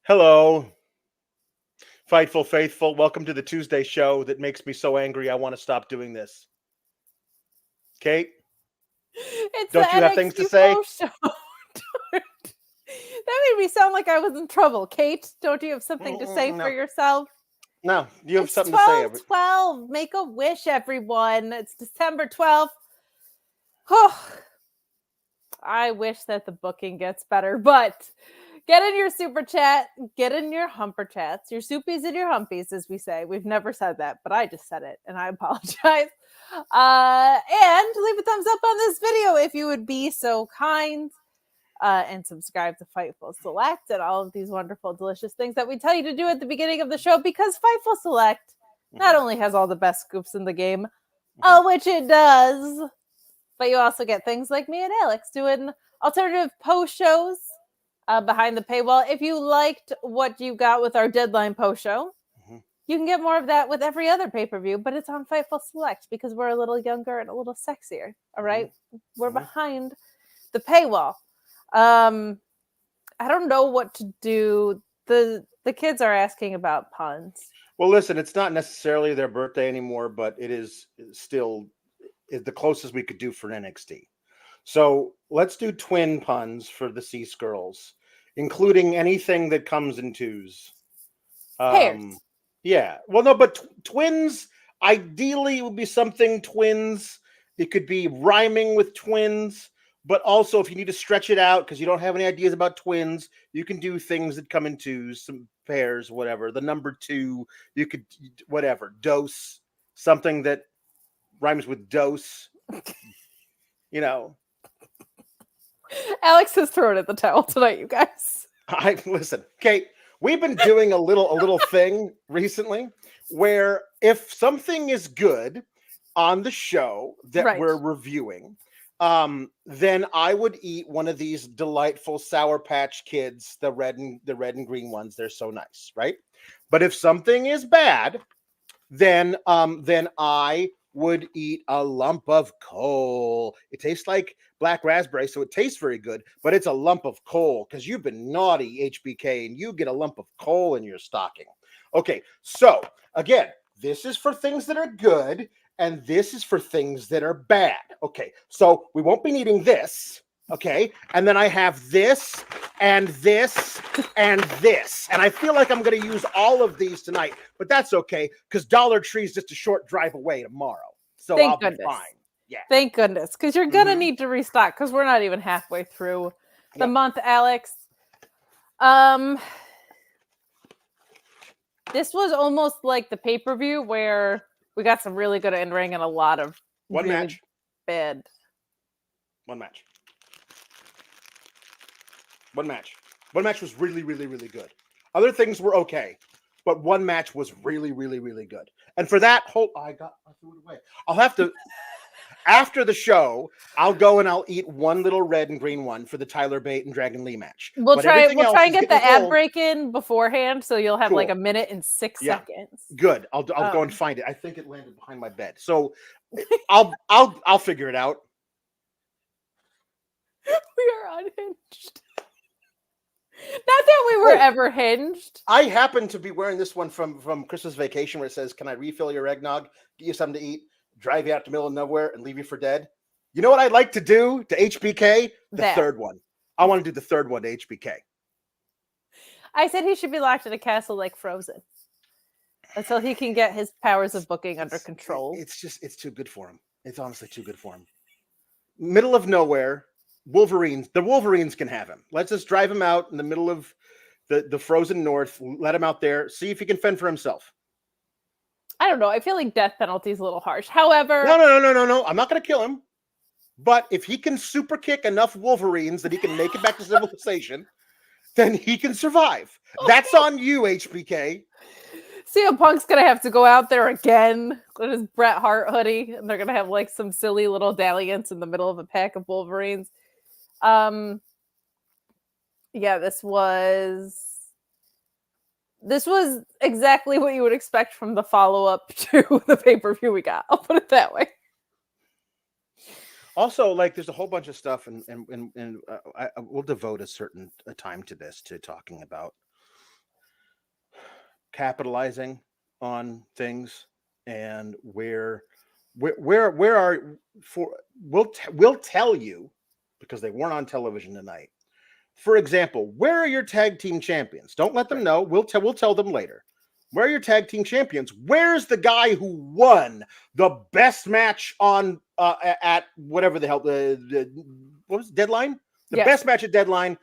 Hello, Fightful Faithful. Welcome to the Tuesday show that makes me so angry I want to stop doing this. Kate, It's the don't you have things to NXT say? post show. That made me sound like I was in trouble. Kate, don't you have something to say for No, yourself? no, you have It's something to say. 12/12. Make a wish, everyone. It's December 12th. Oh, I wish that the booking gets better, but get in your super chat, get in your humper chats, your soupies and your humpies, as we say. We've never said that, but I just said it, and I apologize. And leave a thumbs up on this video if you would be so kind. And subscribe to Fightful Select and all of these wonderful, delicious things that we tell you to do at the beginning of the show, because Fightful Select not only has all the best scoops in the game, which it does, but you also get things like me and Alex doing alternative post shows behind the paywall. If you liked what you got with our deadline post show, you can get more of that with every other pay-per-view, but it's on Fightful Select because we're a little younger and a little sexier. All right? We're behind the paywall. I don't know what to do. The kids are asking about puns. Well, listen, it's not necessarily their birthday anymore, but it is still the closest we could do for NXT. So let's do twin puns for the Cease girls, including anything that comes in twos. Pairs. Yeah. Well, no, but twins, ideally, it would be something twins. It could be rhyming with twins. But also, if you need to stretch it out because you don't have any ideas about twins, you can do things that come in twos, some pairs, whatever. The number two, you could, whatever, dose, something that rhymes with dose. You know, Alex has thrown at the towel tonight, you guys. listen, Kate. We've been doing a little thing recently where if something is good on the show that we're reviewing, then I would eat one of these delightful Sour Patch Kids, the red and green ones. They're so nice, right? But if something is bad, then I would eat a lump of coal. It tastes like black raspberry, so it tastes very good, but it's a lump of coal because you've been naughty, HBK, and you get a lump of coal in your stocking. Okay, so again, this is for things that are good, and this is for things that are bad. Okay, so we won't be needing this. Okay, and then I have this and this and this, and I feel like I'm going to use all of these tonight, but that's okay because Dollar Tree is just a short drive away tomorrow, so I'll be fine. Yeah, thank goodness, because you're gonna need to restock because we're not even halfway through the month, Alex. This was almost like the pay-per-view where we got some really good in-ring and a lot of one really match. Bad. One match. One match. One match was really, really, really good. Other things were okay, but one match was really, really, really good. And for that whole, I threw it away. I'll have to, after the show, I'll go and I'll eat one little red and green one for the Tyler Bate and Dragon Lee match. We'll try and get the ad break in beforehand, so you'll have like a minute and 6 seconds. Good. I'll go and find it. I think it landed behind my bed, so I'll figure it out. We are unhinged. Not that we were ever hinged. I happen to be wearing this one from Christmas Vacation where it says, "Can I refill your eggnog? Get you something to eat, drive you out to the middle of nowhere, and leave you for dead." You know what I'd like to do to HBK? The third one. I want to do the third one to HBK. I said he should be locked in a castle like Frozen until he can get his powers of booking under control. It's too good for him. It's honestly too good for him. Middle of nowhere. Wolverines. The Wolverines can have him. Let's just drive him out in the middle of the frozen north. Let him out there. See if he can fend for himself. I don't know. I feel like death penalty is a little harsh. However, no. I'm not going to kill him. But if he can super kick enough Wolverines that he can make it back to civilization, then he can survive. That's on you, HBK. CM Punk's going to have to go out there again with his Bret Hart hoodie, and they're going to have like some silly little dalliance in the middle of a pack of Wolverines. This was exactly what you would expect from the follow-up to the pay-per-view we got. I'll put it that way. Also, like, there's a whole bunch of stuff, and I will devote a certain time to this, to talking about capitalizing on things, and where are for we'll tell you, because they weren't on television tonight. For example, where are your tag team champions? Don't let them know. We'll tell them later. Where are your tag team champions? Where's the guy who won the best match on at whatever the hell what was it, Deadline? The best match at Deadline.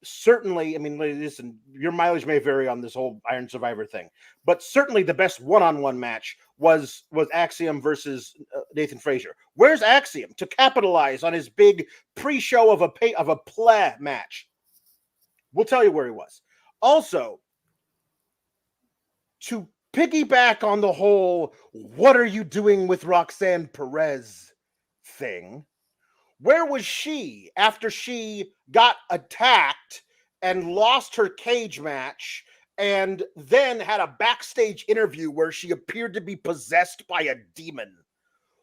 Certainly, I mean, listen, your mileage may vary on this whole Iron Survivor thing, but certainly the best one-on-one match was Axiom versus Nathan Frazier. Where's Axiom to capitalize on his big pre-show of a play match? We'll tell you where he was. Also, to piggyback on the whole "what are you doing with Roxanne Perez" thing, where was she after she got attacked and lost her cage match and then had a backstage interview where she appeared to be possessed by a demon?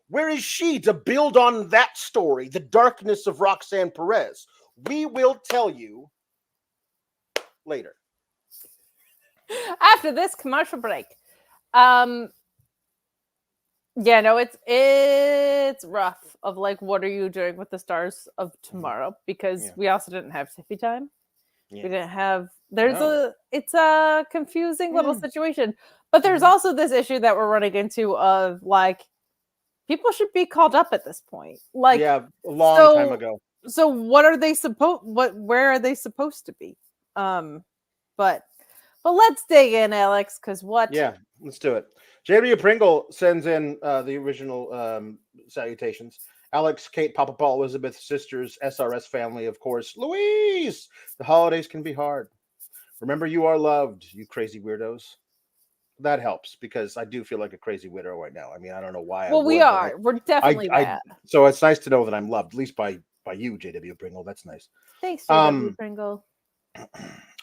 Where is she to build on that story, the darkness of Roxanne Perez? We will tell you later. After this commercial break. Yeah, no, it's rough of like, what are you doing with the stars of tomorrow? Because we also didn't have Tiffy time. We didn't have, it's a confusing little situation, but there's also this issue that we're running into of like, people should be called up at this point. Like, a long time ago. So what are they where are they supposed to be? But let's dig in, Alex, because what? Yeah, let's do it. JW Pringle sends in the original salutations. Alex, Kate, Papa Paul, Elizabeth, sisters, SRS family, of course. Louise! The holidays can be hard. Remember, you are loved, you crazy weirdos. That helps, because I do feel like a crazy widow right now. I mean, I don't know why. Well, we are. We're definitely that. So it's nice to know that I'm loved, at least by you, JW Pringle. That's nice. Thanks, JW Pringle.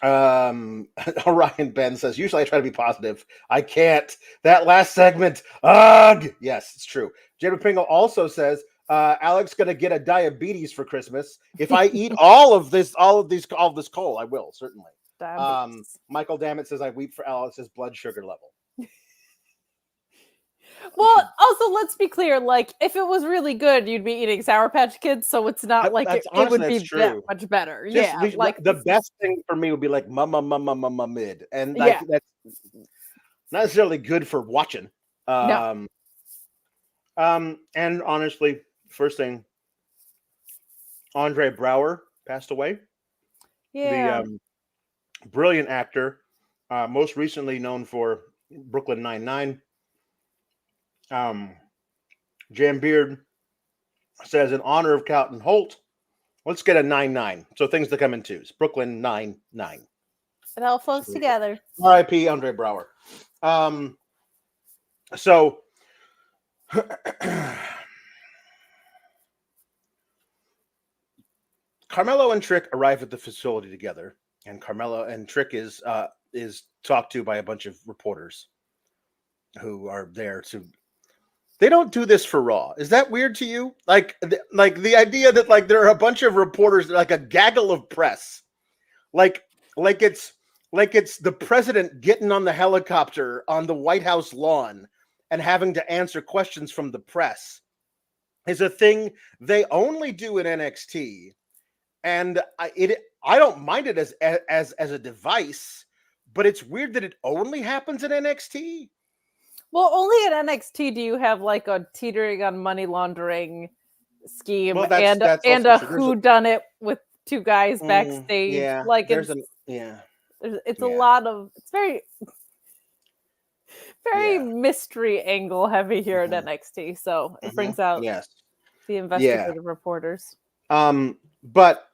Orion Ben says, usually I try to be positive. I can't. That last segment. Ugh. Yes, it's true. JW Pringle also says, Alex gonna get a diabetes for Christmas. If I eat all of this coal, I will, certainly. Michael Dammit says, I weep for Alex's blood sugar level. Well, also, let's be clear. Like, if it was really good, you'd be eating Sour Patch Kids, so it's not like it would be that much better. Like the best thing for me would be like mama mid, and like that's not necessarily good for watching. No. And honestly, first thing, Andre Braugher passed away. Yeah. The brilliant actor, most recently known for Brooklyn Nine-Nine. Jan Beard says, in honor of Calton Holt, let's get a 9-9. So things to come in twos. Brooklyn 9-9. It all flows together. R.I.P. Andre Braugher. So Carmelo and Trick arrive at the facility together, and Carmelo and Trick is talked to by a bunch of reporters who are there to. They don't do this for Raw. Is that weird to you? Like the idea that like there are a bunch of reporters, like a gaggle of press, like it's the president getting on the helicopter on the White House lawn and having to answer questions from the press is a thing they only do in NXT, and I don't mind it as a device, but it's weird that it only happens in NXT. Well, only at NXT do you have like a teetering on money laundering scheme and a whodunit with two guys backstage. Yeah, like it's a lot of very mystery angle heavy here at NXT. So it brings out the investigative reporters. But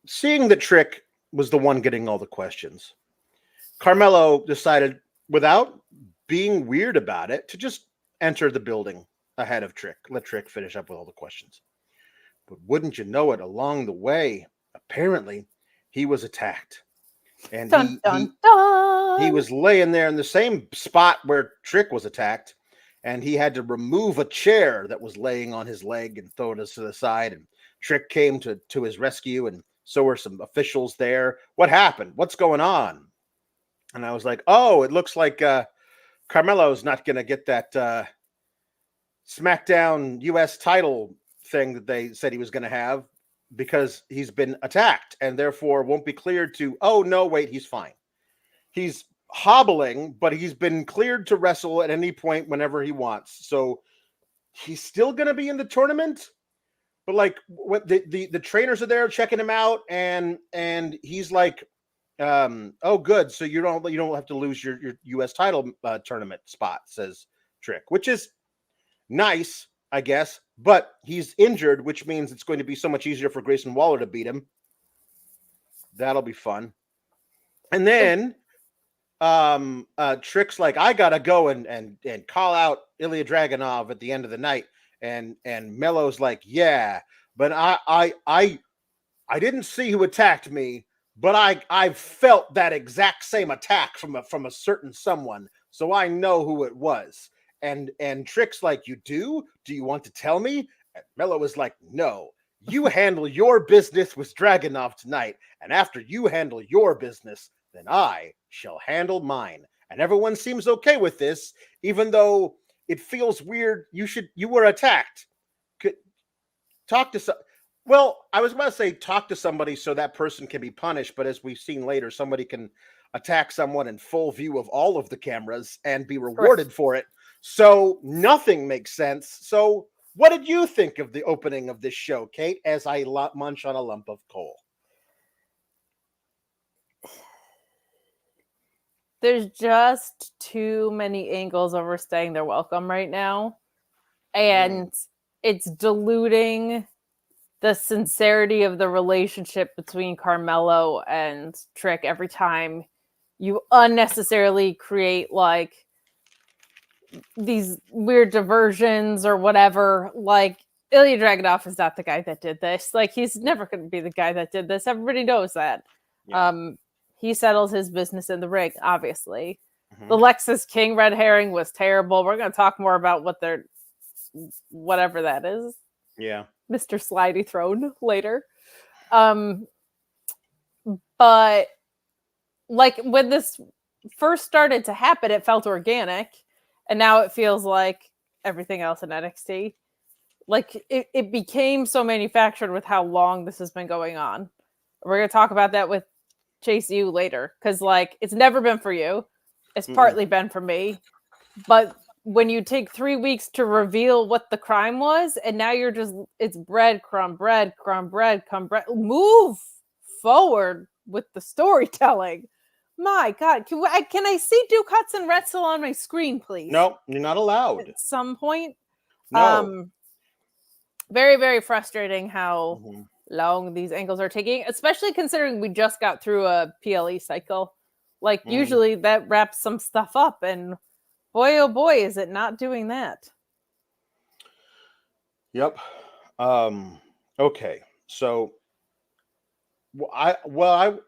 seeing that Trick was the one getting all the questions, Carmelo decided, without being weird about it, to just enter the building ahead of Trick. Let Trick finish up with all the questions. But wouldn't you know it, along the way, apparently he was attacked. And he was laying there in the same spot where Trick was attacked, and he had to remove a chair that was laying on his leg and throw it to the side. And Trick came to his rescue, and so were some officials there. What happened? What's going on? And I was like, oh, it looks like Carmelo's not going to get that SmackDown US title thing that they said he was going to have because he's been attacked and therefore won't be cleared to, oh, no, wait, he's fine. He's hobbling, but he's been cleared to wrestle at any point whenever he wants. So he's still going to be in the tournament, but like what the trainers are there checking him out and he's like, oh, good. So you don't have to lose your US title tournament spot, says Trick, which is nice, I guess, but he's injured, which means it's going to be so much easier for Grayson Waller to beat him. That'll be fun. And then Trick's like, I gotta go and call out Ilya Dragunov at the end of the night, and Melo's like, yeah, but I didn't see who attacked me, but I felt that exact same attack from a certain someone, so I know who it was. And Trick's like, you do? Do you want to tell me? And Melo was like, no. You handle your business with Dragunov tonight, and after you handle your business, then I shall handle mine. And everyone seems okay with this, even though it feels weird. You were attacked. Talk to well, I was about to say talk to somebody so that person can be punished, but as we've seen later, somebody can attack someone in full view of all of the cameras and be rewarded for it. So nothing makes sense. So what did you think of the opening of this show, Kate, as I munch on a lump of coal? There's just too many angles overstaying their welcome right now. And it's diluting the sincerity of the relationship between Carmelo and Trick every time you unnecessarily create like these weird diversions or whatever. Like Ilya Dragunov is not the guy that did this. Like he's never going to be the guy that did this. Everybody knows that. Yeah. He settles his business in the ring, obviously. Mm-hmm. The Lexus King red herring was terrible. We're going to talk more about whatever that is. Yeah. Mr. Slidey Throne later. But like when this first started to happen, it felt organic. And now it feels like everything else in NXT. Like it became so manufactured with how long this has been going on. We're going to talk about that with Chase U later. Because like it's never been for you. It's partly been for me. But when you take 3 weeks to reveal what the crime was, and now it's breadcrumb, move forward with the storytelling. My God, can I see Duke Hudson Retzel on my screen, please? No, you're not allowed. At some point. No. Very, very frustrating how long these angles are taking, especially considering we just got through a PLE cycle. Like usually that wraps some stuff up, and boy, oh boy, is it not doing that. Yep. Okay. So I will.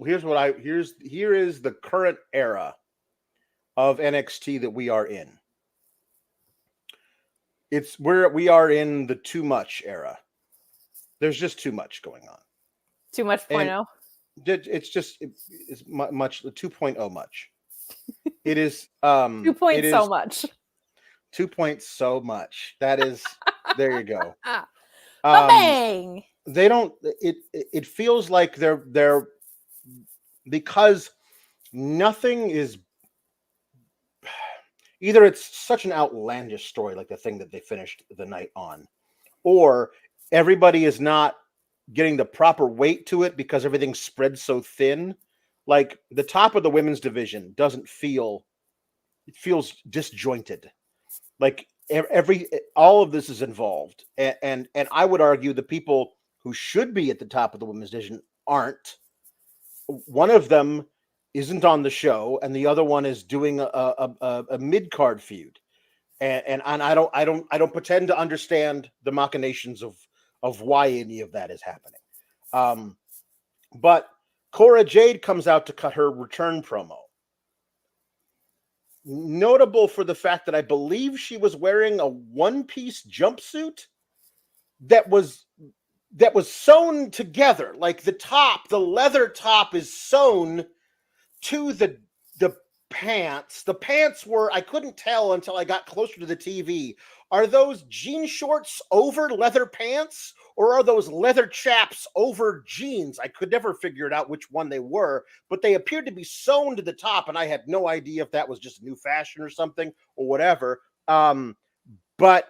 Here is the current era of NXT that we are in. We are in the too much era. There's just too much going on. Too much 0.0. It's much 2.0 much. It is 2 points so much. 2 points so much. That is there you go. Bang. They don't it feels like they're because nothing is either it's such an outlandish story like the thing that they finished the night on, or everybody is not getting the proper weight to it because everything's spread so thin. Like the top of the women's division it feels disjointed. Like all of this is involved. And I would argue the people who should be at the top of the women's division aren't. One of them isn't on the show, and the other one is doing a mid-card feud. And I don't pretend to understand the machinations of why any of that is happening. But Cora Jade comes out to cut her return promo. Notable for the fact that I believe she was wearing a one-piece jumpsuit that was sewn together. Like the leather top is sewn to the pants. The pants were, I couldn't tell until I got closer to the TV. Are those jean shorts over leather pants, or are those leather chaps over jeans? I could never figure it out which one they were, but they appeared to be sewn to the top, and I had no idea if that was just a new fashion or something or whatever. But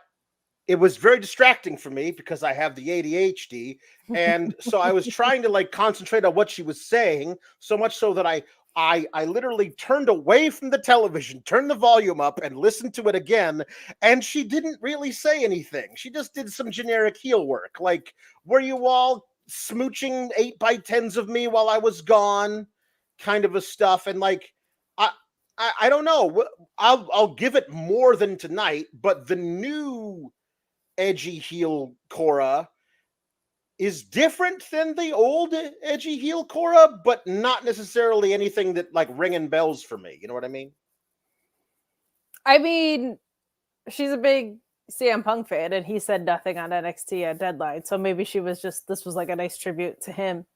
it was very distracting for me because I have the ADHD. And so I was trying to like concentrate on what she was saying, so much so that I literally turned away from the television, turned the volume up, and listened to it again. And she didn't really say anything. She just did some generic heel work. Like, were you all smooching 8x10s of me while I was gone? Kind of a stuff. And like, I don't know. I'll give it more than tonight, but the new edgy heel Cora is different than the old edgy heel Cora, but not necessarily anything that like ringing bells for me. You know what I mean? I mean, she's a big CM Punk fan, and he said nothing on NXT at Deadline, so maybe she was just, this was like a nice tribute to him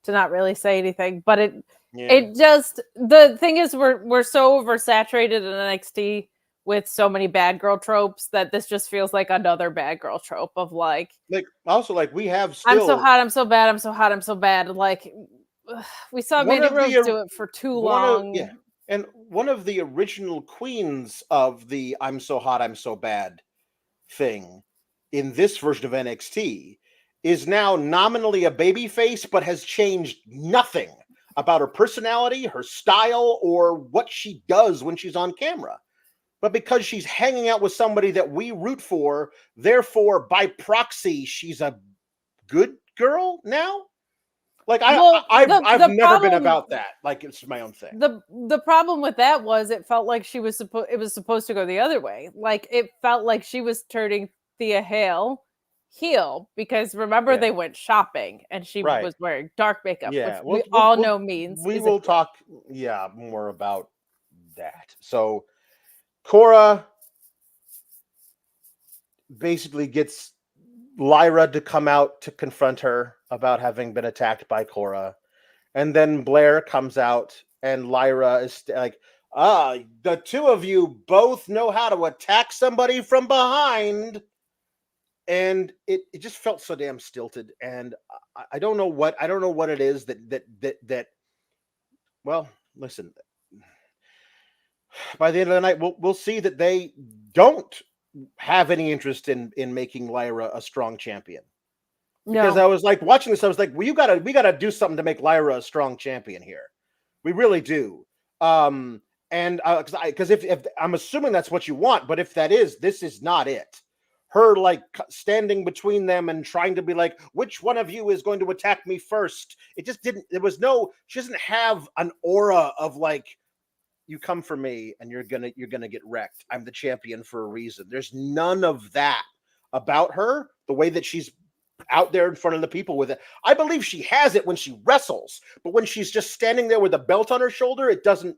to not really say anything. But it just, the thing is, we're so oversaturated in NXT with so many bad girl tropes that this just feels like another bad girl trope of like also like we have still, I'm so hot, I'm so bad, I'm so hot, I'm so bad. Like we saw Mandy Rose do it for too long. And one of the original queens of the I'm so hot, I'm so bad thing in this version of NXT is now nominally a babyface, but has changed nothing about her personality, her style, or what she does when she's on camera. But because she's hanging out with somebody that we root for, therefore, by proxy, she's a good girl now? Like, I've never been about that. Like, it's my own thing. The problem with that was it felt like it was supposed to go the other way. Like, it felt like she was turning Thea Hale heel because remember they went shopping and she was wearing dark makeup, which we all know means. We will talk, more about that. So Cora basically gets Lyra to come out to confront her about having been attacked by Cora. And then Blair comes out and Lyra is like, the two of you both know how to attack somebody from behind. And it just felt so damn stilted. And I don't know what it is that well, listen, by the end of the night, we'll see that they don't have any interest in making Lyra a strong champion. Because I was like watching this, I was like, well, we gotta do something to make Lyra a strong champion here. We really do. And because if I'm assuming that's what you want, but if that is, this is not it. Her like standing between them and trying to be like, which one of you is going to attack me first? It just didn't. She doesn't have an aura of like, you come for me and you're gonna get wrecked. I'm the champion for a reason. There's none of that about her. The way that she's out there in front of the people with it, I believe she has it when she wrestles, but when she's just standing there with a belt on her shoulder, it doesn't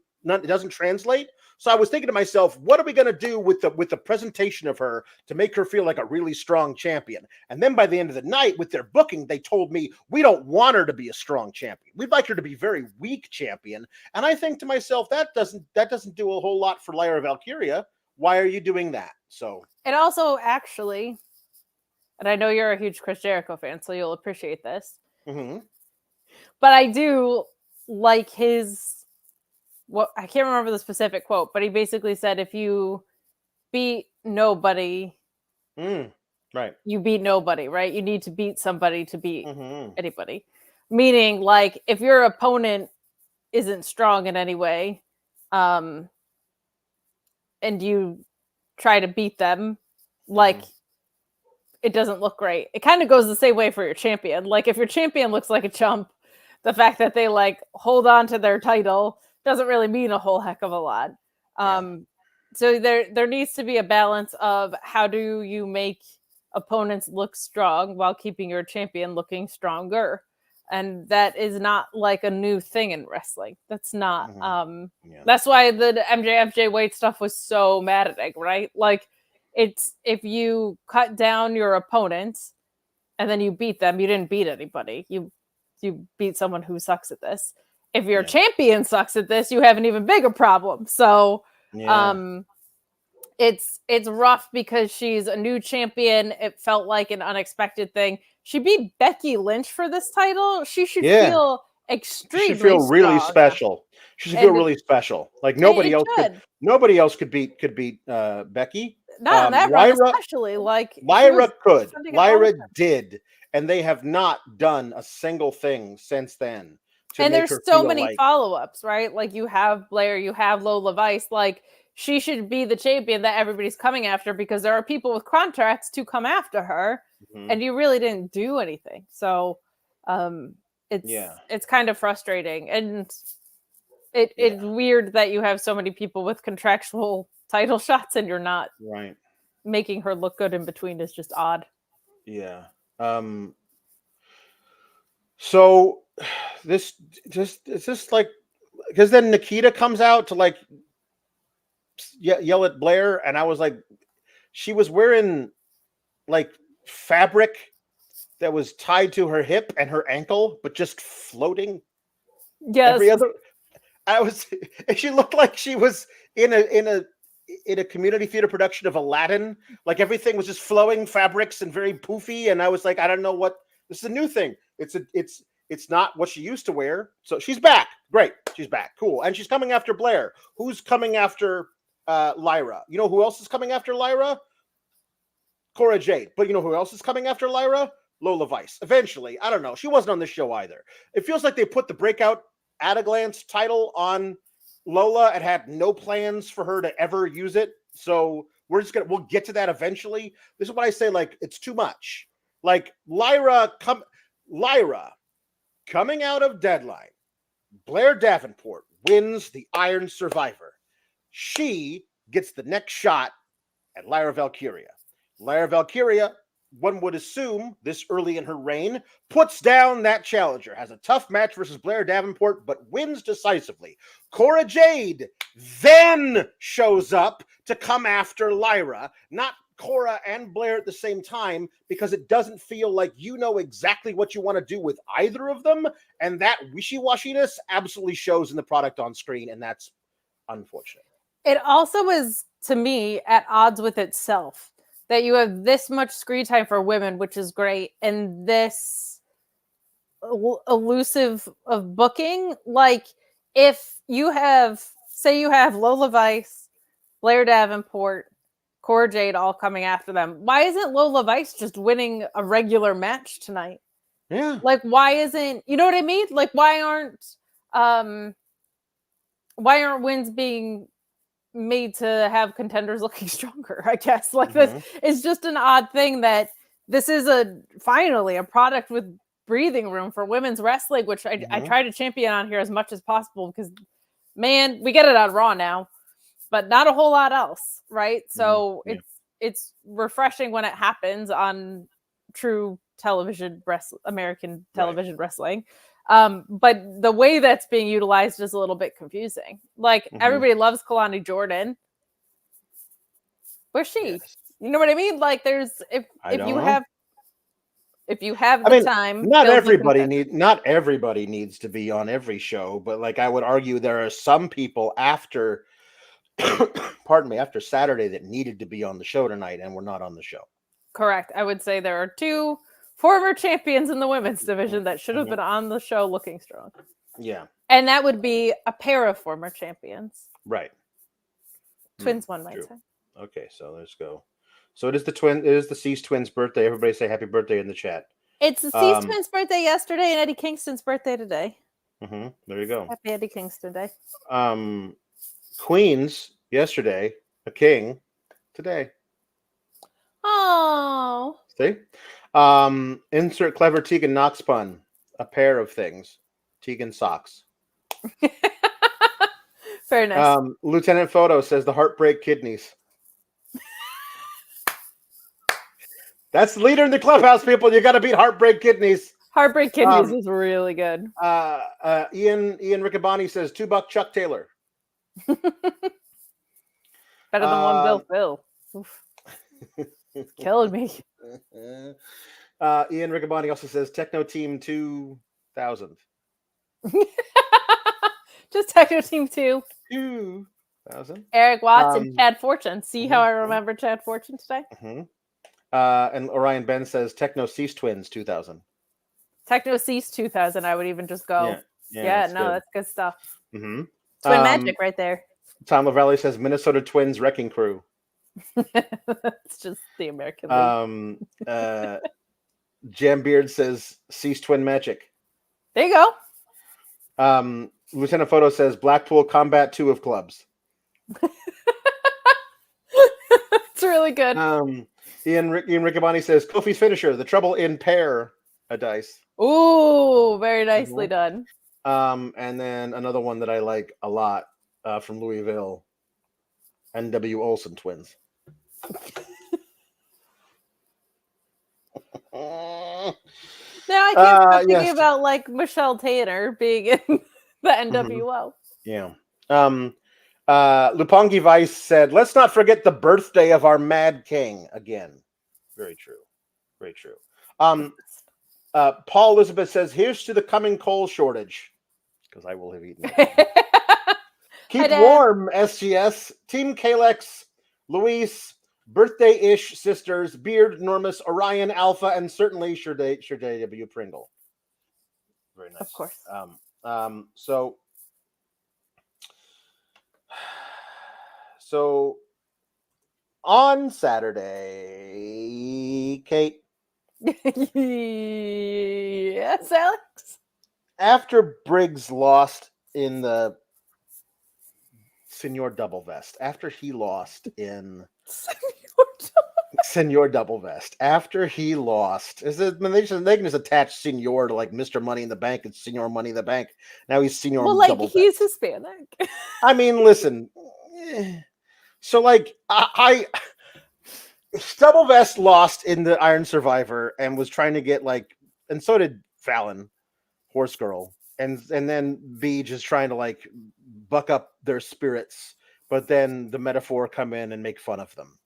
translate. So I was thinking to myself, what are we going to do with the presentation of her to make her feel like a really strong champion? And then by the end of the night with their booking, they told me we don't want her to be a strong champion. We'd like her to be very weak champion. And I think to myself, that doesn't do a whole lot for Lyra Valkyria. Why are you doing that? So it also actually, and I know you're a huge Chris Jericho fan, so you'll appreciate this. Mm-hmm. But I do like his. Well, I can't remember the specific quote, but he basically said, if you beat nobody, right, you beat nobody, right? You need to beat somebody to beat anybody. Meaning, like, if your opponent isn't strong in any way, and you try to beat them, like, it doesn't look great. It kind of goes the same way for your champion. Like, if your champion looks like a chump, the fact that they, like, hold on to their title doesn't really mean a whole heck of a lot. So there needs to be a balance of how do you make opponents look strong while keeping your champion looking stronger. And that is not like a new thing in wrestling. That's not. That's why the MJ Wade stuff was so maddening, right? Like, it's if you cut down your opponents and then you beat them, you didn't beat anybody. You beat someone who sucks at this. if your champion sucks at this, you have an even bigger problem. So it's rough because she's a new champion. It felt like an unexpected thing. She beat Becky Lynch for this title. She should feel extremely She should feel really special. She should feel really special. Like nobody else could beat Becky. Not on that run, especially. Like Lyra could. Lyra did. And they have not done a single thing since then. And there's so many follow-ups, right? Like you have Blair, you have Lola Vice. Like she should be the champion that everybody's coming after because there are people with contracts to come after her, and you really didn't do anything. So it's kind of frustrating, and it's weird that you have so many people with contractual title shots and you're not making her look good in between. Is just odd. Yeah. So it's just like, because then Nikkita comes out to like yell at Blair, and I was like, she was wearing like fabric that was tied to her hip and her ankle, but just floating. Yes. She looked like she was in a community theater production of Aladdin. Like everything was just flowing fabrics and very poofy. And I was like, I don't know what, this is a new thing. It's not what she used to wear. So she's back. Great. She's back. Cool. And she's coming after Blair. Who's coming after Lyra? You know who else is coming after Lyra? Cora Jade. But you know who else is coming after Lyra? Lola Vice. Eventually. I don't know. She wasn't on this show either. It feels like they put the Breakout at a glance title on Lola and had no plans for her to ever use it. So we'll get to that eventually. This is what I say, like, it's too much. Like Lyra coming out of Deadline, Blair Davenport wins the Iron Survivor. She gets the next shot at Lyra Valkyria. Lyra Valkyria, one would assume this early in her reign, puts down that challenger, has a tough match versus Blair Davenport, but wins decisively. Cora Jade then shows up to come after Lyra, not Cora and Blair at the same time, because it doesn't feel like you know exactly what you want to do with either of them, and that wishy-washiness absolutely shows in the product on screen, and that's unfortunate. It also is, to me, at odds with itself, that you have this much screen time for women, which is great, and this elusive of booking. Like, if you have, say you have Lola Vice, Blair Davenport, Cora Jade all coming after them, why isn't Lola Vice just winning a regular match tonight? Yeah. Like, why isn't, you know what I mean? Like, why aren't wins being made to have contenders looking stronger? I guess like this is just an odd thing that this is finally a product with breathing room for women's wrestling, which I try to champion on here as much as possible, because man, we get it on Raw now, but not a whole lot else, right? So it's refreshing when it happens on true television American television wrestling. But the way that's being utilized is a little bit confusing. Like everybody loves Kalani Jordan. Where's she? Yes. You know what I mean? Like there's if you have the time. Not everybody needs to be on every show, but like I would argue there are some people after after Saturday that needed to be on the show tonight and were not on the show. Correct. I would say there are two former champions in the women's division that should have been on the show looking strong. Yeah. And that would be a pair of former champions. Right. Twins one might say. Okay, so let's go. So it is the Cease twins' birthday. Everybody say happy birthday in the chat. It's the Cease twins' birthday yesterday and Eddie Kingston's birthday today. There you go. Happy Eddie Kingston Day. Queens yesterday, a king today. Oh. See? Insert clever Tegan Knox pun. A pair of things. Tegan socks. Very nice. Lieutenant Photo says the heartbreak kidneys. That's the leader in the clubhouse, people. You got to beat heartbreak kidneys. Heartbreak kidneys is really good. Ian Riccaboni says $2 Chuck Taylor. Better than one Bill. Oof. Killing me. Ian Riccaboni also says Techno Team 2000. Techno Team 2. 2000. Eric Watts and Chad Fortune. See how I remember Chad Fortune today? And Orion Ben says Techno Cease Twins 2000. Techno Cease 2000. I would even just go. Yeah, no, good. that's good stuff. Mm-hmm. Twin Magic right there. Tom Lavelli says Minnesota Twins Wrecking Crew. It's just the American League. Jam Beard says Cease Twin Magic. There you go. Lieutenant Photo says Blackpool Combat 2 of Clubs. It's really good. Ian Riccaboni says Kofi's finisher, the trouble in pair a dice. Ooh, very nicely done. And then another one that I like a lot from Louisville, NW Olsen twins. Now I can't stop thinking about like Michelle Tanner being in the NWO. Yeah. Lupongi Vice said, let's not forget the birthday of our Mad King again. Very true. Very true. Paul Elizabeth says, here's to the coming coal shortage. Because I will have eaten it. Keep warm, SGS. Team Kalex, Luis, birthday-ish sisters, Beard, Normus, Orion, Alpha, and certainly Sherday W. Pringle. Very nice. Of course. So on Saturday, Kate. Yes, Alex. After Briggs lost in the Senor Double Vest, after he lost in Senor Double Vest, after he lost, they can just attach Senor to like Mr. Money in the Bank and Senor Money in the Bank. Now he's Senor Double Vest. He's Hispanic. I mean, listen. So like I Double Vest lost in the Iron Survivor and was trying to get like, and so did Fallon, Horse Girl, and then B just trying to like buck up their spirits, but then the Metaphor come in and make fun of them.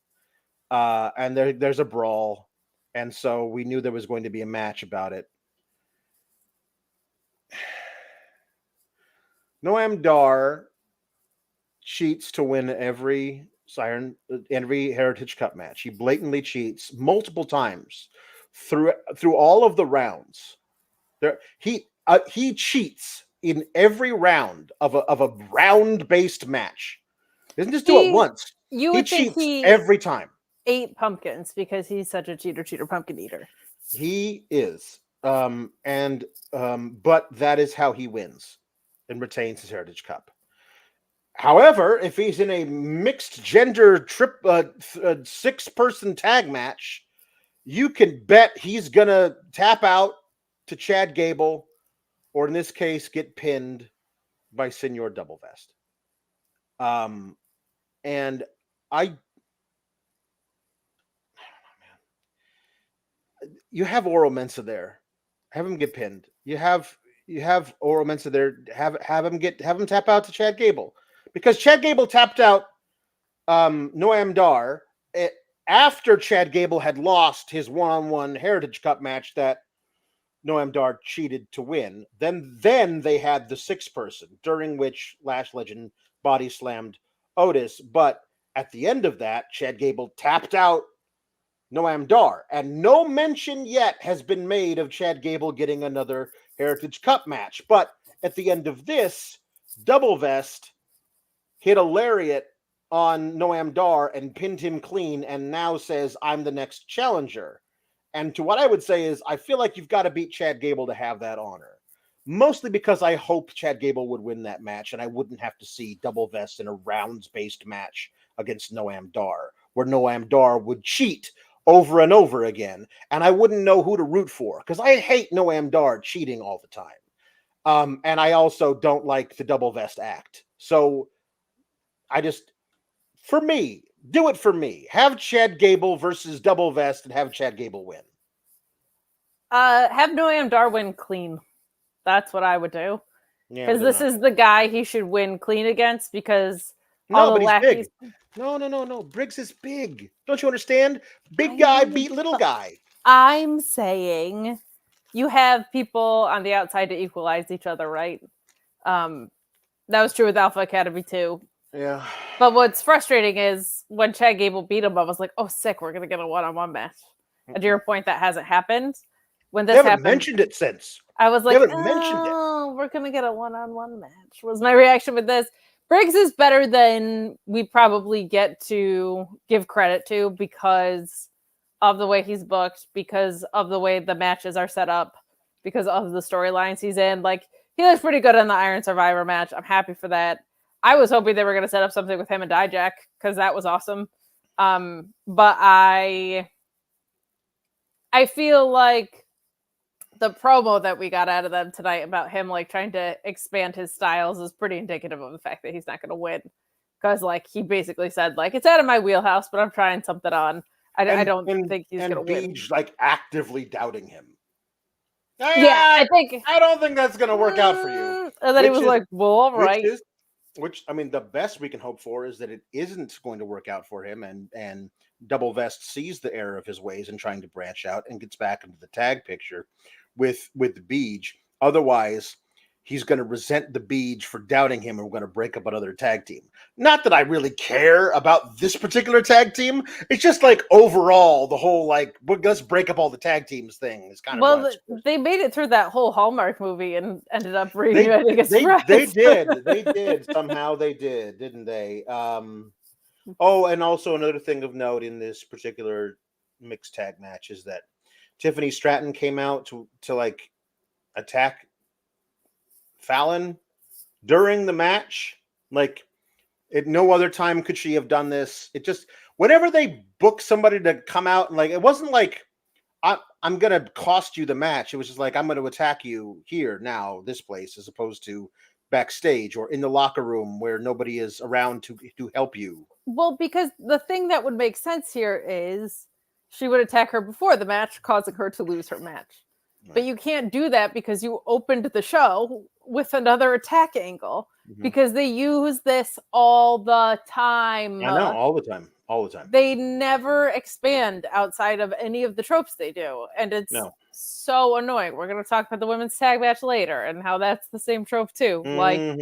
And there's a brawl, and so we knew there was going to be a match about it. Noam Dar cheats to win every Heritage Cup match. He blatantly cheats multiple times through all of the rounds. He cheats in every round of a round-based match. He doesn't just do it once. He cheats every time. 8 pumpkins because he's such a cheater pumpkin eater. He is. But that is how he wins and retains his Heritage Cup. However, if he's in a mixed gender 6-person tag match, you can bet he's gonna tap out to Chad Gable, or in this case, get pinned by Senor Double Vest. And you have Oro Mensah there. Have him get pinned. You have Oro Mensah there. Have him tap out to Chad Gable. Because Chad Gable tapped out Noam Dar after Chad Gable had lost his one-on-one Heritage Cup match that Noam Dar cheated to win. Then they had the 6-person, during which Lash Legend body slammed Otis. But at the end of that, Chad Gable tapped out Noam Dar. And no mention yet has been made of Chad Gable getting another Heritage Cup match. But at the end of this, Double Vest hit a lariat on Noam Dar and pinned him clean, and now says, I'm the next challenger. And to what I would say is, I feel like you've got to beat Chad Gable to have that honor. Mostly because I hope Chad Gable would win that match, and I wouldn't have to see Double Vest in a rounds-based match against Noam Dar, where Noam Dar would cheat over and over again, and I wouldn't know who to root for, because I hate Noam Dar cheating all the time. And I also don't like the Double Vest act. So for me, do it for me. Have Chad Gable versus Double Vest and have Chad Gable win. Have Noam Dar win clean. That's what I would do. Because this is the guy he should win clean against, because all the lackeys. No. Briggs is big. Don't you understand? Big guy beat little guy. I'm saying you have people on the outside to equalize each other, right? That was true with Alpha Academy too. Yeah. But what's frustrating is when Chad Gable beat him, I was like, oh, sick, we're going to get a one-on-one match. And to your point, that hasn't happened. When this happened, mentioned it since. I was like, oh, we're going to get a one-on-one match. Was my reaction with this. Briggs is better than we probably get to give credit to because of the way he's booked, because of the way the matches are set up, because of the storylines he's in. Like, he looks pretty good in the Iron Survivor match. I'm happy for that. I was hoping they were going to set up something with him and Dijak because that was awesome. But I feel like the promo that we got out of them tonight about him like trying to expand his styles is pretty indicative of the fact that he's not going to win. Because like he basically said, like, it's out of my wheelhouse, but I'm trying something on. I don't think he's going to win. And like actively doubting him. I don't think that's going to work out for you. And then he was like, well, all right. Which, I mean, the best we can hope for is that it isn't going to work out for him and Double Vest sees the error of his ways and trying to branch out and gets back into the tag picture with Beej. Otherwise, he's going to resent the Beej for doubting him and we're going to break up another tag team. Not that I really care about this particular tag team. It's just like overall, the whole like, let's break up all the tag teams thing is kind of... Well, they made it through that whole Hallmark movie and ended up reuniting as friends. They did. Somehow they did, didn't they? Oh, and also another thing of note in this particular mixed tag match is that Tiffany Stratton came out to like attack Fallon during the match. Like, at no other time could she have done this. It just, whenever they book somebody to come out and like, it wasn't like I'm gonna cost you the match. It was just like, I'm gonna attack you here now, this place, as opposed to backstage or in the locker room where nobody is around to help you. Well, because the thing that would make sense here is she would attack her before the match, causing her to lose her match. Right. But you can't do that because you opened the show with another attack angle because they use this all the time. I know, all the time. They never expand outside of any of the tropes they do. And it's so annoying. We're going to talk about the women's tag match later and how that's the same trope too. Like,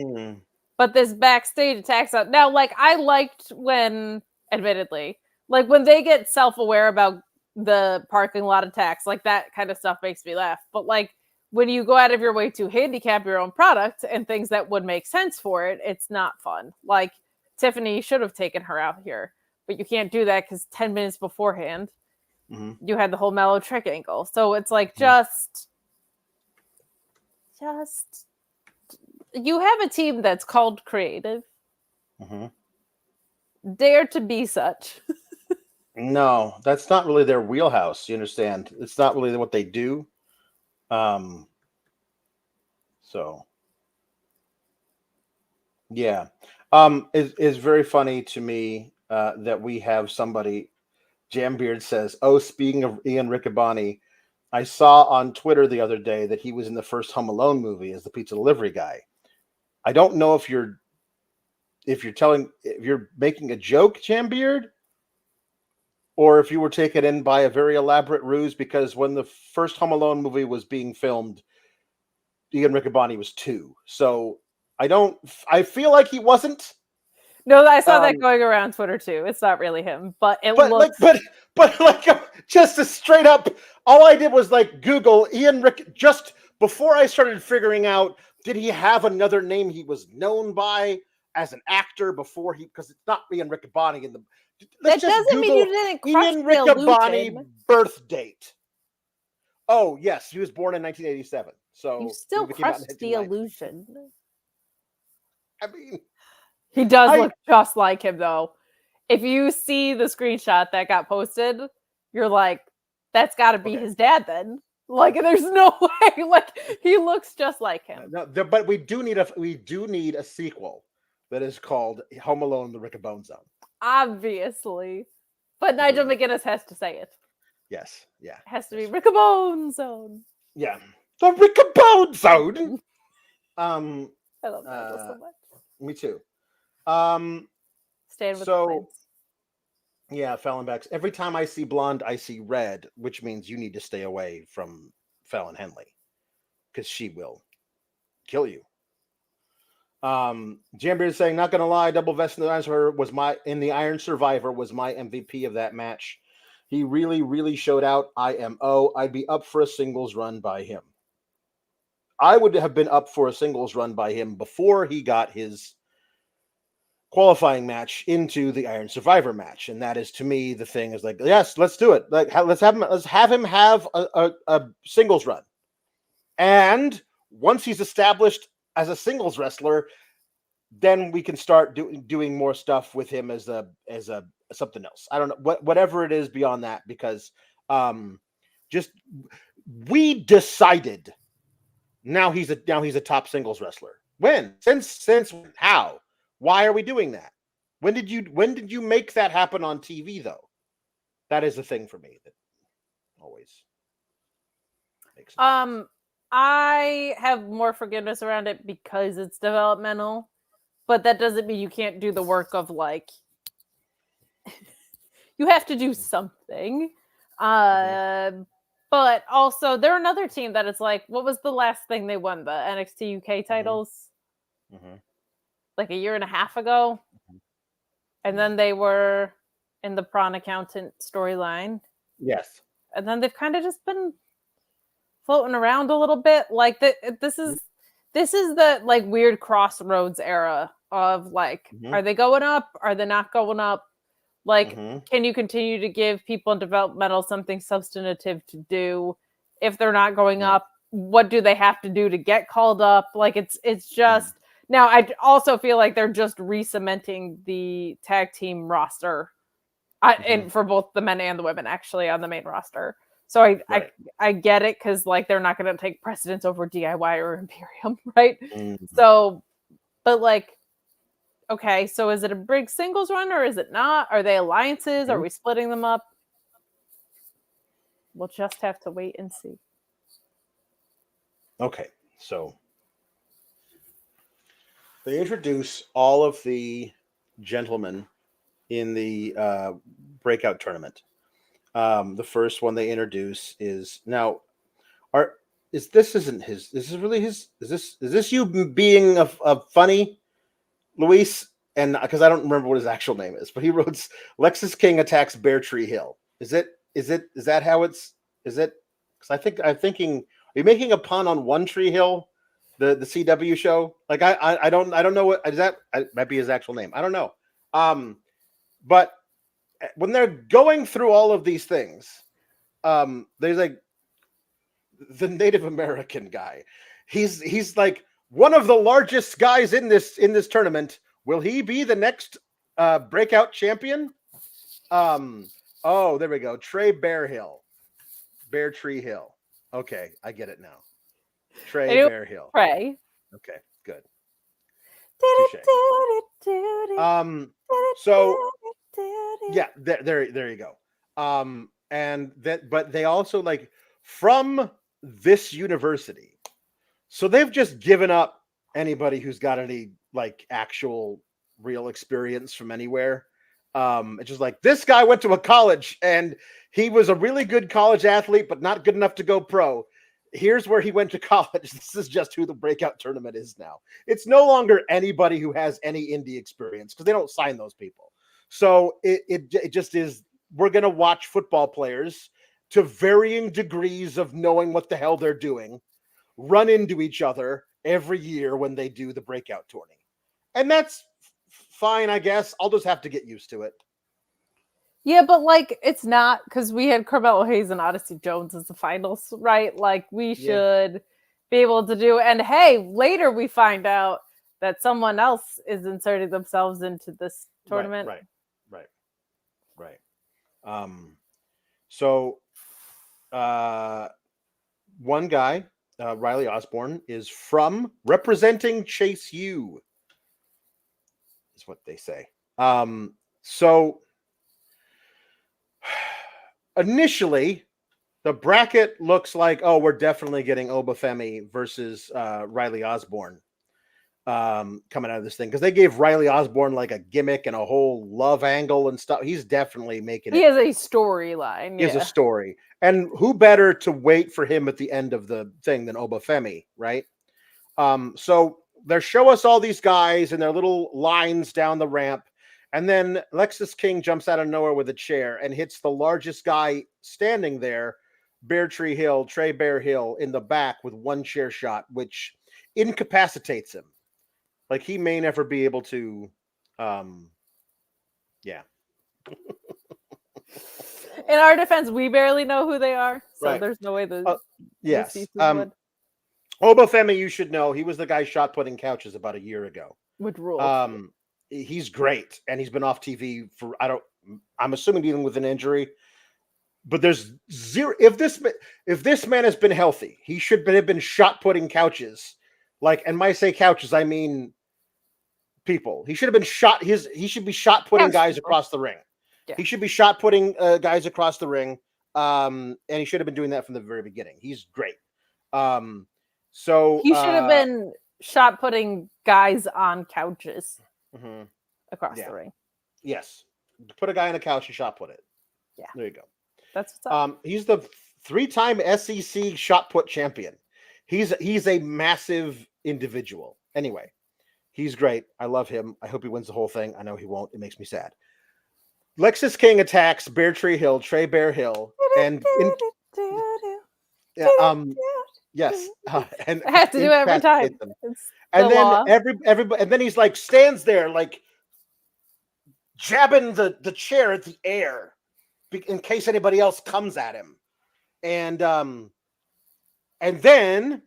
but this backstage attacks up. Now, like, I liked when, admittedly, like when they get self-aware about the parking lot attacks, like that kind of stuff makes me laugh. But like when you go out of your way to handicap your own product and things that would make sense for it, it's not fun. Like Tiffany should have taken her out here, but you can't do that because 10 minutes beforehand, you had the whole mellow trick angle. So it's like just you have a team that's called creative. Dare to be such. No, that's not really their wheelhouse. You understand? It's not really what they do. So yeah. It's very funny to me that we have somebody, Jambeard says, oh, speaking of Ian Riccaboni, I saw on Twitter the other day that he was in the first Home Alone movie as the pizza delivery guy. I don't know if you're making a joke, Jambeard, or if you were taken in by a very elaborate ruse, because when the first Home Alone movie was being filmed, Ian Riccaboni was 2. So I feel like he wasn't. No, I saw that going around Twitter too. It's not really him, but it looks. But just a straight up, all I did was like Google Ian Rick just before I started figuring out, did he have another name he was known by as an actor before because it's not Ian Riccaboni in the. That doesn't mean you didn't crush Ian Riccaboni birth date. Oh yes, he was born in 1987. So you still crushed the illusion. I mean, he does look just like him, though. If you see the screenshot that got posted, you're like, that's got to be his dad then. Like, there's no way. Like, he looks just like him. No, but we do need a sequel that is called Home Alone: The Riccaboni Zone. Obviously, but Nigel McGuinness has to say it. Yes, yeah, it has to be Riccaboni Zone. Yeah, the Riccaboni Zone. I love Nigel so much. Me too. Stand with the plants. Yeah, Fallon Backs. Every time I see blonde, I see red, which means you need to stay away from Fallon Henley because she will kill you. Jambeard is saying, not gonna lie, Double Vest in the Iron Survivor was my MVP of that match. He really, really showed out. IMO. I'd be up for a singles run by him. I would have been up for a singles run by him before he got his qualifying match into the Iron Survivor match, and that is, to me, the thing is like, yes, let's do it. Like, let's have him have a singles run, and once he's established as a singles wrestler, then we can start doing more stuff with him as a something else. I don't know, whatever it is beyond that, because just we decided now he's a top singles wrestler. When? Since how? Why are we doing that? When did you make that happen on TV, though? That is the thing for me that always makes sense. I have more forgiveness around it because it's developmental, but that doesn't mean you can't do the work of, like, you have to do something. But also, they're another team that is like, what was the last thing they won? The NXT UK titles? Like a year and a half ago. And then they were in the Prawn Accountant storyline. Yes. And then they've kind of just been floating around a little bit. Like, this is the, like, weird crossroads era of, like, are they going up? Are they not going up? Like, can you continue to give people in developmental something substantive to do? If they're not going up, what do they have to do to get called up? Like, it's just... Now, I also feel like they're just re-cementing the tag team roster, and for both the men and the women, actually, on the main roster. So I get it, because, like, they're not going to take precedence over DIY or Imperium, right? So, but, like, okay, so is it a Briggs singles run, or is it not? Are they alliances? Are we splitting them up? We'll just have to wait and see. Okay, so they introduce all of the gentlemen in the breakout tournament. The first one they introduce is now. Is this you being a funny, Luis? And because I don't remember what his actual name is, but he wrote Lexus King attacks Bear Tree Hill. Is that how it's? Is it? Because I'm thinking, are you making a pun on One Tree Hill, the CW show? Like, I don't know what is that. It might be his actual name. I don't know. But when they're going through all of these things, there's like the Native American guy. He's like one of the largest guys in this tournament. Will he be the next breakout champion? Oh, there we go. Trey Bear Tree Hill. Okay, I get it now. Trey Bear Hill. Trey. Okay, good. So yeah, there you go. And that, but they also, like, from this university, so they've just given up anybody who's got any, like, actual real experience from anywhere. It's just like, this guy went to a college and he was a really good college athlete, but not good enough to go pro. Here's where he went to college. This is just who the breakout tournament is now. It's no longer anybody who has any indie experience, because they don't sign those people. So it just is, we're going to watch football players to varying degrees of knowing what the hell they're doing run into each other every year when they do the breakout tourney. And that's fine, I guess. I'll just have to get used to it. Yeah, but, like, it's not, because we had Carmelo Hayes and Odyssey Jones as the finals, right? Like, we should be able to do, and hey, later we find out that someone else is inserting themselves into this tournament. Right. So one guy, Riley Osborne, is representing Chase U, is what they say. So initially, the bracket looks like, oh, we're definitely getting Obafemi versus Riley Osborne coming out of this thing, because they gave Riley Osborne, like, a gimmick and a whole love angle and stuff. He's definitely making it. He has a storyline. He has a story. And who better to wait for him at the end of the thing than Obafemi, right? So they show us all these guys and their little lines down the ramp. And then Lexus King jumps out of nowhere with a chair and hits the largest guy standing there, Trey Bear Hill, in the back with one chair shot, which incapacitates him. Like, he may never be able to, yeah. In our defense, we barely know who they are, so right. There's no way the yes. would. Obafemi, you should know, he was the guy shot putting couches about a year ago. Would rule. He's great, and he's been off TV for I'm assuming dealing with an injury. But there's zero. If this man has been healthy, he should have been shot putting couches. Like, and when I say couches, I mean people. He should have been shot. He should be shot putting guys across the ring. Yeah. He should be shot putting guys across the ring. And he should have been doing that from the very beginning. He's great. So he should have been shot putting guys on couches across the ring. Yes, put a guy on a couch and shot put it. Yeah, there you go. That's what's up. He's the 3-time SEC shot put champion. He's a massive individual. Anyway, he's great. I love him. I hope he wins the whole thing. I know he won't. It makes me sad. Lexus King attacks Trey Bear Hill, and yes, and I have to do it every time. And then everybody, and then he's like stands there like jabbing the chair at the air in case anybody else comes at him, and then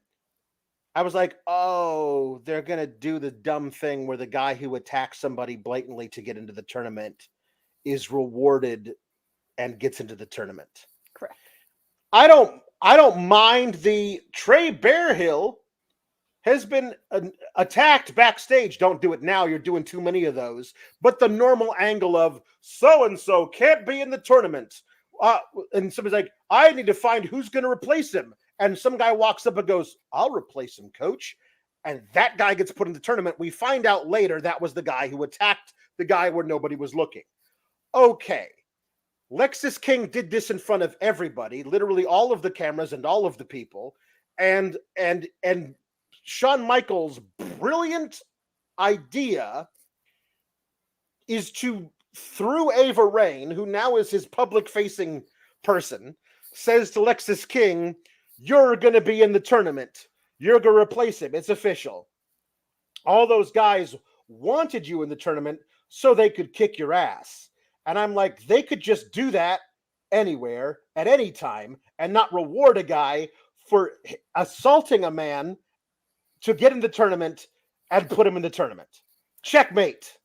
I was like, oh, they're gonna do the dumb thing where the guy who attacks somebody blatantly to get into the tournament is rewarded and gets into the tournament. Correct. I don't mind the Trey Bear Hill has been attacked backstage. Don't do it now. You're doing too many of those. But the normal angle of so-and-so can't be in the tournament. And somebody's like, I need to find who's going to replace him. And some guy walks up and goes, I'll replace him, coach. And that guy gets put in the tournament. We find out later that was the guy who attacked the guy where nobody was looking. Okay. Lexus King did this in front of everybody, literally all of the cameras and all of the people. And Shawn Michaels' brilliant idea is to, through Ava Raine, who now is his public-facing person, says to Lexus King, you're going to be in the tournament. You're going to replace him. It's official. All those guys wanted you in the tournament so they could kick your ass. And I'm like, they could just do that anywhere, at any time, and not reward a guy for assaulting a man to get in the tournament and put him in the tournament. Checkmate.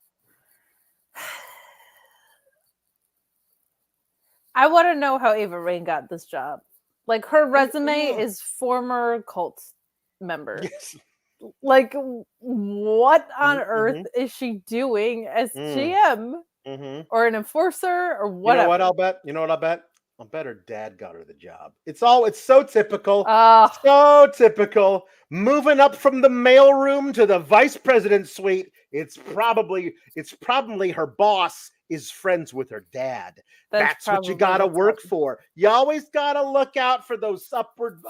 I want to know how Ava Raine got this job. Like, her resume is former cult member. Yes. Like, what on earth is she doing as GM? Or an enforcer or whatever. You know what I'll bet? I'll bet her dad got her the job. It's so typical. So typical. Moving up from the mailroom to the vice president's suite. It's probably her boss is friends with her dad. That's what you gotta work for. You always gotta look out for those upward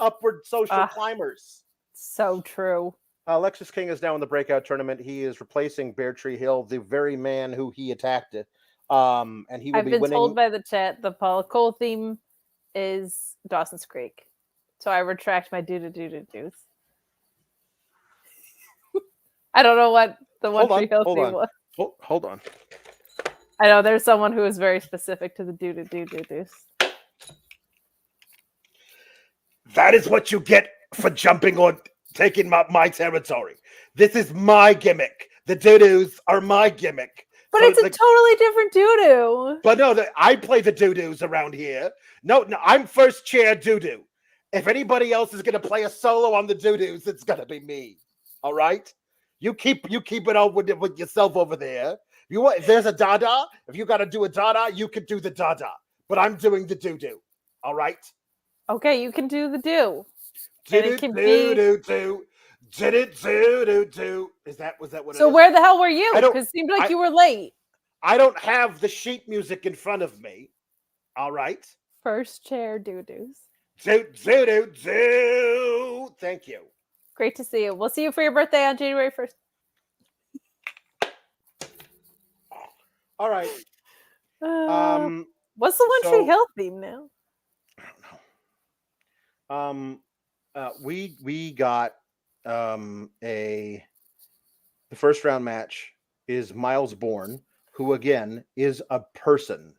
social climbers. So true. Lexus King is now in the breakout tournament. He is replacing Tree Hill, the very man who he attacked it. And he will I've be been winning. told by the chat the Paula Cole theme is Dawson's Creek. So I retract my do-do-do-do-do's. I don't know what the One Tree Hill theme was. Hold on. I know there's someone who is very specific to the do-do-do-do-do's. That is what you get for jumping on taking my territory. This is my gimmick. The doo-doos are my gimmick. But so it's a totally different doo-doo. But no, I play the doo-doos around here. No, I'm first chair doo-doo. If anybody else is going to play a solo on the doo-doos, it's going to be me. All right? You keep it on with yourself over there. If there's a dada, if you got to do a dada, you can do the dada. But I'm doing the doo-doo. All right? Okay, you can do the do. Did it do. Was that what it is? So where the hell were you? Because it seemed like you were late. I don't have the sheet music in front of me. All right. First chair doo-doos. Do. Thank you. Great to see you. We'll see you for your birthday on January 1st. All right. What's the One Tree Hill theme now? I don't know. We got the first round match is Miles Bourne, who again is a person.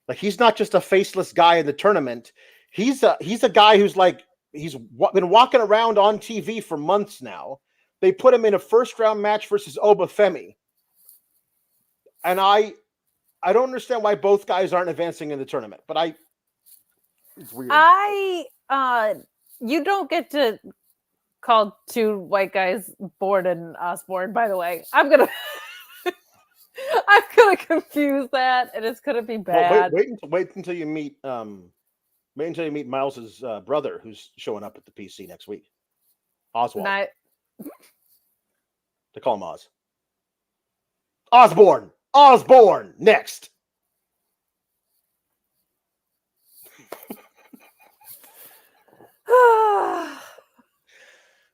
Like, he's not just a faceless guy in the tournament. He's a guy who's like, he's been walking around on TV for months now. They put him in a first round match versus Obafemi. And I don't understand why both guys aren't advancing in the tournament, but it's weird. You don't get to call two white guys Bourne and Osborne, by the way. I'm gonna confuse that, and it's gonna be bad. Well, wait until you meet Miles's brother, who's showing up at the PC next week. Oswald. They call him Oz. Osborne next.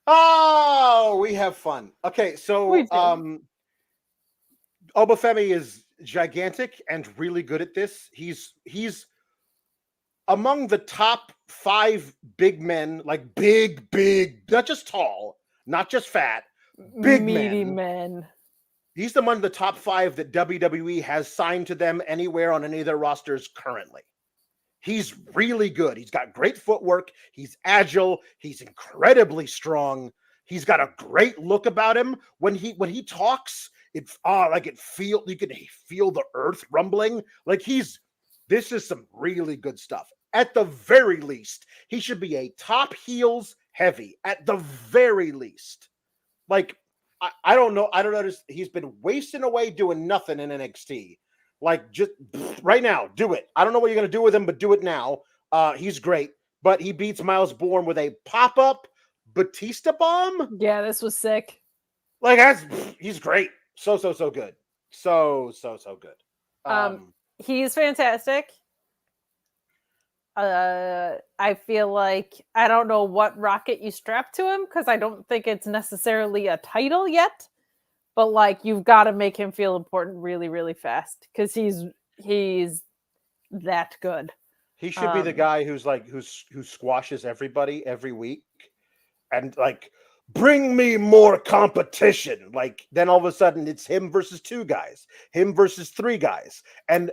Oh, we have fun. Okay, so Obafemi is gigantic and really good at this. He's among the top 5 big men, like big, not just tall, not just fat, big meaty men. He's among the top 5 that WWE has signed to them anywhere on any of their rosters currently. He's really good. He's got great footwork. He's agile. He's incredibly strong. He's got a great look about him. When he talks, you can feel the earth rumbling. Like, this is some really good stuff. At the very least, he should be a top heels heavy. At the very least. Like, I don't know. I don't know. He's been wasting away doing nothing in NXT. Like, just right now, do it. I don't know what you're going to do with him, but do it now. He's great. But he beats Miles Bourne with a pop-up Batista bomb. Yeah, this was sick. Like, he's great. So good. So good. He's fantastic. I feel like I don't know what rocket you strap to him, because I don't think it's necessarily a title yet. But like, you've got to make him feel important really, really fast, because he's that good. He should be the guy who squashes everybody every week, and like, bring me more competition. Like, then all of a sudden it's him versus 2 guys, him versus 3 guys, and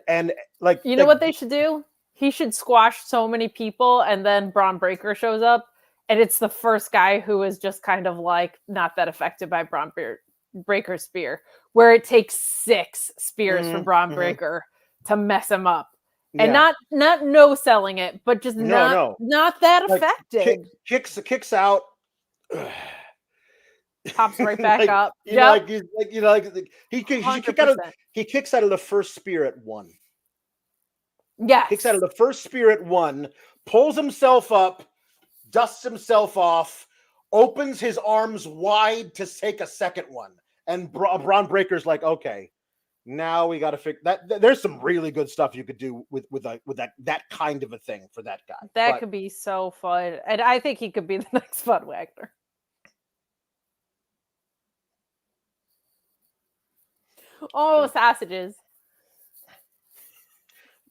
like, you know what they should do? He should squash so many people, and then Braun Breaker shows up, and it's the first guy who is just kind of like not that affected by Braun Breaker's spear, where it takes 6 spears from Braun Breaker to mess him up. And not no selling it, but just not that like, affected. Kicks out, pops right back up. He kicks out of the first spear at 1. Yes. Kicks out of the first spear at 1, pulls himself up, dusts himself off, opens his arms wide to take a second one. And Braun Breaker's like, okay, now we got to fix that. There's some really good stuff you could do with that kind of a thing for that guy. That could be so fun. And I think he could be the next Fun Wagner. Oh, sausages.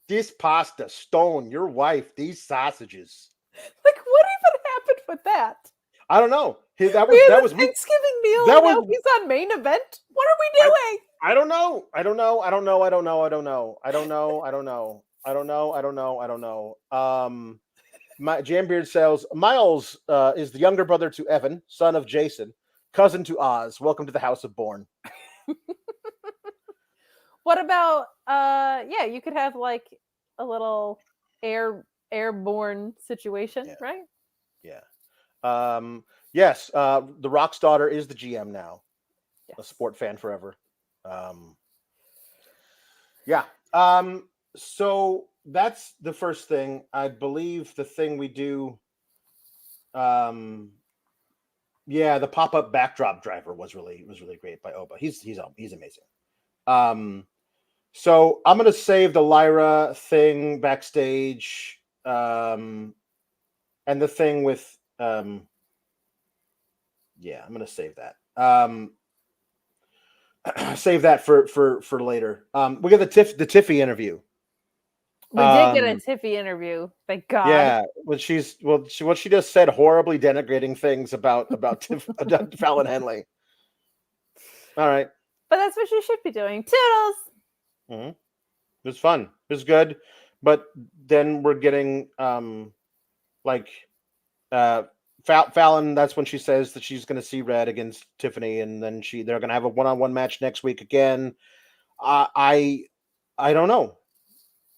This pasta, Stone, your wife, these sausages. Like, what even happened with that? I don't know. That was Thanksgiving meal. Now he's on main event. What are we doing? I don't know. My Jambeard says Miles is the younger brother to Evan, son of Jason, cousin to Oz. Welcome to the House of Bourne. What about you could have like a little airborne situation, right? Yeah. Yes, the Rock's daughter is the GM now. Yes. A sport fan forever. So that's the first thing. I believe the thing we do. The pop-up backdrop driver was really great by Oba. He's amazing. So I'm gonna save the Lyra thing backstage, and the thing with Yeah, I'm gonna save that. Save that for later. We got the Tiffy interview. We did get a Tiffy interview. Thank God. Yeah, what she just said horribly denigrating things about Fallon Henley. All right, but that's what she should be doing. Toodles. Mm-hmm. It was fun. It was good, but then we're getting Fallon. That's when she says that she's going to see red against Tiffany, and then they're going to have a one-on-one match next week again. I don't know.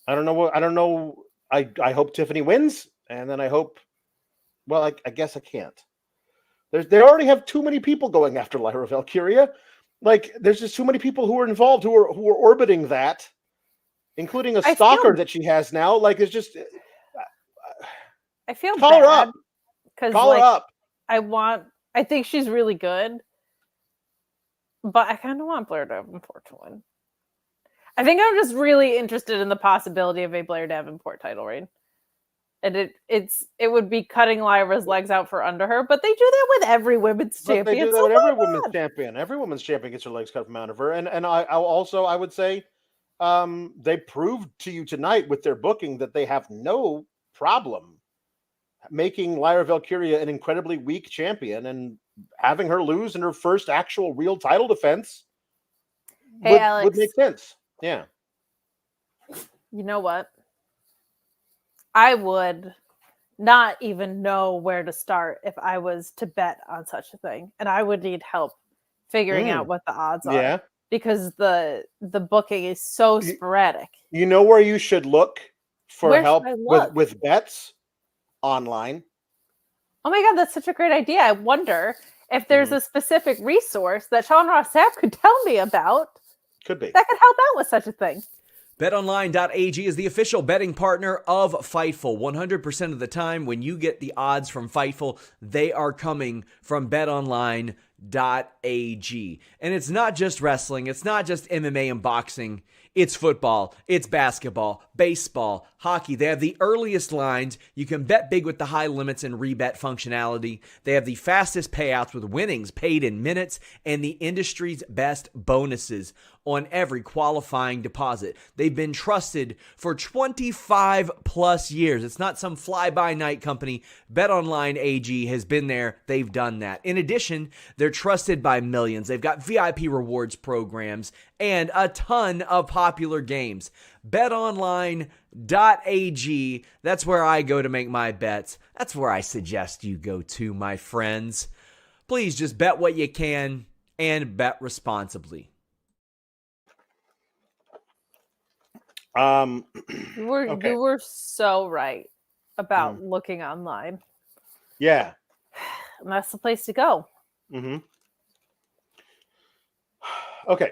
I don't know. I hope Tiffany wins, and then I hope. Well, I guess I can't. They already have too many people going after Lyra Valkyria. Like, there's just too many people who are involved who are orbiting that, including a stalker that she has now. Like, it's just. I feel call her up. Because call her up. I think she's really good, but I kind of want Blair Davenport to win. I think I'm just really interested in the possibility of a Blair Davenport title reign. And it would be cutting Lyra's legs out for under her, but they do that with every women's champion. They do that with every women's champion. Every women's champion gets her legs cut from under her. And I would say they proved to you tonight with their booking that they have no problem making Lyra Valkyria an incredibly weak champion and having her lose in her first actual real title defense would make sense. Yeah. You know what? I would not even know where to start if I was to bet on such a thing. And I would need help figuring out what the odds are. Yeah. Because the booking is so sporadic. You know where you should look for help with bets? Online. Oh my God, that's such a great idea. I wonder if there's a specific resource that Sean Ross Sapp could tell me about. Could be. That could help out with such a thing. BetOnline.ag is the official betting partner of Fightful. 100% of the time when you get the odds from Fightful, they are coming from BetOnline.ag. And it's not just wrestling, it's not just MMA and boxing. It's football, it's basketball, baseball, hockey. They have the earliest lines. You can bet big with the high limits and rebet functionality. They have the fastest payouts with winnings paid in minutes and the industry's best bonuses on every qualifying deposit. They've been trusted for 25 plus years. It's not some fly-by-night company. BetOnline AG has been there. They've done that. In addition, they're trusted by millions. They've got VIP rewards programs and a ton of popular games. BetOnline.ag, that's where I go to make my bets. That's where I suggest you go to, my friends. Please just bet what you can and bet responsibly. You were so right about looking online. Yeah. And that's the place to go. Mm-hmm. Okay.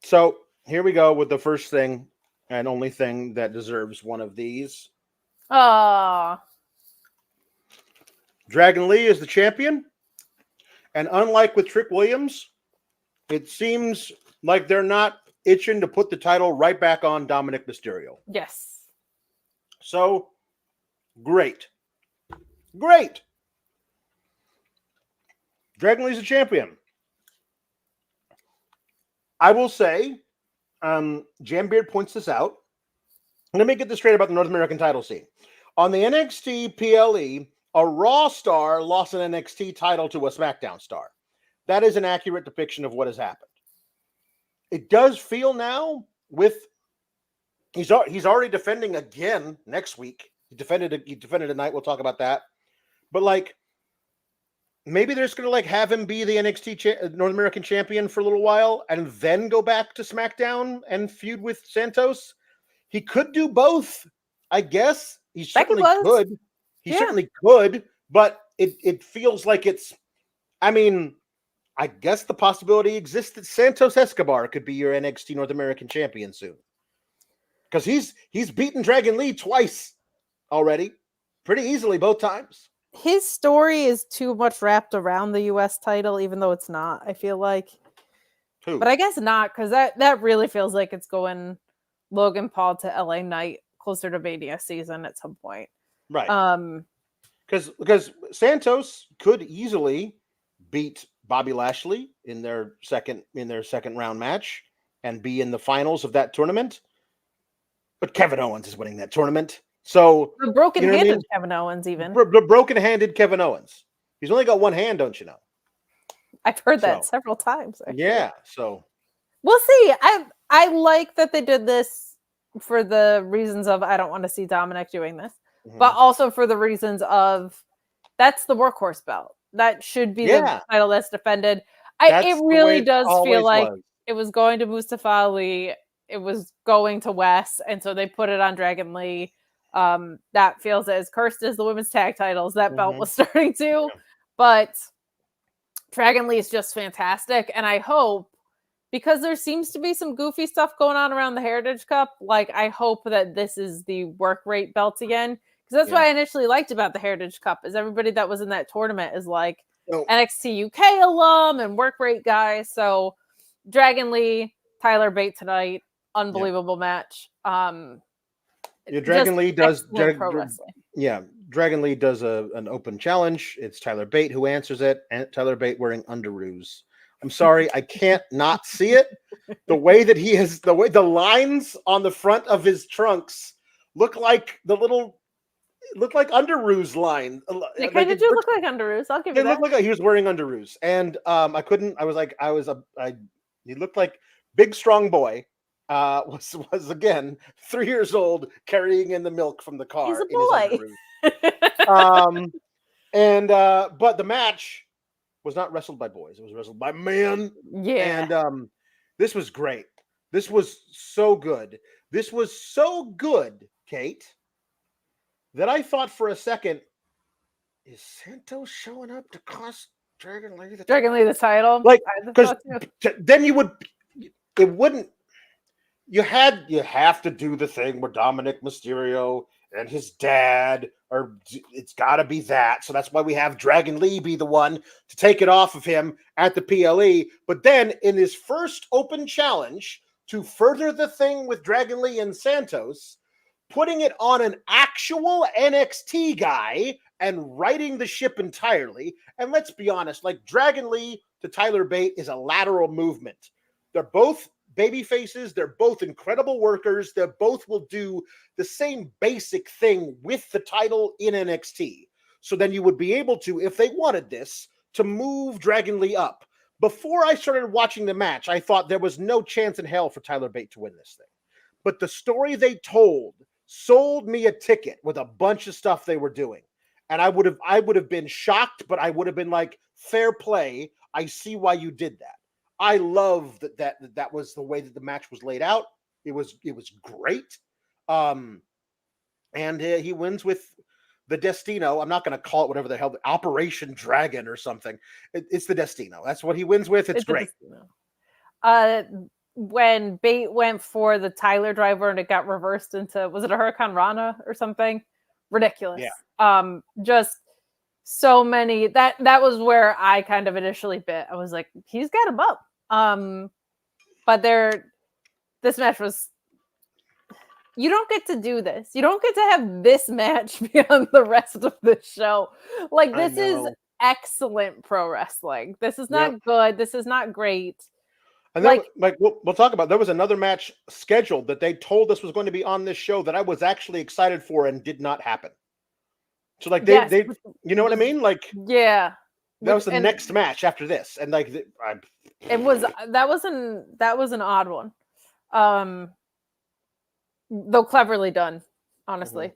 So here we go with the first thing and only thing that deserves one of these. Dragon Lee is the champion. And unlike with Trick Williams, it seems like they're not itching to put the title right back on Dominic Mysterio. Yes. So, great. Great. Dragon Lee's a champion. I will say, Jambeard points this out. Let me get this straight about the North American title scene. On the NXT PLE, a Raw star lost an NXT title to a SmackDown star. That is an accurate depiction of what has happened. It does feel now with he's already defending again next week. He defended tonight. We'll talk about that. But like maybe they're just going to have him be the NXT North American champion for a little while and then go back to SmackDown and feud with Santos. He could do both, I guess. He certainly could. He certainly could, but it feels like it's, I mean, I guess the possibility exists that Santos Escobar could be your NXT North American champion soon. Because he's beaten Dragon Lee twice already, pretty easily both times. His story is too much wrapped around the U.S. title, even though it's not, I feel like. Who? But I guess not, because that really feels like it's going Logan Paul to LA Knight closer to Mania season at some point. Right. Because Santos could easily beat Bobby Lashley in their second round match and be in the finals of that tournament. But Kevin Owens is winning that tournament. So the broken-handed Kevin Owens, even broken-handed Kevin Owens. He's only got one hand, don't you know? I've heard that several times. Actually. Yeah, so we'll see. I like that they did this for the reasons of I don't want to see Dominic doing this, but also for the reasons of that's the workhorse belt. That should be the title that's defended. It really does feel like it was going to Mustafa Ali. It was going to Wes, and so they put it on Dragon Lee. That feels as cursed as the women's tag titles. That belt was starting to, but Dragon Lee is just fantastic, and I hope, because there seems to be some goofy stuff going on around the Heritage Cup, like I hope that this is the work rate belt again, because that's what I initially liked about the Heritage Cup, is everybody that was in that tournament is like NXT UK alum and work rate guys. So Dragon Lee, Tyler Bate tonight, unbelievable match. Dragon Lee does Dragon Lee does an open challenge. It's Tyler Bate who answers it, and Tyler Bate wearing underoos. I'm sorry, I can't not see it. The way that he has, the lines on the front of his trunks look like underoos line. They kind of do look like underoos. I'll give you that. They look like he was wearing underoos, and he looked like big strong boy. Was again 3 years old carrying in the milk from the car. He's a boy. But the match was not wrestled by boys. It was wrestled by men. Yeah. And this was great. This was so good. This was so good, Kate, that I thought for a second, is Santos showing up to cost Dragon Lee the title? Like, because then you have to do the thing where Dominic Mysterio and his dad it's got to be that. So that's why we have Dragon Lee be the one to take it off of him at the PLE. But then in his first open challenge to further the thing with Dragon Lee and Santos, putting it on an actual NXT guy and righting the ship entirely. And let's be honest, like Dragon Lee to Tyler Bate is a lateral movement. They're both baby faces. They're both incredible workers. They both will do the same basic thing with the title in NXT. So then you would be able to, if they wanted this, to move Dragon Lee up. Before I started watching the match, I thought there was no chance in hell for Tyler Bate to win this thing. But the story they told sold me a ticket with a bunch of stuff they were doing. And I would have been shocked, but I would have been like, fair play. I see why you did that. I love that was the way that the match was laid out. It was great. And he wins with the Destino. I'm not going to call it whatever the hell, Operation Dragon or something. It's the Destino. That's what he wins with. It's great. When Bate went for the Tyler driver and it got reversed into, was it a Hurricane Rana or something? Ridiculous. Yeah. Just so many. That was where I kind of initially bit. I was like, he's got him up. But this match was, you don't get to do this. You don't get to have this match beyond the rest of the show. Like, this is excellent pro wrestling. This is not good. This is not great. And then, we'll talk about, there was another match scheduled that they told us was going to be on this show that I was actually excited for and did not happen. So like they you know what I mean? Like, yeah, that was the next match after this. And like, that was an odd one. Though cleverly done, honestly.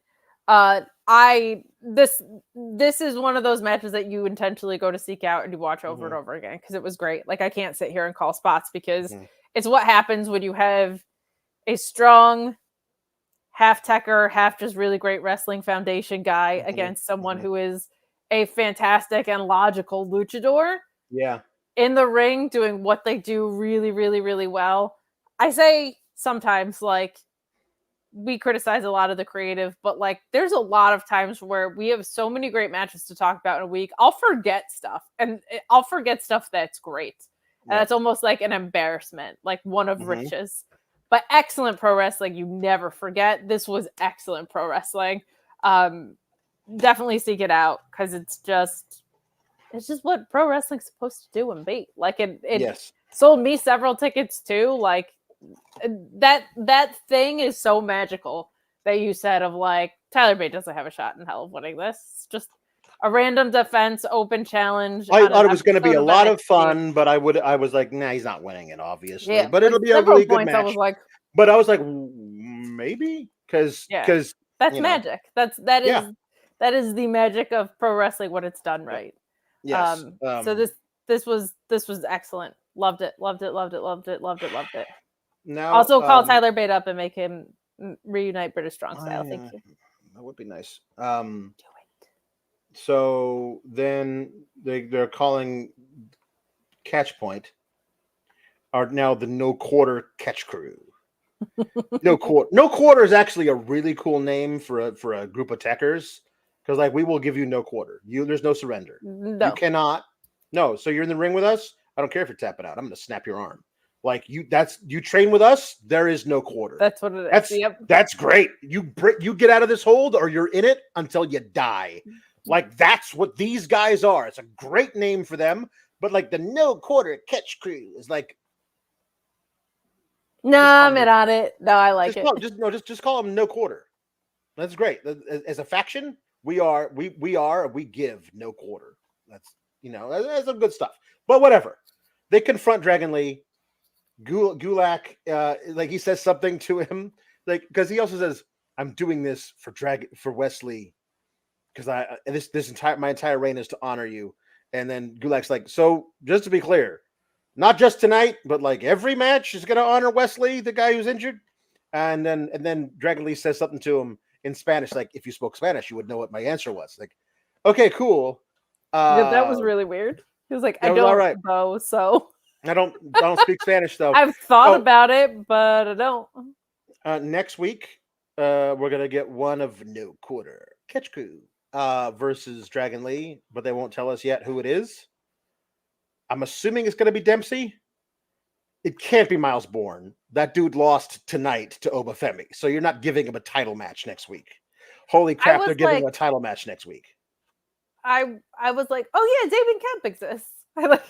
This is one of those matches that you intentionally go to seek out and you watch over and over again because it was great. Like, I can't sit here and call spots because it's what happens when you have a strong half techer, half just really great wrestling foundation guy against someone who is a fantastic and logical luchador. Yeah. In the ring doing what they do really, really, really well. I say sometimes, like, we criticize a lot of the creative, but like there's a lot of times where we have so many great matches to talk about in a week. I'll forget stuff that's great. And that's almost like an embarrassment, like one of riches. But excellent pro wrestling, you never forget. This was excellent pro wrestling. Definitely seek it out because it's just it's just what pro wrestling's supposed to do and be. Like it yes. sold me several tickets too. Like that thing is so magical that you said of like Tyler Bate doesn't have a shot in hell of winning this. It's just a random defense open challenge. I thought it was going to be a lot of fun, but I was like, nah, he's not winning it, obviously. Yeah, but it'll be a really good match. I was like, but I was like, maybe because that's magic. That is the magic of pro wrestling when it's done right. Yes. So this was excellent. Loved it. Now, also call Tyler Bate up and make him reunite British Strong Style. Thank you. That would be nice. Do it. So then they're calling Catch Point are now the No Quarter Catch Crew. No quarter is actually a really cool name for a group of techers, because like we will give you no quarter. There's no surrender. No. You cannot. No. So you're in the ring with us. I don't care if you're tapping out. I'm going to snap your arm. Like you train with us. There is no quarter. That's what it is. That's great. You get out of this hold, or you're in it until you die. Like that's what these guys are. It's a great name for them, but like the No Quarter Catch Crew is like. No, I'm in on it. No, I like it. Just call them No Quarter. That's great. As a faction, we give no quarter. That's that's some good stuff. But whatever. They confront Dragon Lee. Gulak, like he says something to him, like because he also says, "I'm doing this for Wesley, because my entire reign is to honor you." And then Gulak's like, "So just to be clear, not just tonight, but like every match is going to honor Wesley, the guy who's injured." And then Dragon Lee says something to him in Spanish, like if you spoke Spanish, you would know what my answer was. Like, okay, cool. That was really weird. He was like, "I don't know, so." I don't speak Spanish though. I've thought about it, but I don't. Next week, we're gonna get one of No Quarter Catch Crew versus Dragon Lee, but they won't tell us yet who it is. I'm assuming it's gonna be Dempsey. It can't be Miles Bourne. That dude lost tonight to Obafemi, so you're not giving him a title match next week. Holy crap, they're giving him a title match next week. I was like, oh yeah, David Kemp exists. Forgot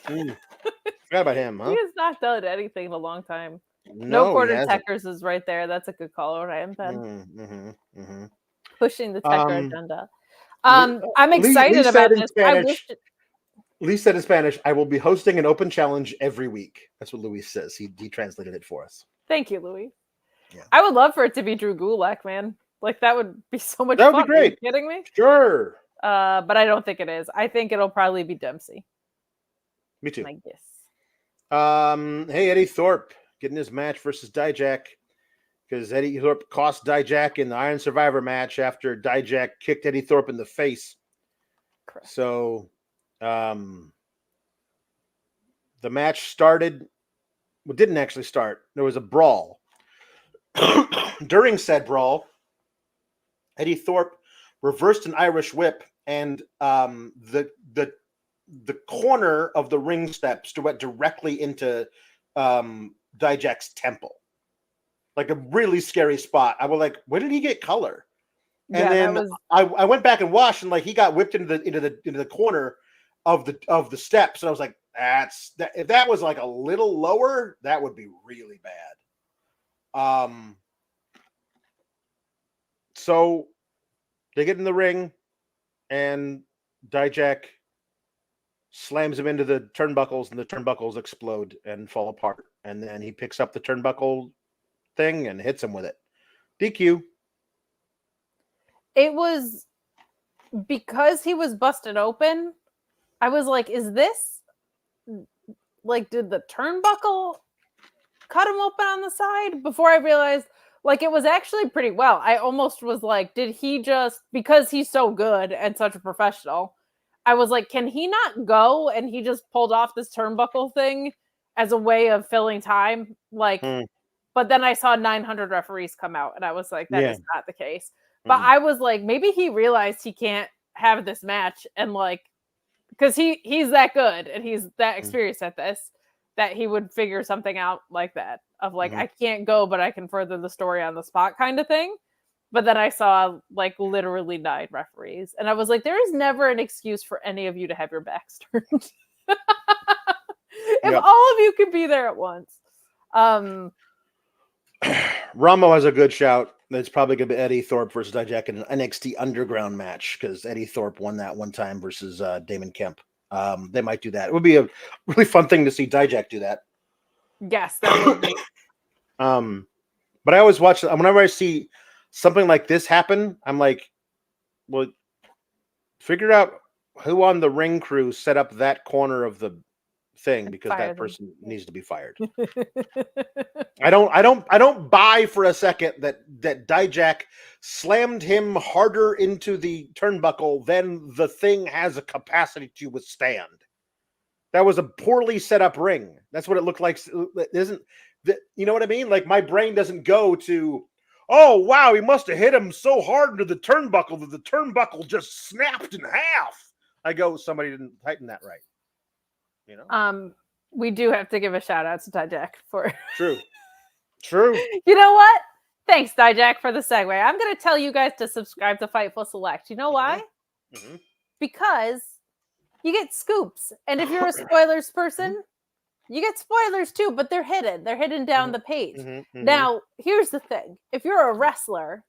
about him, huh? He has not done anything in a long time. No Quarter Techers is right there. That's a good call out. I am Ben. Pushing the Techer agenda. I'm excited about this. Lee said in Spanish, "I will be hosting an open challenge every week." That's what Louis says. He translated it for us. Thank you, Louis. Yeah. I would love for it to be Drew Gulak, man. Like that would be so much fun. That would be great. Are you kidding me? Sure. But I don't think it is. I think it'll probably be Dempsey. Me too. I guess. Hey, Eddie Thorpe getting his match versus Dijak, because Eddie Thorpe cost Dijak in the Iron Survivor match after Dijak kicked Eddie Thorpe in the face. Correct. So, the match started. Well, didn't actually start. There was a brawl. During said brawl, Eddie Thorpe reversed an Irish whip, and the corner of the ring steps went directly into Dijak's temple. Like a really scary spot. I was like, where did he get color? And then I went back and watched, and like he got whipped into the corner of the steps. And I was like, if that was like a little lower, that would be really bad. So they get in the ring, and Dijak slams him into the turnbuckles, and the turnbuckles explode and fall apart. And then he picks up the turnbuckle thing and hits him with it. DQ. It was because he was busted open. I was like, is this like, did the turnbuckle cut him open on the side? Before I realized, like, it was actually pretty well. I almost was like, did he just, because he's so good and such a professional, I was like, can he not go? And he just pulled off this turnbuckle thing as a way of filling time. Like, but then I saw 900 referees come out, and I was like, that is not the case. But I was like, maybe he realized he can't have this match, and like, because he's that good and he's that experienced at this, that he would figure something out like that of like, I can't go, but I can further the story on the spot kind of thing. But then I saw like literally 9 referees, and I was like, there is never an excuse for any of you to have your backs turned. If all of you could be there at once. Ramo has a good shout. It's probably going to be Eddy Thorpe versus Dijak in an NXT Underground match because Eddy Thorpe won that one time versus Damon Kemp. They might do that. It would be a really fun thing to see Dijak do that. Yes, that would be. But I always watch, whenever I see something like this happen, I'm like, well, figure out who on the ring crew set up that corner of the thing, because that person needs to be fired. I don't buy for a second that Dijak slammed him harder into the turnbuckle than the thing has a capacity to withstand. That was a poorly set up ring. That's what it looked like. Isn't that, you know what I mean? Like, my brain doesn't go to, oh wow, he must have hit him so hard into the turnbuckle that the turnbuckle just snapped in half. I go, somebody didn't tighten that right. You know? We do have to give a shout out to Dijak for True. You know what? Thanks, Dijak, for the segue. I'm going to tell you guys to subscribe to Fightful Select. You know why? Mm-hmm. Because you get scoops, and if you're a spoilers person, you get spoilers too. But they're hidden. They're hidden down the page. Now, here's the thing: if you're a wrestler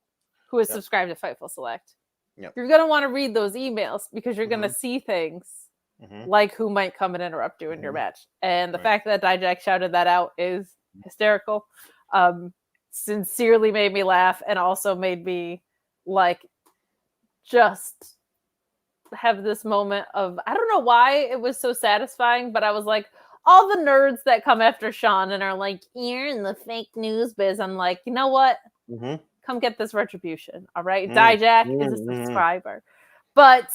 who is subscribed to Fightful Select, you're going to want to read those emails because you're going to see things. Like who might come and interrupt you in your match. And the fact that Dijak shouted that out is hysterical. Sincerely made me laugh, and also made me like just have this moment of, I don't know why it was so satisfying, but I was like, all the nerds that come after Sean and are like, you're in the fake news biz. I'm like, you know what? Come get this retribution. All right. Dijak is a subscriber. But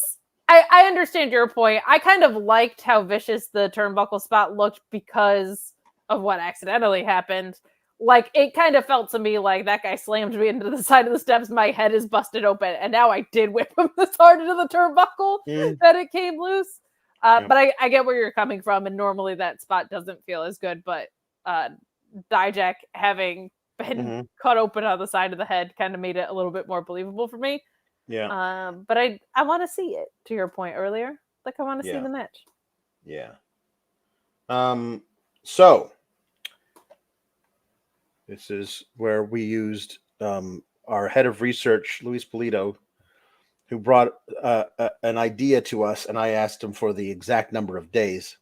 I understand your point. I kind of liked how vicious the turnbuckle spot looked because of what accidentally happened. Like, it kind of felt to me like that guy slammed me into the side of the steps. My head is busted open. And now I did whip him this hard into the turnbuckle that it came loose. But I get where you're coming from. And normally that spot doesn't feel as good. But Dijak having been cut open on the side of the head kind of made it a little bit more believable for me. Yeah. But I want to see it, to your point earlier. Like, I want to see the match. Yeah. So this is where we used our head of research, Luis Polito, who brought an idea to us, and I asked him for the exact number of days.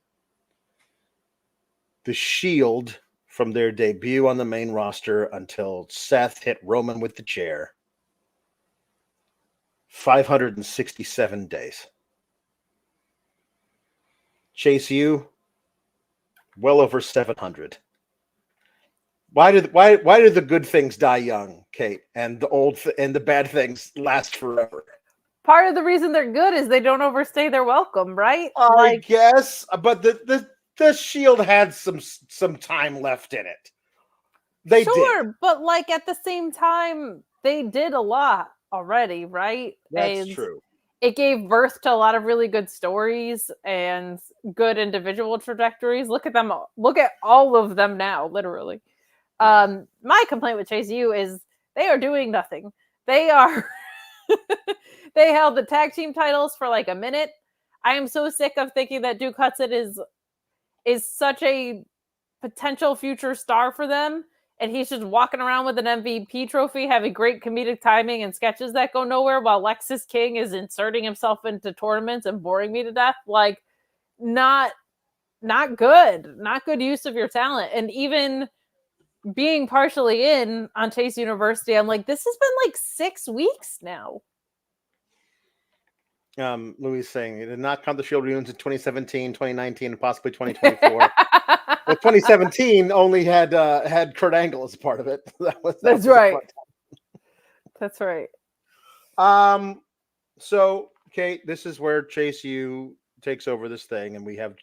The Shield, from their debut on the main roster until Seth hit Roman with the chair, 567 days. Chase U, well over 700. Why do the good things die young, Kate, and the bad things last forever? Part of the reason they're good is they don't overstay their welcome, right? I guess, but the Shield had some time left in it. They did, but like at the same time, they did a lot already, right? That's true. It gave birth to a lot of really good stories and good individual trajectories. Look at them. Look at all of them now, literally. My complaint with Chase U is they are doing nothing. They are they held the tag team titles for like a minute. I am so sick of thinking that Duke Hudson is such a potential future star for them, and he's just walking around with an MVP trophy, having great comedic timing and sketches that go nowhere, while Lexus King is inserting himself into tournaments and boring me to death. Like, not good. Not good use of your talent. And even being partially in on Chase University, I'm like, this has been like 6 weeks now. Louis saying it did not count the Shield reunions in 2017, 2019, and possibly 2024. Well, 2017 only had Kurt Angle as a part of it. That's right. That's right. So, Kate, this is where Chase U takes over this thing, and we have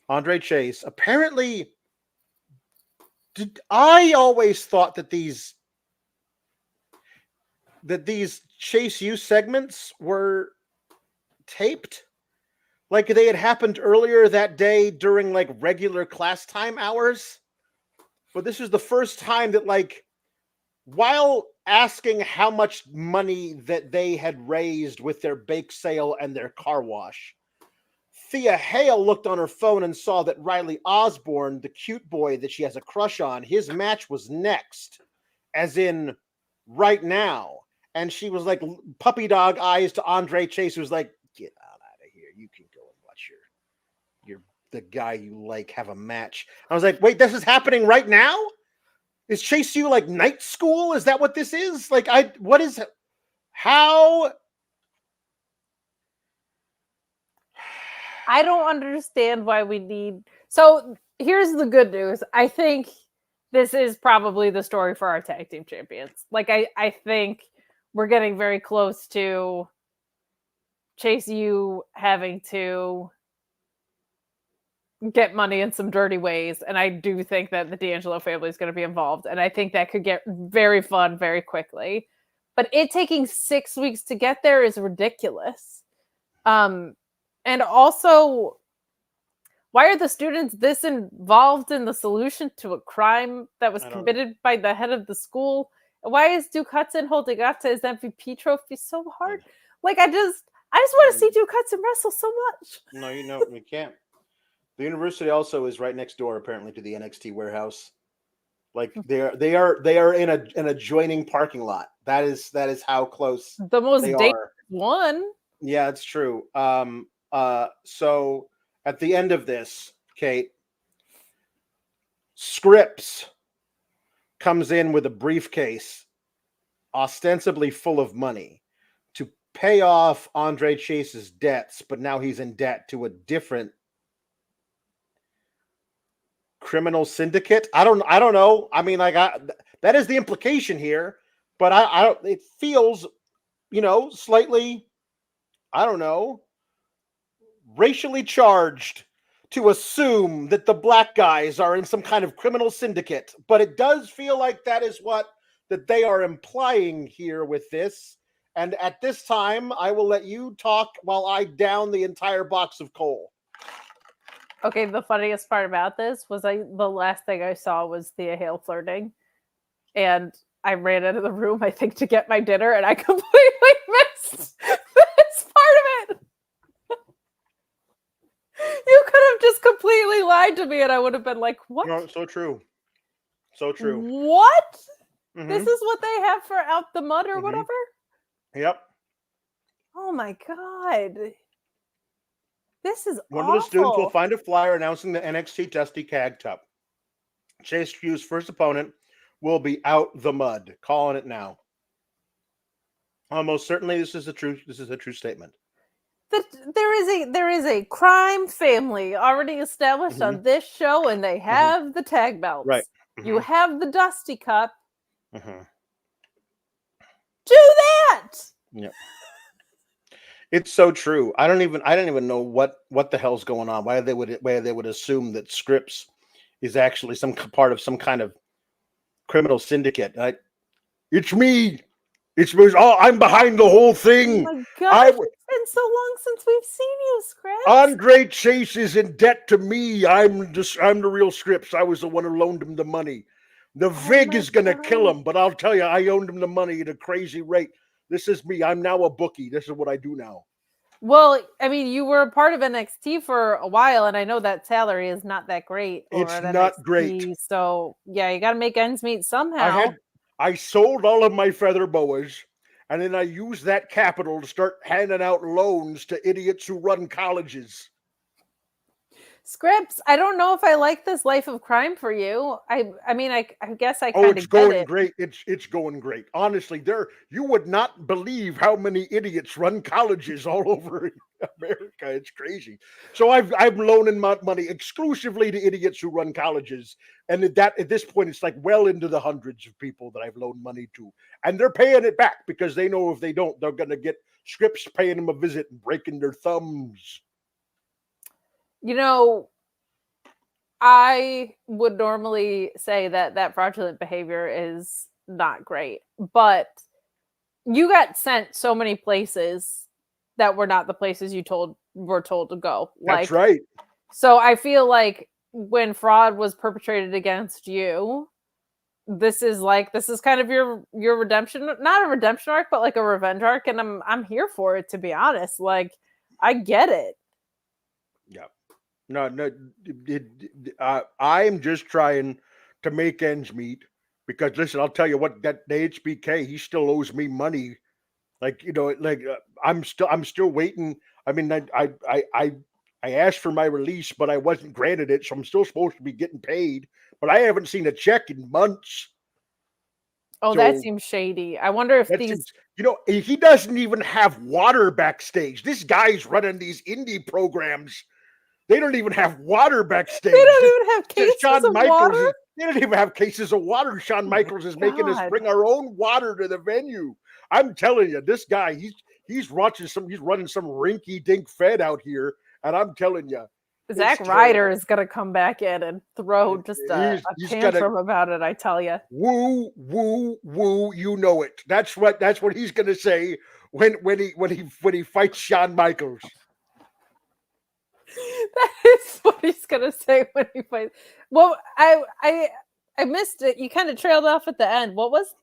Andre Chase. Apparently, I always thought that these Chase U segments were taped, like they had happened earlier that day during like regular class time hours, but this is the first time that like while asking how much money that they had raised with their bake sale and their car wash, Thea Hale looked on her phone and saw that Riley Osborne, the cute boy that she has a crush on, his match was next, as in right now. And she was like puppy dog eyes to Andre Chase, who was like, get out of here. You can go and watch your the guy you like have a match. I was like, wait, this is happening right now? Is Chase U like night school? Is that what this is? Like, how? I don't understand why we need. So here's the good news. I think this is probably the story for our tag team champions. Like, I think we're getting very close to Chase U having to get money in some dirty ways. And I do think that the D'Angelo family is going to be involved. And I think that could get very fun very quickly. But it taking 6 weeks to get there is ridiculous. And also, why are the students this involved in the solution to a crime that was committed by the head of the school? Why is Duke Hudson holding up to his MVP trophy so hard? Like, I just want to see Duke Hudson wrestle so much. No, we can't. The university also is right next door, apparently, to the NXT warehouse. Like, they are in an adjoining parking lot. That is how close the most dangerous one. Yeah, it's true. So at the end of this, Kate, Scripps comes in with a briefcase ostensibly full of money to pay off Andre Chase's debts, but now he's in debt to a different criminal syndicate. I don't know. I mean, like, that is the implication here, but I don't. It feels, slightly, I don't know, racially charged to assume that the black guys are in some kind of criminal syndicate. But it does feel like that is that they are implying here with this. And at this time, I will let you talk while I down the entire box of coal. Okay, the funniest part about this was the last thing I saw was Thea Hale flirting. And I ran out of the room, I think, to get my dinner, and I completely missed this part of it. You could have just completely lied to me, and I would have been like, what? No, so true. So true. What? Mm-hmm. This is what they have for Out the Mud or whatever? Yep. Oh, my God. This is One awful. of the students will find a flyer announcing the NXT Dusty Tag Cup. Chase Q's first opponent will be Out the Mud. Calling it now. Almost certainly, this is a true statement. There is a crime family already established on this show, and they have the tag belts. Right. You have the Dusty Cup. Do that. Yep. It's so true. I don't even know what the hell's going on. Why they would assume that Scripps is actually some part of some kind of criminal syndicate. It's me. Oh, I'm behind the whole thing. Oh my God, it's been so long since we've seen you, Scripps. Andre Chase is in debt to me. I'm the real Scripps. I was the one who loaned him the money. The Vig is going to kill him, but I'll tell you, I owned him the money at a crazy rate. This is me. I'm now a bookie. This is what I do now. Well, I mean, you were a part of NXT for a while, and I know that salary is not that great. It's not great. So, yeah, you got to make ends meet somehow. I sold all of my feather boas, and then I used that capital to start handing out loans to idiots who run colleges. Scripps, I don't know if I like this life of crime for you. I mean, I guess I kind of it's going great. It's going great. Honestly, you would not believe how many idiots run colleges all over America. It's crazy. So I'm loaning my money exclusively to idiots who run colleges, and at this point, it's like well into the hundreds of people that I've loaned money to, and they're paying it back because they know if they don't, they're going to get Scripps paying them a visit and breaking their thumbs. I would normally say that fraudulent behavior is not great, but you got sent so many places that were not the places you were told to go. That's right. So I feel like when fraud was perpetrated against you, this is kind of your redemption, not a redemption arc, but like a revenge arc, and I'm here for it, to be honest. Like, I get it. Yeah. No, I'm just trying to make ends meet because listen, I'll tell you what, that the HBK, he still owes me money. Like, I'm still waiting. I mean, I asked for my release, but I wasn't granted it, so I'm still supposed to be getting paid. But I haven't seen a check in months. Oh, that seems shady. I wonder if he doesn't even have water backstage. This guy's running these indie programs. They don't even have water backstage. They don't even have cases of water. They don't even have cases of water. Shawn Michaels is making us bring our own water to the venue. I'm telling you, this guy, he's running some rinky-dink fed out here, and I'm telling you, Zack Ryder is gonna come back in and throw just a tantrum about it. I tell you, woo, woo, woo. You know it. That's what he's gonna say when he fights Shawn Michaels. That is what he's gonna say when he fights. Well, I missed it. You kind of trailed off at the end. What was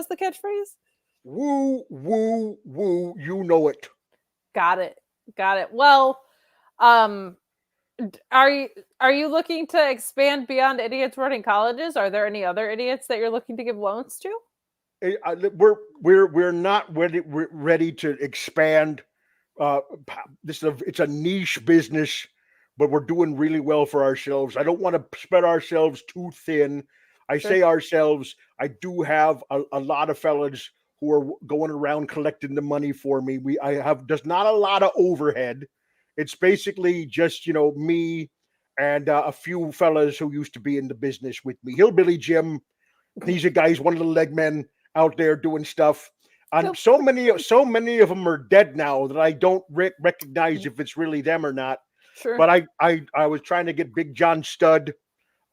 the catchphrase? Woo, woo, woo. You know it. Got it. Well, are you looking to expand beyond idiots running colleges? Are there any other idiots that you're looking to give loans to? We're not ready to expand. It's a niche business, but we're doing really well for ourselves. I don't want to spread ourselves too thin. I say ourselves. I do have a lot of fellas who are going around collecting the money for me. There's not a lot of overhead. It's basically just, me and a few fellas who used to be in the business with me. Hillbilly Jim, he's a guy, he's one of the leg men out there doing stuff. And so many of them are dead now that I don't recognize if it's really them or not. Sure. But I was trying to get Big John Studd,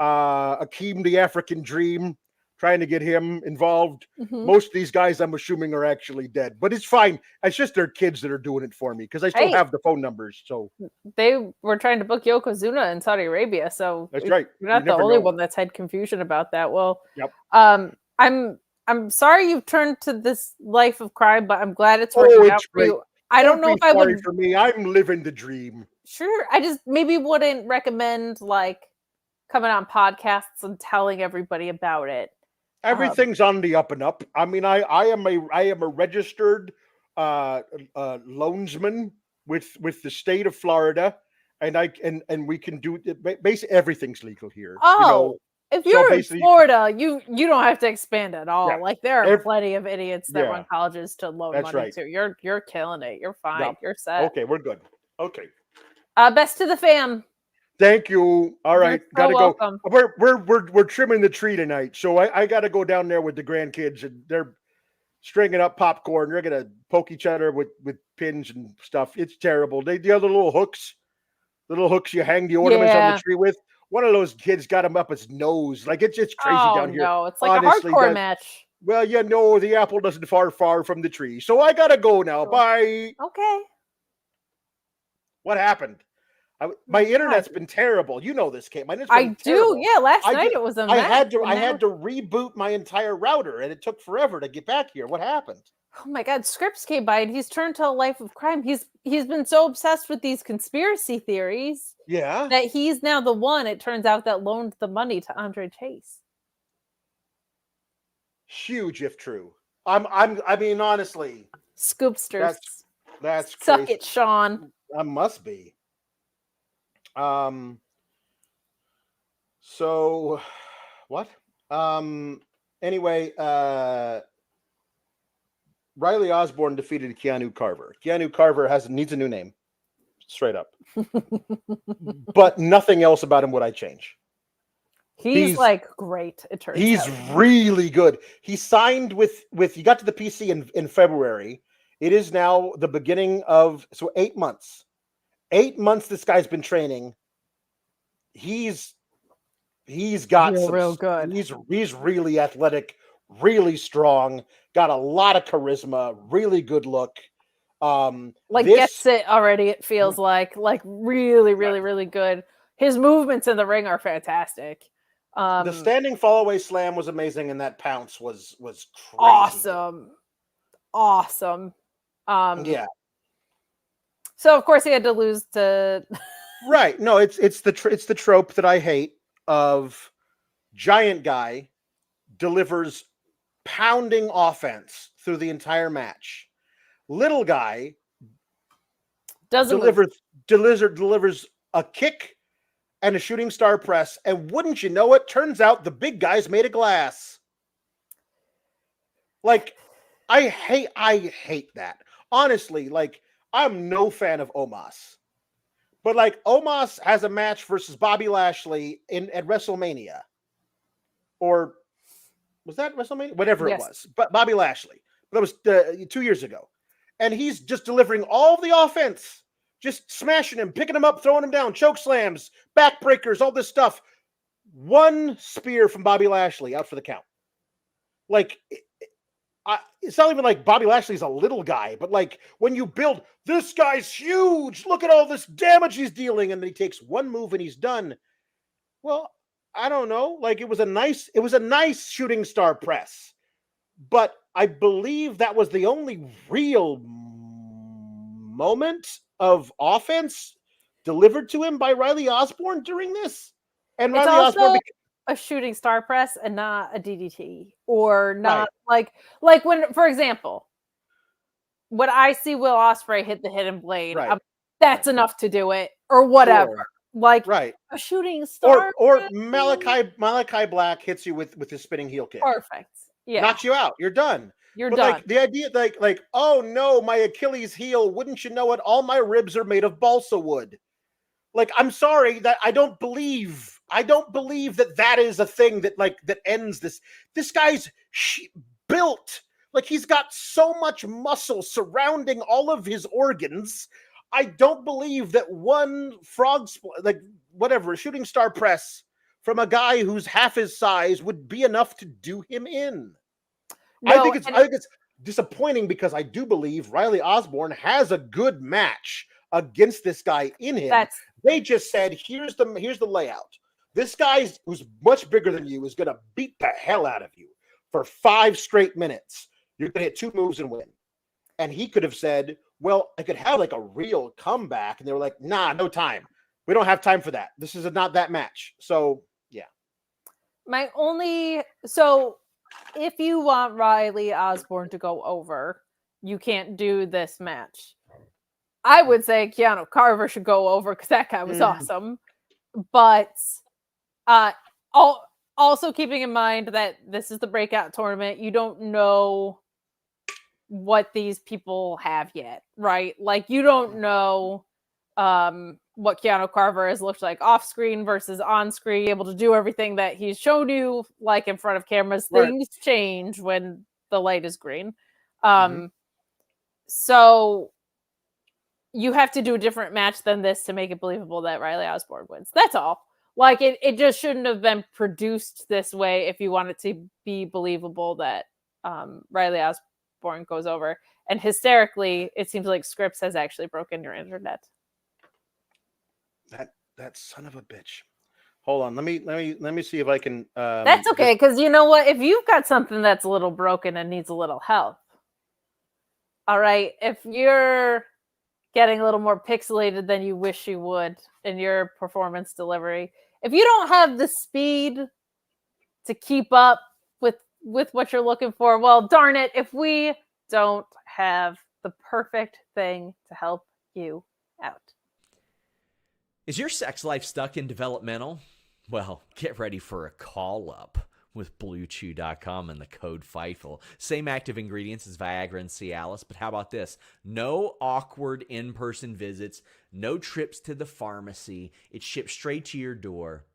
Akeem the African Dream, trying to get him involved. Mm-hmm. Most of these guys, I'm assuming, are actually dead, but it's fine. It's just their kids that are doing it for me because I still have the phone numbers. So they were trying to book Yokozuna in Saudi Arabia. So that's right. You're not the only one that's had confusion about that. Well, yep. I'm sorry you've turned to this life of crime, but I'm glad it's working out for you. I don't know if I would. For me, I'm living the dream. Sure, I just maybe wouldn't recommend like coming on podcasts and telling everybody about it. Everything's on the up and up. I mean, I am a registered loansman with the state of Florida, and we can do it. Basically, everything's legal here. Oh, if you're in Florida, you don't have to expand at all. Yeah. Like there are plenty of idiots that run colleges to loan money to. You're killing it. You're fine. Yep. You're set. Okay, we're good. Okay. Best to the fam. Thank you. All right, gotta go. We're trimming the tree tonight, so I got to go down there with the grandkids, and they're stringing up popcorn. They're gonna poke each other with pins and stuff. It's terrible. The other little hooks you hang the ornaments on the tree with. One of those kids got him up his nose. Like it's crazy down here. No, it's like honestly, a hardcore match. Well, the apple doesn't far from the tree, so I gotta go now. Bye. Okay. What happened? My internet's been terrible. You know this, Kate. My internet's been terrible. Yeah. Last night it was a mess. I had to reboot my entire router, and it took forever to get back here. What happened? Oh my God! Scripps came by, and he's turned to a life of crime. He's been so obsessed with these conspiracy theories. Yeah. That he's now the one. It turns out that loaned the money to Andre Chase. Huge, if true. I mean, honestly. Scoopsters. That's suck crazy. It, Sean. I must be. So what? Anyway, Riley Osborne defeated Keanu Carver. Keanu Carver needs a new name. Straight up. But nothing else about him would I change. He's like great, it turns He's out. Really good. He signed with he got to the PC in February. It is now the beginning of 8 months. 8 months this guy's been training. He's got real good. He's really athletic, really strong, got a lot of charisma, really good look. Gets it already, it feels like really, really, really good. His movements in the ring are fantastic. The standing fall away slam was amazing, and that pounce was crazy. Awesome. Yeah. So of course he had to lose to. Right. No, it's the trope that I hate of giant guy delivers pounding offense through the entire match. Little guy delivers a kick and a shooting star press, and wouldn't you know it, turns out the big guy's made of glass. Like, I hate that. Honestly, like, I'm no fan of Omos. But like, Omos has a match versus Bobby Lashley at WrestleMania. Or was that WrestleMania? Whatever it was. But Bobby Lashley. That was 2 years ago. And he's just delivering all the offense. Just smashing him, picking him up, throwing him down, choke slams, backbreakers, all this stuff. One spear from Bobby Lashley out for the count. Like, it's not even like Bobby Lashley's a little guy, but like when you build, this guy's huge, look at all this damage he's dealing, and then he takes one move and he's done. Well, I don't know. Like, it was a nice shooting star press, but I believe that was the only real moment of offense delivered to him by Riley Osborne during this. And It's Riley Osborne a shooting star press and not a DDT, or not like when, for example, when I see Will Ospreay hit the hidden blade, that's enough to do it, or whatever. Sure. Like, a shooting star, or Malachi Black hits you with his spinning heel kick. Perfect. Yeah, knocks you out. You're done. You're done. Like, the idea, like, oh no, my Achilles heel. Wouldn't you know it? All my ribs are made of balsa wood. Like, I'm sorry that I don't believe that is a thing that ends this. This guy's built. Like, he's got so much muscle surrounding all of his organs. I don't believe that one a shooting star press from a guy who's half his size would be enough to do him in. No, I think it's disappointing, because I do believe Riley Osborne has a good match against this guy in him. They just said, here's the layout. This guy who's much bigger than you is going to beat the hell out of you for 5 straight minutes. You're going to hit 2 moves and win. And he could have said, well, I could have like a real comeback. And they were like, nah, no time. We don't have time for that. This is not that match. So, yeah. So if you want Riley Osborne to go over, you can't do this match. I would say Keanu Carver should go over, because that guy was awesome. But also keeping in mind that this is the Breakout tournament, you don't know what these people have yet, right? Like, you don't know what Keanu Carver has looked like off screen versus on screen, able to do everything that he's shown you, like, in front of cameras. Right. Things change when the light is green. So you have to do a different match than this to make it believable that Riley Osborne wins. That's all. Like, it just shouldn't have been produced this way if you want it to be believable that Riley Osborne goes over. And hysterically, it seems like Scripps has actually broken your internet. That son of a bitch. Hold on, let me see if I can. That's okay, because you know what? If you've got something that's a little broken and needs a little help, all right. If you're getting a little more pixelated than you wish you would in your performance delivery, if you don't have the speed to keep up with what you're looking for, well, darn it, if we don't have the perfect thing to help you out. Is your sex life stuck in developmental? Well, get ready for a call up with Bluechew.com and the code FIGHTFUL. Same active ingredients as Viagra and Cialis, but how about this? No awkward in-person visits, no trips to the pharmacy. It's shipped straight to your door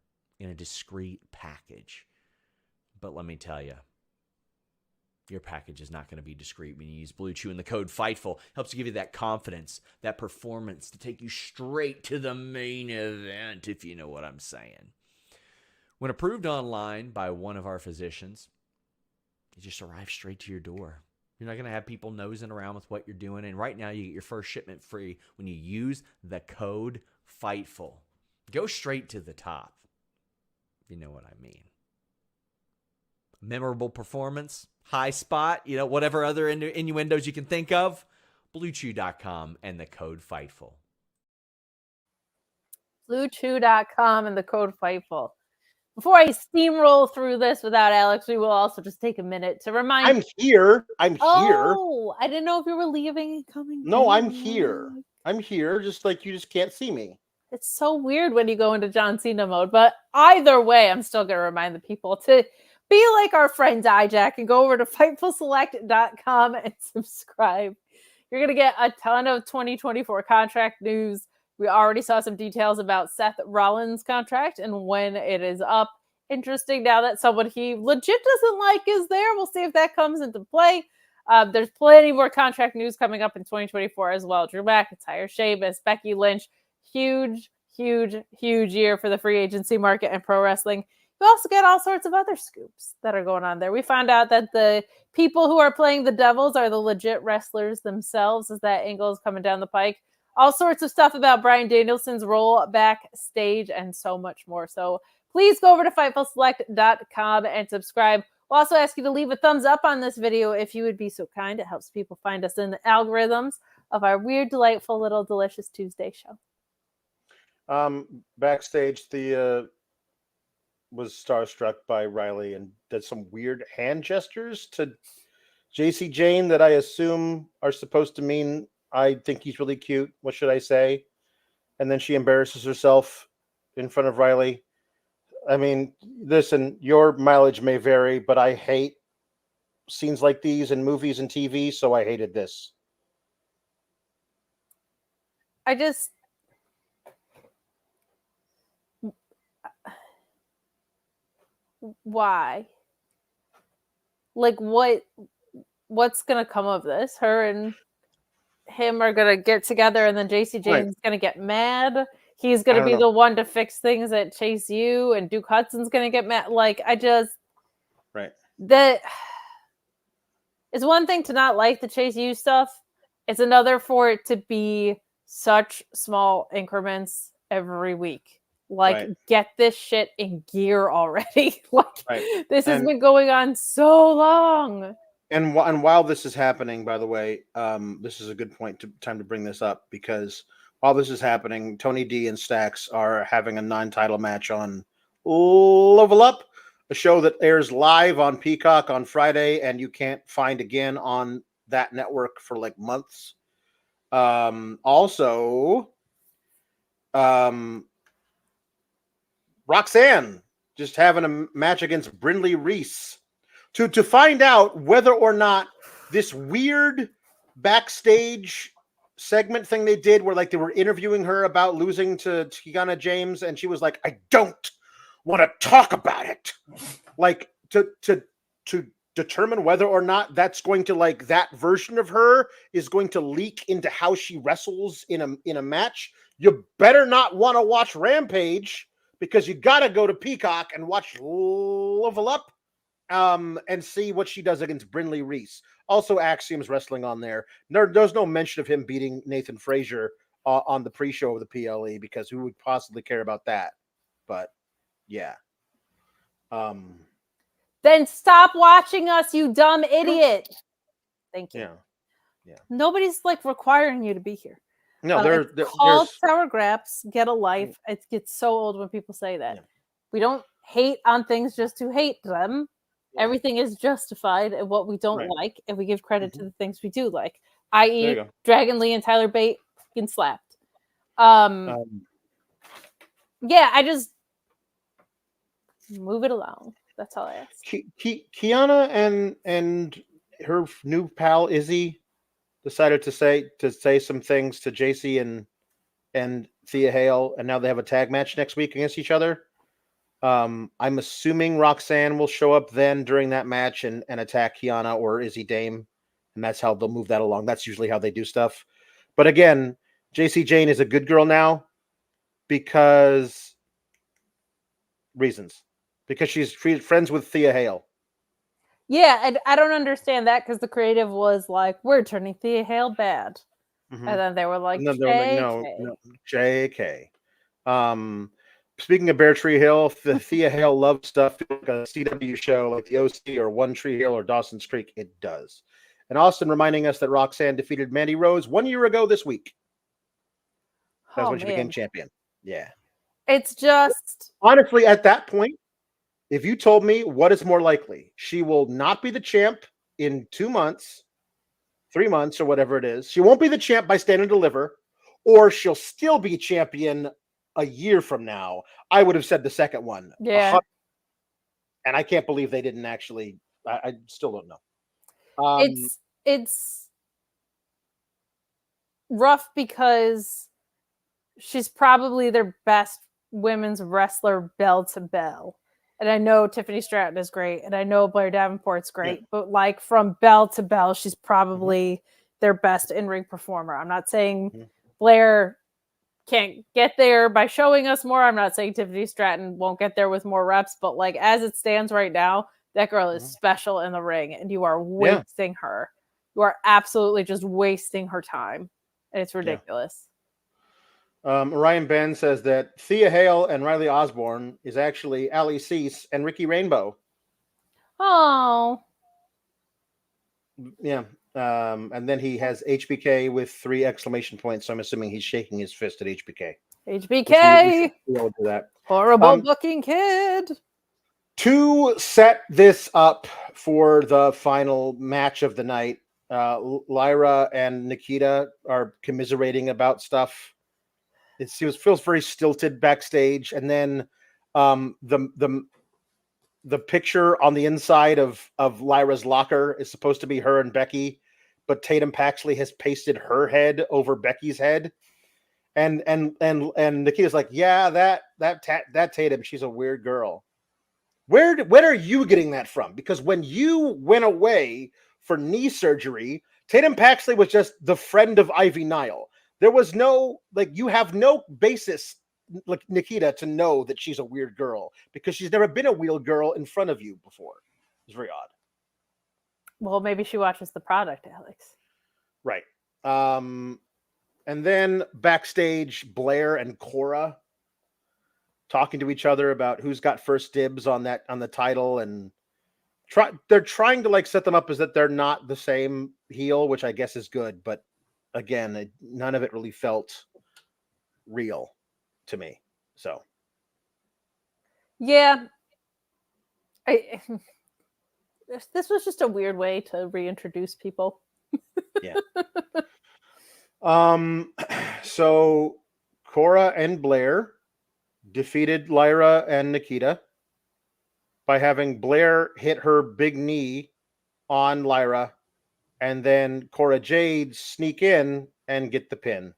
in a discreet package. But let me tell you, your package is not going to be discreet when you use Bluechew, and the code FIGHTFUL helps give you that confidence, that performance to take you straight to the main event, if you know what I'm saying. When approved online by one of our physicians, it just arrives straight to your door. You're not going to have people nosing around with what you're doing. And right now, you get your first shipment free when you use the code FIGHTFUL. Go straight to the top, if you know what I mean. memorable performance, high spot, whatever other innuendos you can think of. Bluechew.com and the code FIGHTFUL. Bluechew.com and the code FIGHTFUL. Before I steamroll through this without Alex, we will also just take a minute to remind. I'm here. I'm here. Oh, I didn't know if you were leaving and coming. No, I'm here. I'm here. Just like you just can't see me. It's so weird when you go into John Cena mode. But either way, I'm still going to remind the people to be like our friend Dijak and go over to FightfulSelect.com and subscribe. You're going to get a ton of 2024 contract news. We already saw some details about Seth Rollins' contract and when it is up. Interesting now that someone he legit doesn't like is there. We'll see if that comes into play. There's plenty more contract news coming up in 2024 as well. Drew McIntyre, Sheamus, Becky Lynch. Huge year for the free agency market and pro wrestling. We also get all sorts of other scoops that are going on there. We found out that the people who are playing the Devils are the legit wrestlers themselves, as that angle is coming down the pike. All sorts of stuff about Bryan Danielson's role backstage and so much more. So please go over to FightfulSelect.com and subscribe. We'll also ask you to leave a thumbs up on this video if you would be so kind. It helps people find us in the algorithms of our weird, delightful, little delicious Tuesday show. Backstage, the was starstruck by Riley and did some weird hand gestures to JC Jane that I assume are supposed to mean I think he's really cute. What should I say? And then she embarrasses herself in front of Riley. I mean, listen, your mileage may vary, but I hate scenes like these in movies and TV, so I hated this. Why? Like, what's gonna come of this? Her and him are gonna get together, and then JC Jane's gonna get mad. He's gonna be the one to fix things at Chase U, and Duke Hudson's gonna get mad. Like, that it's one thing to not like the Chase U stuff. It's another for it to be such small increments every week. Like, get this shit in gear already. This has been going on so long. And while this is happening, by the way, this is a good time to bring this up, because while this is happening, Tony D and Stax are having a non-title match on Level Up, a show that airs live on Peacock on Friday, and you can't find again on that network for like months. Roxanne just having a match against Brindley Reese to find out whether or not this weird backstage segment thing they did where like they were interviewing her about losing to Kiana James, and she was like, I don't want to talk about it. Like to determine whether or not that's going to, like, that version of her is going to leak into how she wrestles in a match. You better not want to watch Rampage, because you got to go to Peacock and watch Level Up and see what she does against Brindley Reese. Also, Axiom's wrestling on there. There's no mention of him beating Nathan Frazier on the pre-show of the PLE, because who would possibly care about that? But, yeah. Then stop watching us, you dumb idiot. Thank you. Yeah. Nobody's, like, requiring you to be here. No, they're called Sour Graps. Get a life. It gets so old when people say that. Yeah. We don't hate on things just to hate them. Yeah. Everything is justified in what we don't like, and we give credit to the things we do like, i.e. Dragon Lee and Tyler Bate fucking slapped. Yeah, I just move it along. That's all I ask. Kiana and her new pal Izzy decided to say some things to JC and Thea Hale, and now they have a tag match next week against each other. I'm assuming Roxanne will show up then during that match and attack Kiana or Izzy Dame, and that's how they'll move that along. That's usually how they do stuff. But again, JC Jane is a good girl now because she's friends with Thea Hale. Yeah, and I don't understand that, because the creative was like, we're turning Thea Hale bad. Mm-hmm. And then they were like, JK. No, JK. Speaking of Bear Tree Hill, the Thea Hale love stuff, like a CW show like the OC or One Tree Hill or Dawson's Creek. It does. And Austin reminding us that Roxanne defeated Mandy Rose 1 year ago this week. That's when she became champion. Yeah. It's just... Honestly, at that point, if you told me what is more likely, she will not be the champ in 2 months, 3 months, or whatever it is. She won't be the champ by Stand and Deliver, or she'll still be champion a year from now. I would have said the second one. Yeah. And I can't believe they didn't actually. I still don't know. It's rough because she's probably their best women's wrestler bell to bell. And I know Tiffany Stratton is great, and I know Blair Davenport's great, but like from bell to bell, she's probably their best in-ring performer. I'm not saying Blair can't get there by showing us more. I'm not saying Tiffany Stratton won't get there with more reps, but like as it stands right now, that girl is special in the ring, and you are wasting her. You are absolutely just wasting her time, and it's ridiculous. Ryan Ben says that Thea Hale and Riley Osborne is actually Ali Cease and Ricky Rainbow. Oh. Yeah. And then he has HBK with 3 exclamation points. So I'm assuming he's shaking his fist at HBK. HBK! Do that. Horrible booking kid. To set this up for the final match of the night, Lyra and Nikkita are commiserating about stuff. It feels very stilted backstage, and then the picture on the inside of Lyra's locker is supposed to be her and Becky, but Tatum Paxley has pasted her head over Becky's head, and Nikita's like, yeah, that Tatum, she's a weird girl. When are you getting that from? Because when you went away for knee surgery, Tatum Paxley was just the friend of Ivy Nile. There was no, you have no basis, like Nikkita, to know that she's a weird girl because she's never been a weird girl in front of you before. It's very odd. Well, maybe she watches the product, Alex. Right. And then backstage, Blair and Cora talking to each other about who's got first dibs on the title, and they're trying to set them up as that they're not the same heel, which I guess is good, but again, none of it really felt real to me. So, yeah, this was just a weird way to reintroduce people. Yeah. So Cora and Blair defeated Lyra and Nikkita by having Blair hit her big knee on Lyra, and then Cora Jade sneak in and get the pin.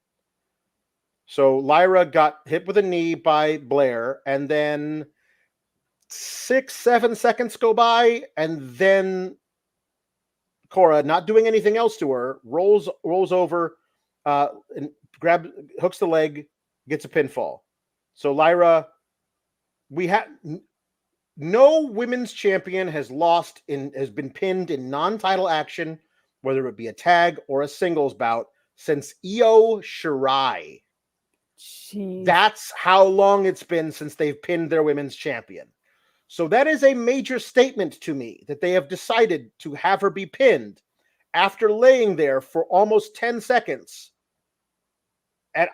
So Lyra got hit with a knee by Blair, and then 6-7 seconds go by, and then Cora, not doing anything else to her, rolls over, and hooks the leg, gets a pinfall. So Lyra, no women's champion has been pinned in non-title action, whether it be a tag or a singles bout, since Io Shirai. Jeez. That's how long it's been since they've pinned their women's champion. So that is a major statement to me that they have decided to have her be pinned after laying there for almost 10 seconds. And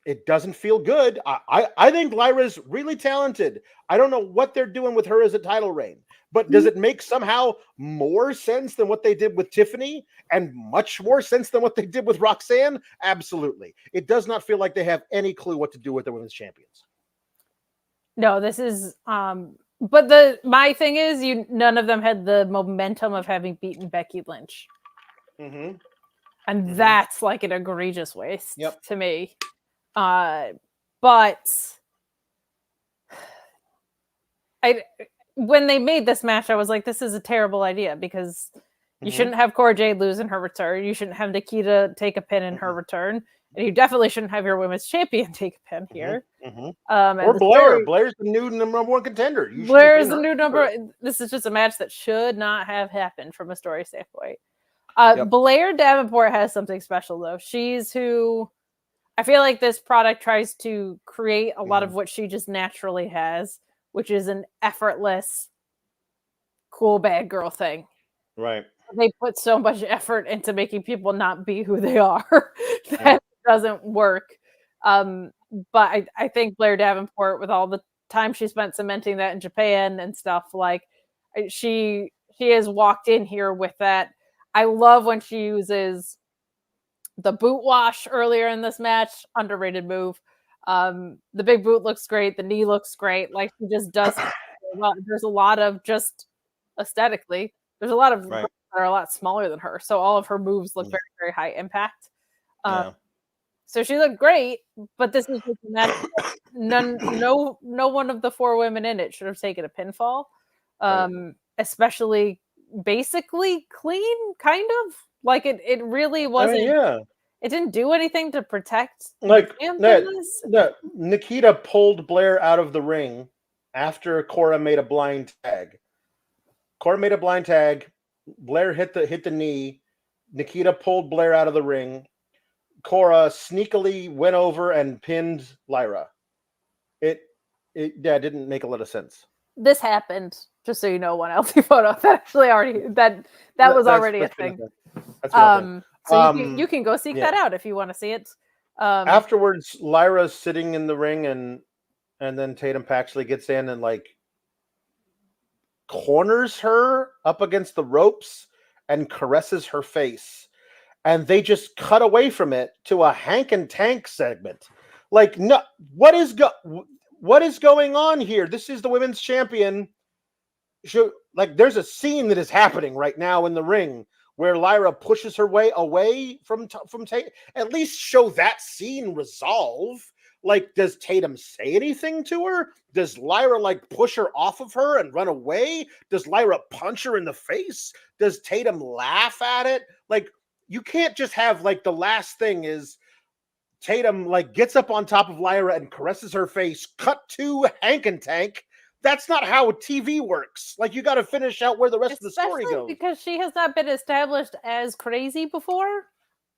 it doesn't feel good. I think Lyra's really talented. I don't know what they're doing with her as a title reign, but does it make somehow more sense than what they did with Tiffany and much more sense than what they did with Roxanne? Absolutely. It does not feel like they have any clue what to do with the women's champions. No, this is but my thing is none of them had the momentum of having beaten Becky Lynch. Mm-hmm. And that's like an egregious waste to me. But when they made this match, I was like, this is a terrible idea because you shouldn't have Cora Jade lose in her return. You shouldn't have Nikkita take a pin in her return. And you definitely shouldn't have your women's champion take a pin here. Or Blair. Blair's the new number one contender. Blair is the new number. This is just a match that should not have happened from a story standpoint. Blair Davenport has something special, though. She's who I feel like this product tries to create a lot of what she just naturally has, which is an effortless, cool bad girl thing. Right. They put so much effort into making people not be who they are that doesn't work. But I think Blair Davenport, with all the time she spent cementing that in Japan and stuff, like she has walked in here with that. I love when she uses the boot wash earlier in this match. Underrated move. The big boot looks great. The knee looks great. Like she just does. Well, there's a lot of just aesthetically. There's a lot of girls that are a lot smaller than her, so all of her moves look very, very high impact. So she looked great, but this is just a match. No one of the 4 women in it should have taken a pinfall, especially basically clean, kind of like it really wasn't. It didn't do anything to protect. Like Nikkita pulled Blair out of the ring after Cora made a blind tag. Blair hit the knee. Nikkita pulled Blair out of the ring. Cora sneakily went over and pinned Lyra. It didn't make a lot of sense. This happened, just so you know, one LT photo that actually already that was already a thing. So you can go seek that out if you want to see it. Afterwards, Lyra's sitting in the ring and then Tatum Paxley gets in and like corners her up against the ropes and caresses her face. And they just cut away from it to a Hank and Tank segment. Like, no, what is going on here? This is the women's champion. There's a scene that is happening right now in the ring where Lyra pushes her way away from Tatum. At least show that scene resolve. Like, does Tatum say anything to her? Does Lyra push her off of her and run away? Does Lyra punch her in the face? Does Tatum laugh at it? You can't just have the last thing is Tatum gets up on top of Lyra and caresses her face. Cut to Hank and Tank. That's not how TV works. You got to finish out where the rest of the story goes. Because she has not been established as crazy before.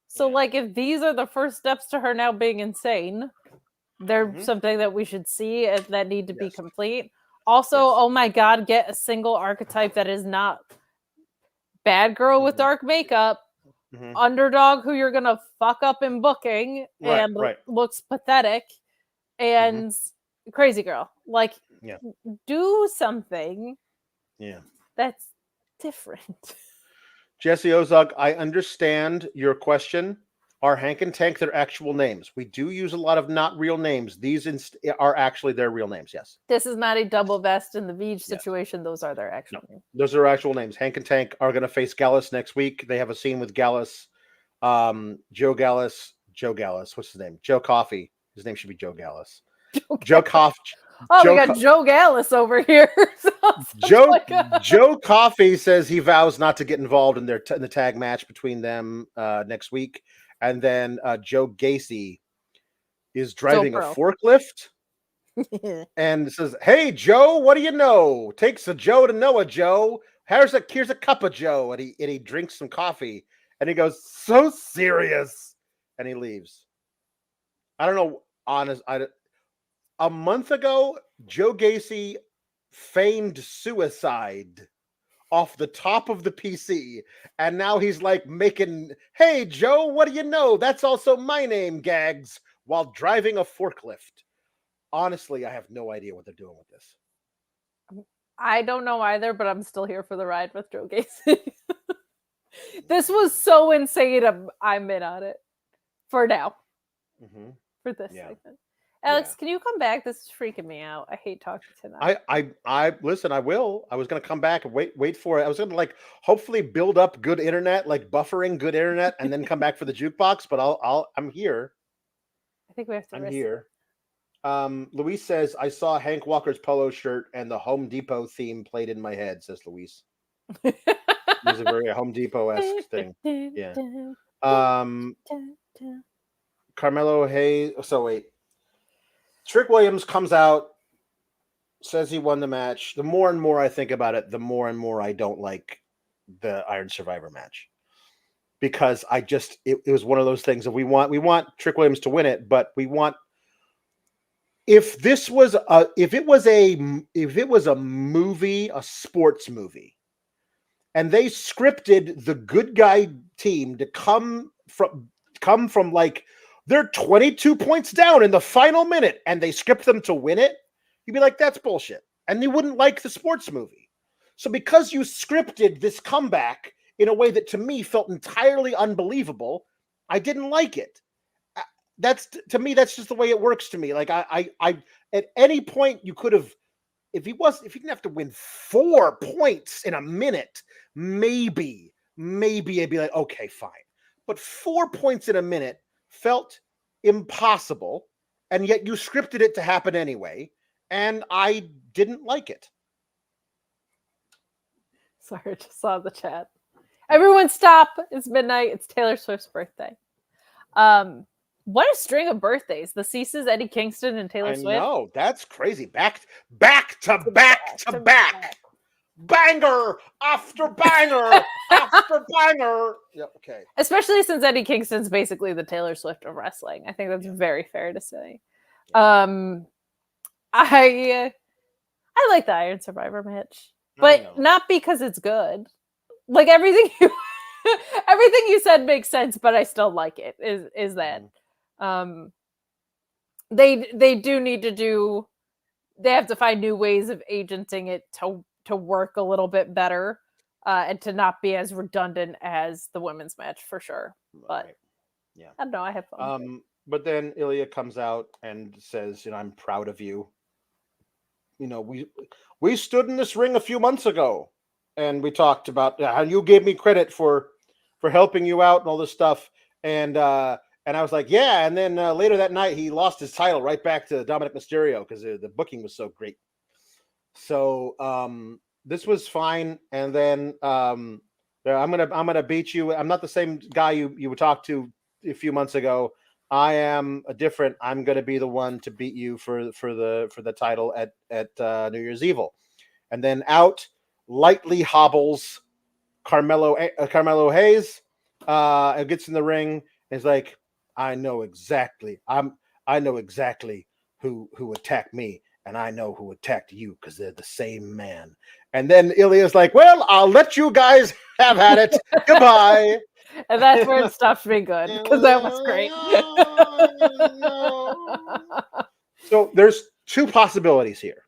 So if these are the first steps to her now being insane, they're something that we should see and that need to be complete. Also, oh my God, get a single archetype that is not bad girl with dark makeup. Underdog who you're gonna fuck up in booking and looks pathetic, and crazy girl. Do something that's different. Jesse Ozog, I understand your question. Are Hank and Tank their actual names? We do use a lot of not real names. These are actually their real names, yes. This is not a double vest in the Beach situation. Those are their actual names. Those are actual names. Hank and Tank are going to face Gallus next week. They have a scene with Gallus. Joe Gallus. What's his name? Joe Coffey. His name should be Joe Gallus. Joe Coffey. Oh, we got Joe Gallus over here. Joe Coffey says he vows not to get involved in the tag match between them next week. And then Joe Gacy is driving a forklift and says, "Hey, Joe, what do you know? Takes a Joe to know a Joe. Here's a cup of Joe." And he drinks some coffee and he goes, "So serious." And he leaves. I don't know. A month ago, Joe Gacy feigned suicide off the top of the PC, and now he's making, "Hey Joe, what do you know? That's also my name," gags while driving a forklift. Honestly, I have no idea what they're doing with this. I don't know either, but I'm still here for the ride with Joe Gacy. This was so insane. I'm in on it for now. For this segment. Alex, can you come back? This is freaking me out. I hate talking tonight. I listen, I will. I was going to come back and wait for it. I was going to hopefully build up good internet, buffering good internet, and then come back for the jukebox, but I'm here. I think we have to I'm here. Luis says, "I saw Hank Walker's polo shirt and the Home Depot theme played in my head," says Luis. It's a very Home Depot-esque thing. Yeah. Carmelo Hayes. So wait. Trick Williams comes out, says he won the match. The more and more I think about it, the more and more I don't like the Iron Survivor match. because it was one of those things of we want Trick Williams to win it, but we want, if it was a movie, a sports movie, and they scripted the good guy team to come from like they're 22 points down in the final minute and they script them to win it, you'd be like, that's bullshit. And you wouldn't like the sports movie. So because you scripted this comeback in a way that to me felt entirely unbelievable, I didn't like it. To me, that's just the way it works to me. Like I at any point you could have, if he didn't have to win 4 points in a minute, maybe I'd be like, okay, fine. But 4 points in a minute felt impossible, and yet you scripted it to happen anyway, and I didn't like it. Sorry, I just saw the chat. Everyone stop. It's midnight. It's Taylor Swift's birthday. What a string of birthdays. The Ceases, Eddie Kingston, and Taylor Swift. No, that's crazy. Back to back. Banger after banger after banger. Yep, okay. Especially since Eddie Kingston's basically the Taylor Swift of wrestling. I think that's very fair to say. I like the Iron Survivor match, but not because it's good. Like everything you said makes sense, but I still like it. Is that they do need to they have to find new ways of agenting it to work a little bit better and to not be as redundant as the women's match for sure. But yeah, I don't know. I have fun. But then Ilya comes out and says, I'm proud of you. We stood in this ring a few months ago and we talked about how you gave me credit for helping you out and all this stuff. And I was like, yeah. And then later that night, he lost his title right back to Dominic Mysterio because the booking was so great. So this was fine. And then I'm gonna beat you. I'm not the same guy you would talk to a few months ago. I am different. I'm gonna be the one to beat you for the title at New Year's Evil. And then out lightly hobbles Carmelo Hayes. And gets in the ring. And is like, I know exactly who attacked me. And I know who attacked you because they're the same man. And then Ilya's like, well, I'll let you guys have at it. Goodbye. And that's where it stopped me good because that was great. So there's two possibilities here.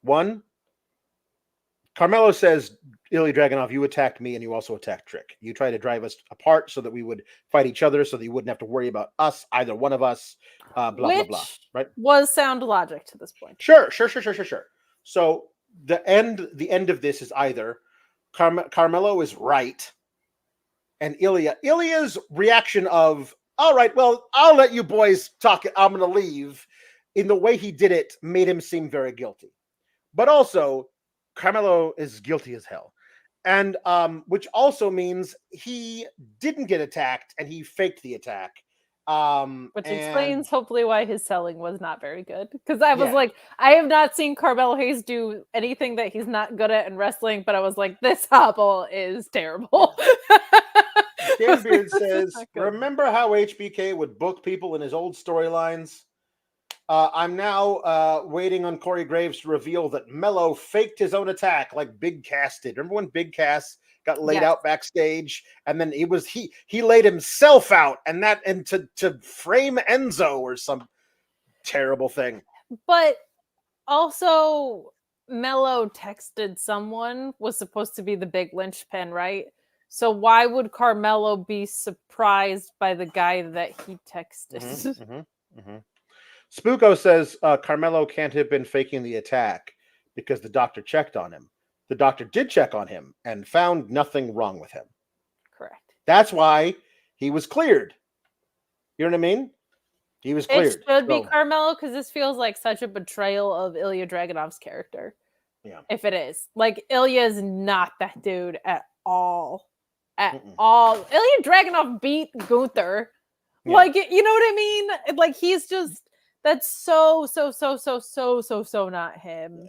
One, Carmelo says, Ilya Dragunov, you attacked me and you also attacked Trick. You tried to drive us apart so that we would fight each other so that you wouldn't have to worry about us, either one of us, blah, blah, blah. Right? Was sound logic to this point. Sure. So the end of this is either Carmelo is right and Ilya's reaction of, all right, well, I'll let you boys talk. I'm going to leave. In the way he did it made him seem very guilty. But also, Carmelo is guilty as hell. And which also means he didn't get attacked and he faked the attack. Which explains hopefully why his selling was not very good. Because I was like, I have not seen Carmelo Hayes do anything that he's not good at in wrestling, but I was like, this hobble is terrible. Dan Beard says, remember how HBK would book people in his old storylines? I'm now waiting on Corey Graves to reveal that Mello faked his own attack like Big Cass did. Remember when Big Cass got laid out backstage, and then he laid himself out, and to frame Enzo or some terrible thing. But also, Mello texted someone was supposed to be the big linchpin, right? So why would Carmelo be surprised by the guy that he texted? Spooko says Carmelo can't have been faking the attack because the doctor checked on him. The doctor did check on him and found nothing wrong with him. Correct. That's why he was cleared. You know what I mean? He was cleared. It should be Carmelo because this feels like such a betrayal of Ilya Dragunov's character. Yeah. If it is. Like, Ilya is not that dude at all. At all. Ilya Dragunov beat Gunther. Yeah. Like, you know what I mean? Like, he's just... That's so not him.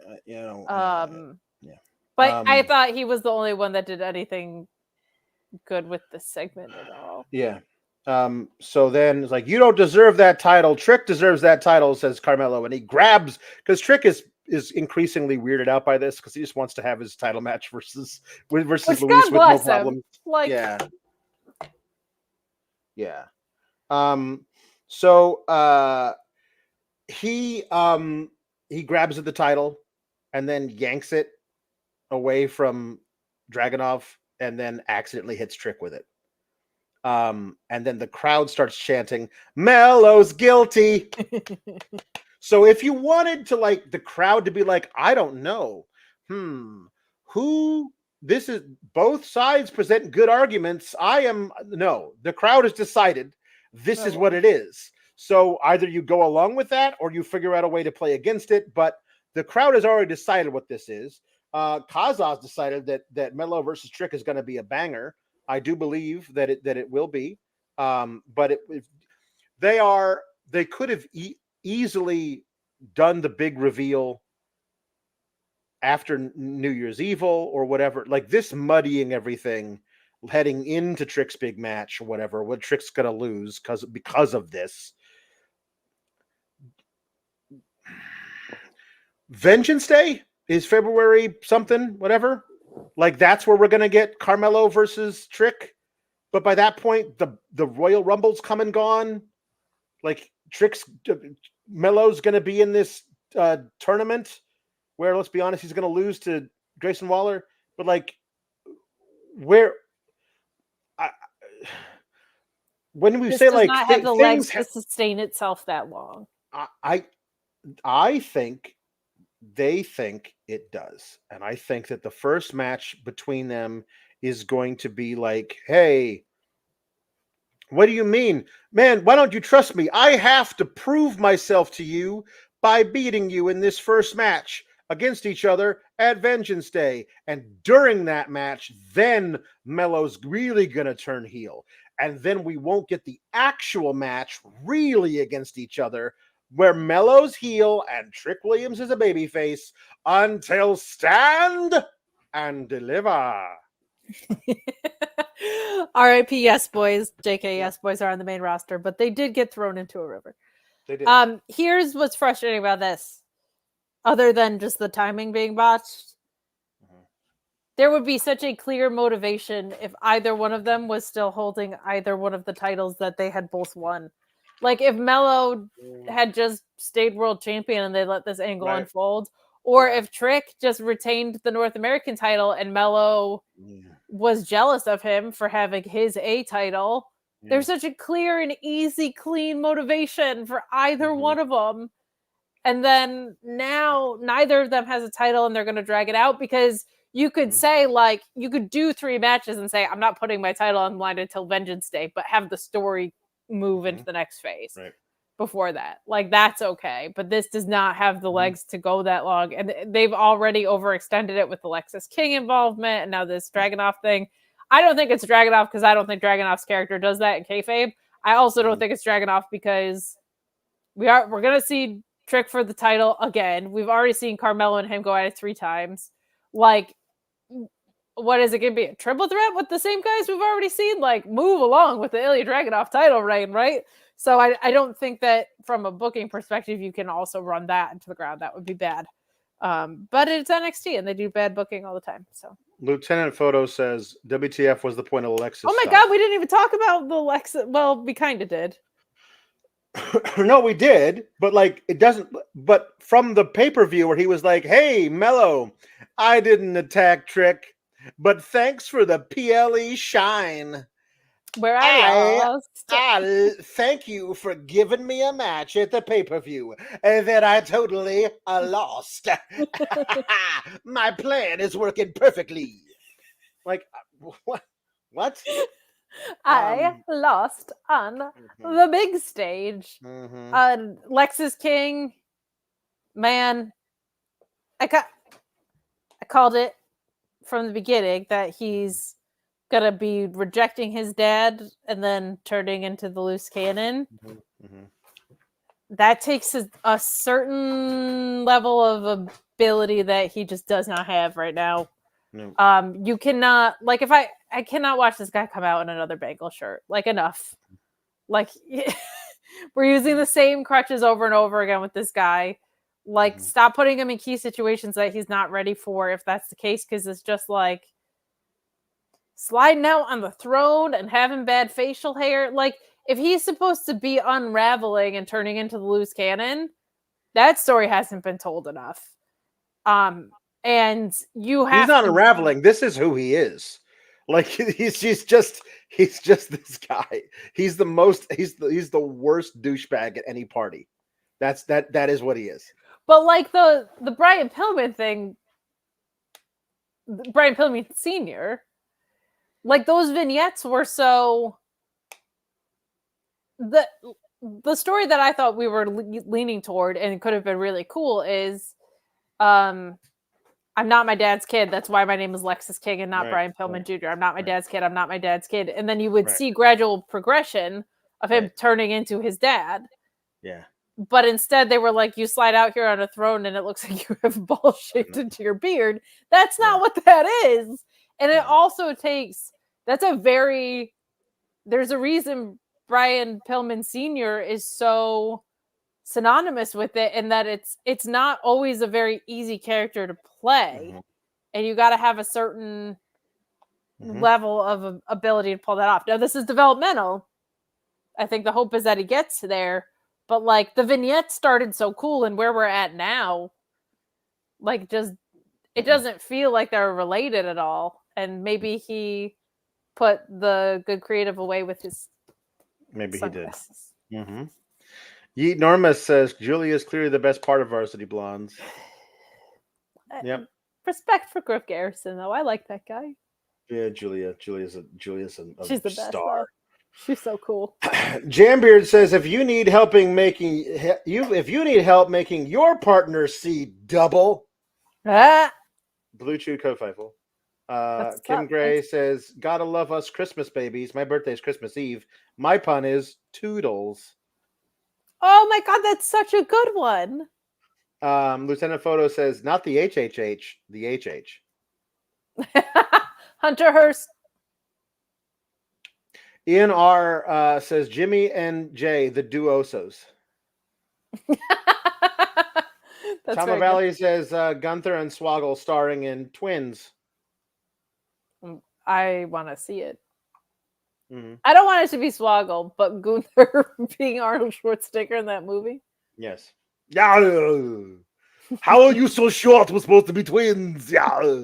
But I thought he was the only one that did anything good with the segment at all. Yeah. So then it's like, you don't deserve that title. Trick deserves that title, says Carmelo, and he grabs, because Trick is increasingly weirded out by this because he just wants to have his title match versus Luis with no problem. Like, yeah. So he grabs at the title and then yanks it away from Dragunov and then accidentally hits Trick with it. And then the crowd starts chanting, "Melo's guilty." So if you wanted to like the crowd to be like, I don't know, who this is, both sides present good arguments. The crowd has decided this is what it is. So either you go along with that or you figure out a way to play against it. But the crowd has already decided what this is. Kazaz decided that Melo versus Trick is going to be a banger. I do believe that it will be. But they could have easily done the big reveal after New Year's Evil or whatever, like this muddying everything heading into Trick's big match or whatever, what Trick's gonna lose because of this. Vengeance Day is February something, whatever. Like that's where we're gonna get Carmelo versus Trick. But by that point, the Royal Rumble's come and gone. Like Melo's gonna be in this tournament where, let's be honest, he's gonna lose to Grayson Waller. But like, when we say like not have the legs to sustain itself that long, I think they think it does, and I think that the first match between them is going to be like, hey, what do you mean, man? Why don't you trust me? I have to prove myself to you by beating you in this first match against each other at Vengeance Day. And during that match, then Melo's really gonna turn heel, and then we won't get the actual match really against each other, where Melo's heel and Trick Williams is a babyface until Stand and Deliver. RIP Yes Boys. JK Yes Boys are on the main roster, but they did get thrown into a river. They did. Here's what's frustrating about this, other than just the timing being botched. There would be such a clear motivation if either one of them was still holding either one of the titles that they had both won. Like if Melo had just stayed world champion and they let this angle unfold, or if Trick just retained the North American title and Melo was jealous of him for having his A title. There's such a clear and easy, clean motivation for either one of them. And then now neither of them has a title and they're going to drag it out, because you could say, like, you could do 3 matches and say, I'm not putting my title on the line until Vengeance Day, but have the story move into the next phase before that. Like, that's okay. But this does not have the legs to go that long. And they've already overextended it with the Lexus King involvement and now this Dragunov thing. I don't think it's Dragunov because I don't think Dragunov's character does that in kayfabe. I also don't think it's Dragunov because we're going to see Trick for the title again. We've already seen Carmelo and him go at it 3 times. Like, what is it going to be? A triple threat with the same guys we've already seen? Like, move along with the Ilya Dragunov title reign, right? So I don't think that from a booking perspective, you can also run that into the ground. That would be bad. But it's NXT and they do bad booking all the time. So Lieutenant Photo says WTF was the point of Lexus. Oh my God, we didn't even talk about the Lexus. Well, we kind of did. No, we did, but like it doesn't. But from the pay-per-view where he was like, "Hey, Melo, I didn't attack Trick, but thanks for the PLE shine. Where I lost. Thank you for giving me a match at the pay-per-view that I totally lost. My plan is working perfectly." Like, what? I lost on the big stage. Lexus King, man, I called it from the beginning that he's gonna be rejecting his dad and then turning into the loose cannon. That takes a certain level of ability that he just does not have right now. You cannot, like, I cannot watch this guy come out in another Bengal shirt. Like, enough. Like, we're using the same crutches over and over again with this guy. Like, stop putting him in key situations that he's not ready for if that's the case, because it's just like sliding out on the throne and having bad facial hair. Like, if he's supposed to be unraveling and turning into the loose cannon, that story hasn't been told enough. And you have he's not unraveling. This is who he is. Like, he's just this guy. He's the worst douchebag at any party. That is what he is. But like the Brian Pillman thing, Brian Pillman Sr., like those vignettes were so the story that I thought we were leaning toward and could have been really cool is I'm not my dad's kid. That's why my name is Lexus King and not Brian Pillman Jr. I'm not my dad's kid. I'm not my dad's kid. And then you would see gradual progression of him turning into his dad. Yeah. But instead they were like, you slide out here on a throne and it looks like you have balls shaped into your beard. That's not what that is. And it also takes, there's a reason Brian Pillman Sr. is so synonymous with it, and that it's not always a very easy character to play, and you got to have a certain level of ability to pull that off. Now, this is developmental. I think the hope is that he gets there, but like the vignette started so cool, and where we're at now, like just it doesn't feel like they're related at all. And maybe he put the good creative away with his sunglasses. He did. Yeet Norma says Julia is clearly the best part of Varsity Blondes. Yep. Respect for Griff Garrison, though. I like that guy. Yeah, Julia's a She's the star. Best, she's so cool. Jambeard says if you need help making your partner see double. Bluechew co-Fightful. Kim Gray says, "Gotta love us Christmas babies. My birthday's Christmas Eve. My pun is toodles." Oh my God, that's such a good one. Lieutenant Photo says, "Not the HHH, the HH." Hunter Hearst. Ian R says, "Jimmy and Jay, the duosos." Tama Valley says, "Gunther and Swoggle starring in Twins." I want to see it. I don't want it to be Swoggle, but Gunther being Arnold Schwarzenegger in that movie. Yes. Yeah. How are you so short? We're supposed to be twins. Yeah.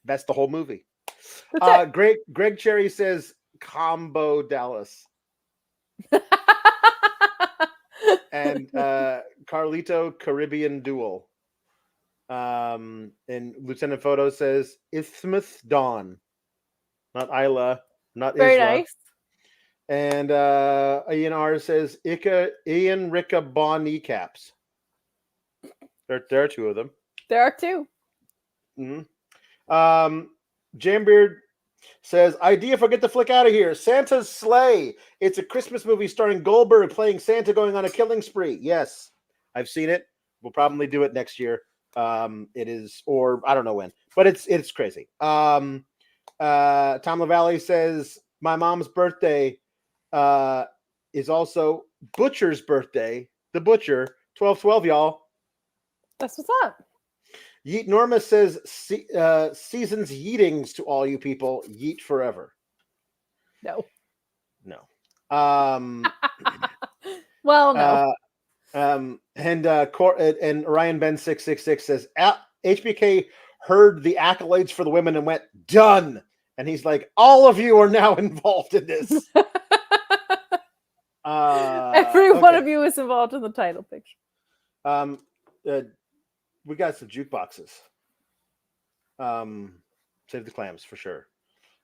That's the whole movie. Greg Cherry says Combo Dallas. And Carlito Caribbean Duel. And Lieutenant Photo says Isthmus Dawn. Not Isla. Not very Isla. Nice. And Ian R says Ian Ricka Baugh kneecaps. There are two of them. There are two. Jambeard says, "Idea for Get the Flick Out of Here. Santa's Sleigh. It's a Christmas movie starring Goldberg playing Santa going on a killing spree." Yes, I've seen it. We'll probably do it next year. It is, or I don't know when, but it's crazy. Tom LaValle says, "My mom's birthday is also Butcher's birthday. The Butcher, 12/12, y'all." That's what's up. Yeet Norma says, "Seasons yeetings to all you people. Yeet forever." No. Well, no. And Ryan Ben 666 says, "HBK heard the accolades for the women and went done." And he's like, "All of you are now involved in this." Every one of you is involved in the title picture. We got some jukeboxes. Save the clams for sure.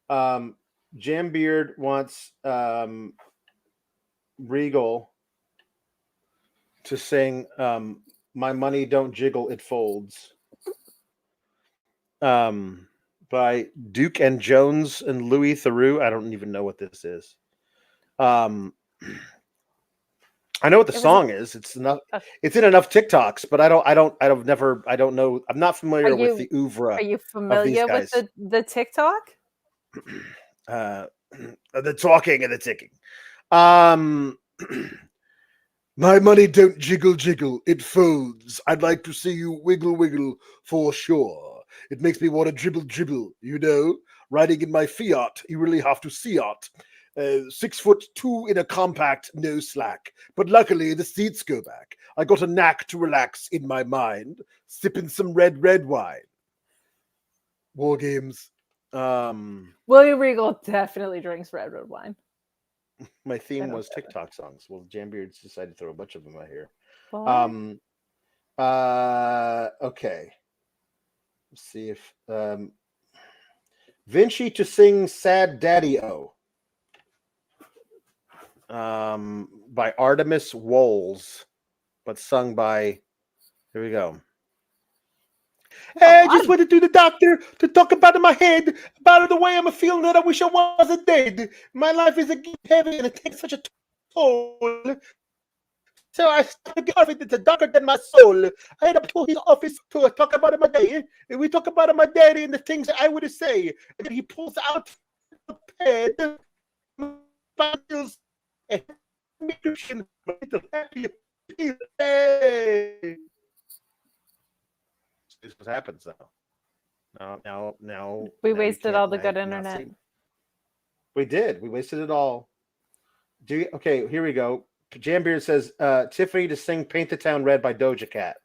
Jambeard wants Regal to sing "My Money Don't Jiggle, It Folds" by Duke and Jones and Louis Theroux. I don't even know what this is. I know what the song is. It's enough. It's in enough TikToks, but I don't know. I'm not familiar with the oeuvre. Are you familiar with the TikTok? The talking and the ticking. My money don't jiggle jiggle, it folds. I'd like to see you wiggle wiggle for sure. It makes me want to dribble dribble, you know. Riding in my Fiat, you really have to see it. 6'2" in a compact, no slack. But luckily the seats go back. I got a knack to relax in my mind, sipping some red wine. War games. William Regal definitely drinks red wine. My theme was TikTok songs. Well, Jambeards decided to throw a bunch of them out here. What? Okay. Let's see if Vinci to sing Sad Daddy-O. By Artemis Wolls, but sung by, here we go. Hey, I just went to the doctor to talk about my head, about the way I'm feeling that I wish I wasn't dead. My life is a heavy and it takes such a toll. So I started to get it's darker than my soul. I had up to his office to talk about my day. And we talk about my daddy and the things that I would say. And then he pulls out the pen. This is what happens now. Now we wasted all the good internet. We did. We wasted it all. Okay, here we go. Jambeard says Tiffany to sing Paint the Town Red by Doja Cat.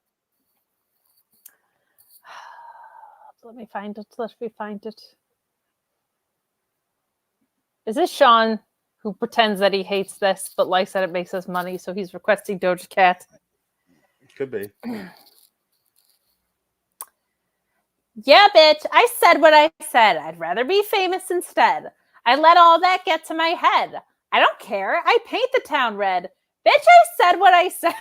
Let me find it. Is this Sean who pretends that he hates this but likes that it makes us money, so he's requesting Doja Cat? Could be. Yeah, bitch, I said what I said. I'd rather be famous instead. I let all that get to my head. I don't care. I paint the town red. Bitch, I said what I said.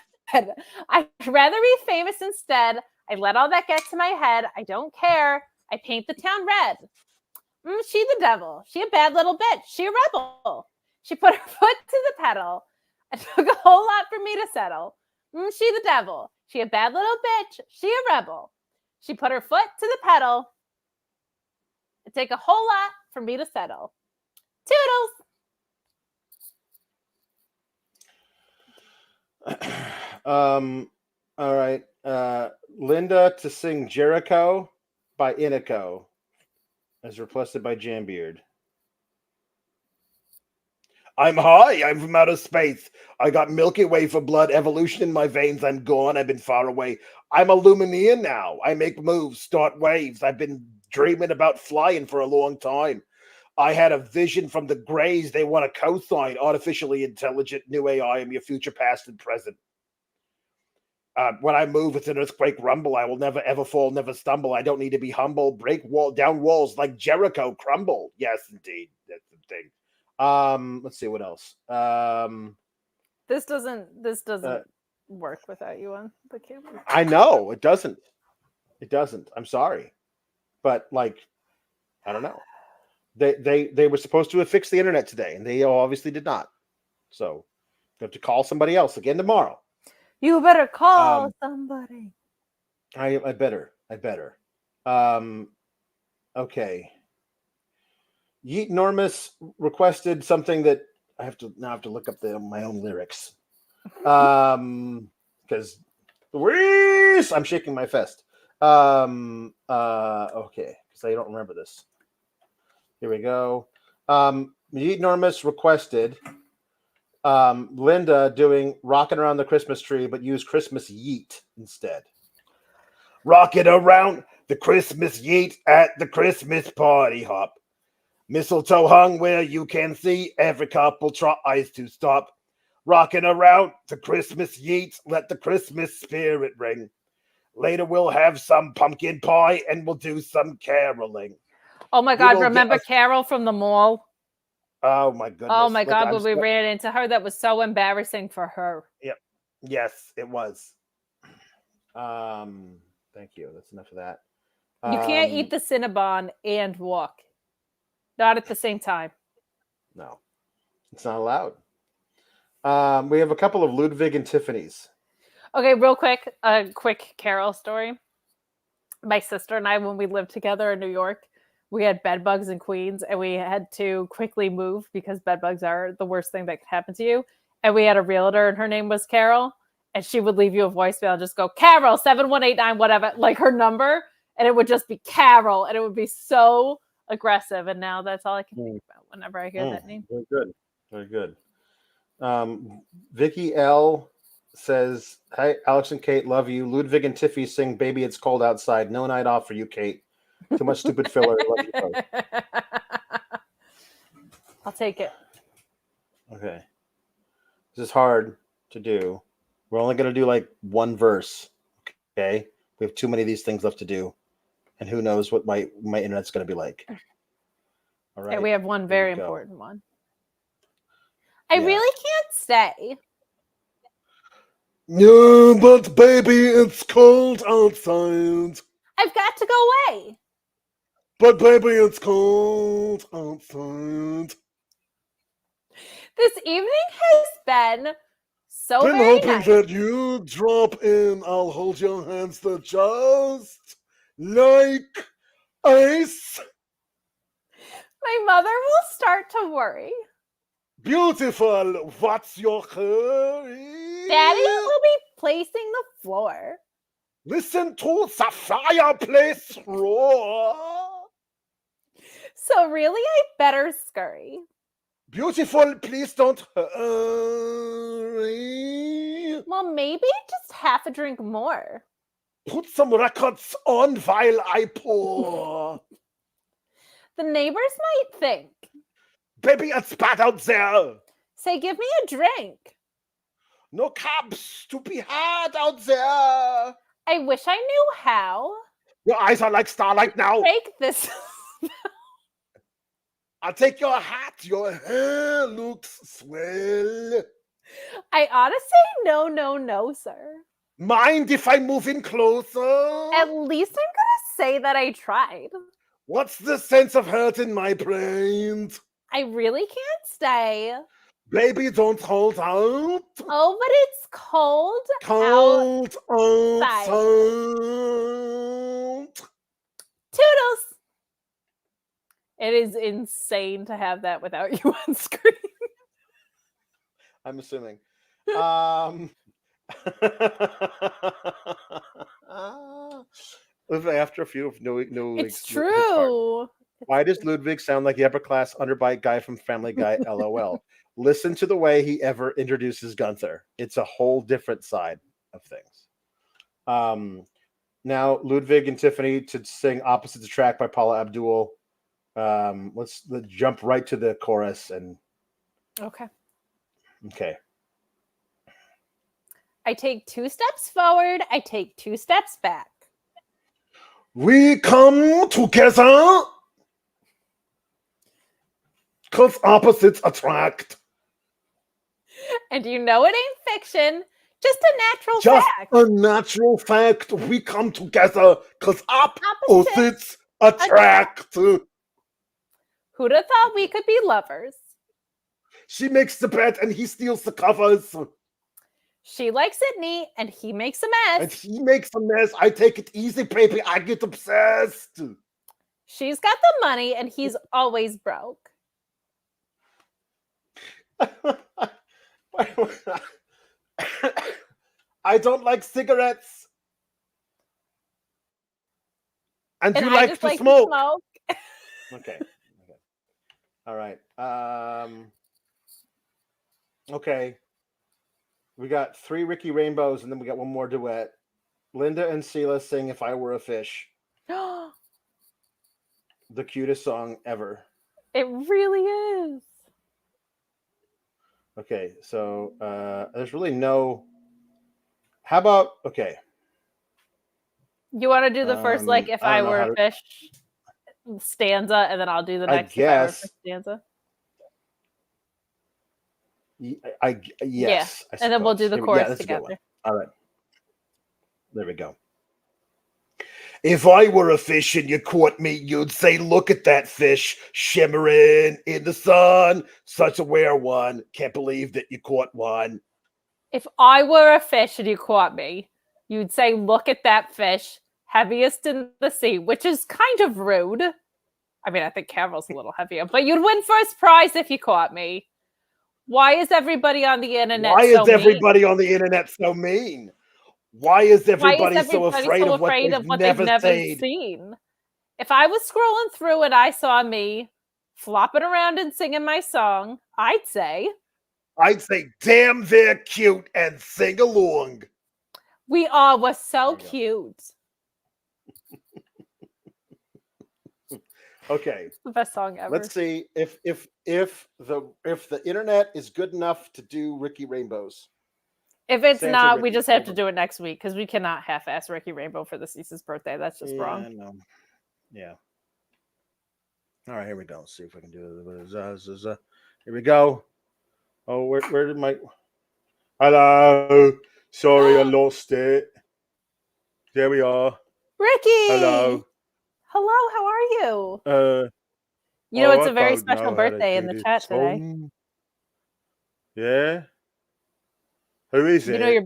I'd rather be famous instead. I let all that get to my head. I don't care. I paint the town red. She the devil. She a bad little bitch. She a rebel. She put her foot to the pedal. It took a whole lot for me to settle. She the devil. She a bad little bitch. She a rebel. She put her foot to the pedal. It take a whole lot for me to settle. Toodles. All right. Linda to sing Jericho by Inico, as requested by Jambeard. I'm high. I'm from outer space. I got Milky Way for blood evolution in my veins. I'm gone. I've been far away. I'm a Lumineer now. I make moves, start waves. I've been dreaming about flying for a long time. I had a vision from the Greys. They want a cosign. Artificially intelligent new AI. I'm your future, past, and present. When I move, it's an earthquake rumble. I will never, ever fall, never stumble. I don't need to be humble. Break down walls like Jericho crumble. Yes, indeed. That's the thing. Let's see what else. This doesn't work without you on the camera. I know it doesn't. I'm sorry, but like, I don't know. They were supposed to have fixed the internet today, and they obviously did not. So you have to call somebody else again tomorrow. You better call somebody. I better. Okay. Yeet Normus requested something that I have to look up my own lyrics. Because I'm shaking my fist. Okay, because I don't remember this. Here we go. Yeet Normus requested Linda doing Rockin' Around the Christmas Tree, but use Christmas Yeet instead. Rockin' around the Christmas Yeet at the Christmas party hop. Mistletoe hung where you can see, every couple tries to stop. Rocking around the Christmas Yeet, let the Christmas spirit ring. Later we'll have some pumpkin pie and we'll do some caroling. Oh my God, remember Carol from the mall? Oh my goodness. Oh my God, when we ran into her, that was so embarrassing for her. Yep. Yes, it was. Thank you. That's enough of that. You can't eat the Cinnabon and walk. Not at the same time. No, it's not allowed. We have a couple of Ludwig and Tiffany's. Okay, real quick, a quick Carol story. My sister and I, when we lived together in New York, we had bed bugs in Queens, and we had to quickly move because bed bugs are the worst thing that could happen to you. And we had a realtor, and her name was Carol, and she would leave you a voicemail and just go, Carol, 7189, whatever, like her number, and it would just be Carol, and it would be so aggressive. And now that's all I can think about whenever I hear that name. Very good. Very good. Vicky L says, "Hi, Alex and Kate, love you. Ludwig and Tiffy sing Baby It's Cold Outside. No night off for you, Kate. Too much stupid filler. Love you both." I'll take it. Okay. This is hard to do. We're only going to do like one verse. Okay. We have too many of these things left to do. And who knows what my internet's going to be like. All right. Okay, we have one very important one. I really can't stay. No, but baby, it's cold outside. I've got to go away. But baby, it's cold outside. This evening has been so been very hoping nice. that you drop in. I'll hold your hands to just like ice. My mother will start to worry. Beautiful. What's your hurry? Daddy will be placing the floor. Listen to the fireplace roar. So really, I better scurry. Beautiful, please don't hurry. Well, maybe just half a drink more. Put some records on while I pour. The neighbors might think. Baby, it's bad out there. Say, give me a drink. No cabs to be had out there. I wish I knew how. Your eyes are like starlight now. Break this. I'll take your hat. Your hair looks swell. I ought to say no, no, no, sir. Mind if I move in closer? At least I'm going to say that I tried. What's the sense of hurt in my brains? I really can't stay. Baby, don't hold out. Oh, but it's cold. Cold outside. Toodles. It is insane to have that without you on screen. I'm assuming. After a few of no it's true. Why does Ludwig sound like the upper class underbite guy from Family Guy? LOL. Listen to the way he ever introduces Gunther. It's a whole different side of things. Now Ludwig and Tiffany to sing "Opposites Attract" by Paula Abdul. Let's jump right to the chorus and. Okay. I take 2 steps forward. I take 2 steps back. We come together because opposites attract. And you know it ain't fiction. Just a natural fact. Just a natural fact. We come together because opposites attract. Who'd have thought we could be lovers? She makes the bed and he steals the covers. She likes it neat and he makes a mess. And he makes a mess. I take it easy, baby. I get obsessed. She's got the money and he's always broke. I don't like cigarettes. And you I like to smoke. Okay. All right. Okay. We got 3 Ricky Rainbows, and then we got one more duet. Linda and Sela sing "If I Were a Fish." The cutest song ever. It really is. Okay, so there's really no. How about okay? You want to do the first, like, "If I Were a Fish" stanza, and then I'll do the next "If I Were a Fish" stanza. Yes. And then we'll do the chorus together. All right. There we go. If I were a fish and you caught me, you'd say, "Look at that fish shimmering in the sun. Such a rare one. Can't believe that you caught one." If I were a fish and you caught me, you'd say, "Look at that fish, heaviest in the sea," which is kind of rude. I mean, I think Carol's a little heavier, but you'd win first prize if you caught me. Why is everybody on the internet Why so is everybody on the internet so mean? Why is everybody so afraid of what they've never seen? If I was scrolling through and I saw me flopping around and singing my song, I'd say, damn, they're cute and sing along. We all were so cute. Okay, the best song ever. Let's see if the internet is good enough to do Ricky Rainbows. If it's Santa not, Ricky, we just have to do it next week because we cannot half-ass Ricky Rainbow for this Lisa's birthday. That's just wrong. No. Yeah. All right, here we go. Let's see if I can do it. Here we go. Oh, where did my? Hello. Sorry, I lost it. There we are. Ricky. Hello. Hello. How are you? You know, it's a very special birthday in the chat today. Yeah. Who is it? You know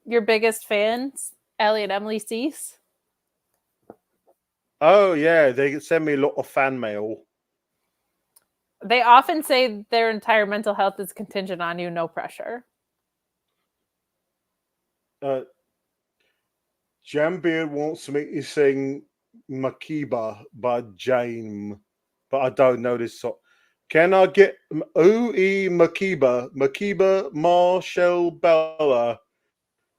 your biggest fans, Ellie and Emily Cease. Oh yeah, they send me a lot of fan mail. They often say their entire mental health is contingent on you, no pressure. Jambeard wants me to sing Makiba by James, but I don't know this song. Can I get Ooh-ee Makiba Marshall Bella?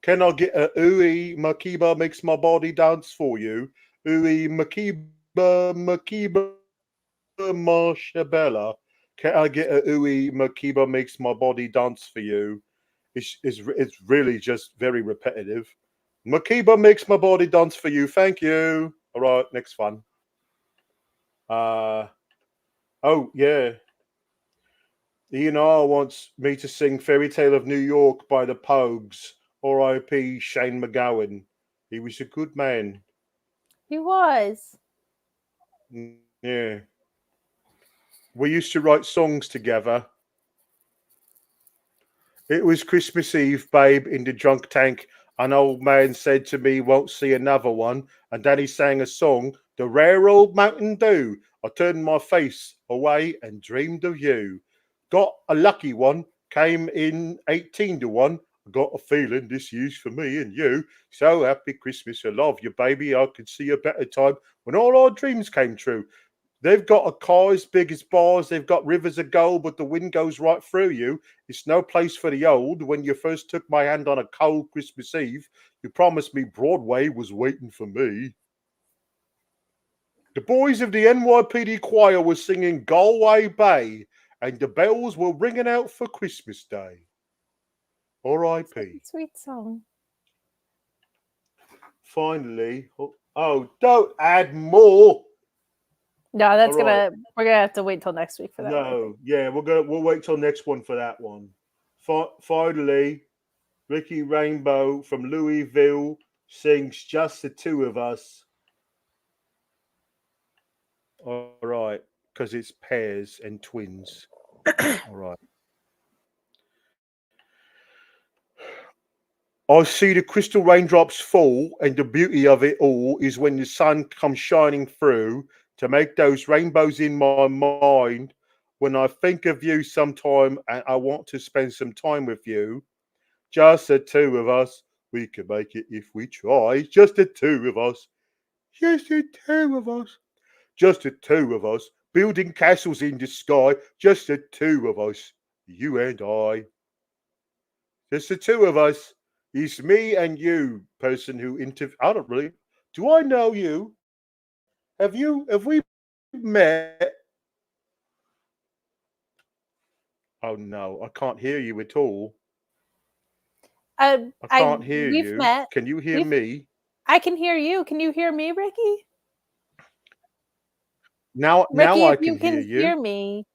Can I get a Ooh-ee Makiba makes my body dance for you? Ooh-ee Makiba Marshall Bella. Can I get a Ooh-ee Makiba makes my body dance for you? It's really just very repetitive. Makiba makes my body dance for you. Thank you. All right, next one. Oh, yeah. Ian R wants me to sing Fairy Tale of New York by the Pogues. R.I.P. Shane McGowan. He was a good man. He was. Yeah. We used to write songs together. It was Christmas Eve, babe, in the drunk tank. An old man said to me, won't see another one. And then he sang a song, The Rare Old Mountain Dew. I turned my face away and dreamed of you. Got a lucky one, came in 18 to 1. I got a feeling this year's for me and you. So happy Christmas, I love you, baby. I could see a better time when all our dreams came true. They've got a car as big as bars. They've got rivers of gold, but the wind goes right through you. It's no place for the old. When you first took my hand on a cold Christmas Eve, you promised me Broadway was waiting for me. The boys of the NYPD choir were singing Galway Bay, and the bells were ringing out for Christmas Day. R.I.P. Sweet song. Finally. Oh, don't add more. No, that's we're gonna have to wait till next week for that. No, yeah, we'll wait till next one for that one. Finally, Ricky Rainbow from Louisville sings Just the Two of Us. All right, because it's pairs and twins. All right. I see the crystal raindrops fall, and the beauty of it all is when the sun comes shining through to make those rainbows in my mind. When I think of you sometime and I want to spend some time with you, just the two of us, we can make it if we try. Just the two of us. Just the two of us. Just the two of us. Building castles in the sky. Just the two of us. You and I. Just the two of us. It's me and you, person who I don't really. Do I know you? Have we met? Oh no, I can't hear you at all. I can't hear you. Met. Can you hear me? I can hear you. Can you hear me, Ricky? Now I can hear you. Hear me.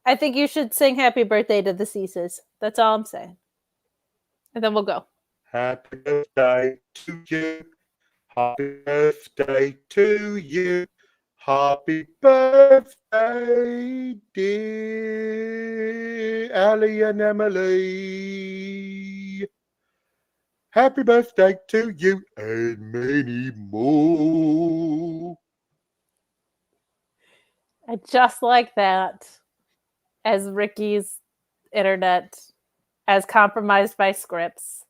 I think you should sing happy birthday to the Ceases. That's all I'm saying. And then we'll go. Happy birthday to you. Happy birthday to you. Happy birthday, dear Allie and Emily. Happy birthday to you and many more. And just like that, as Ricky's internet, as compromised by scripts,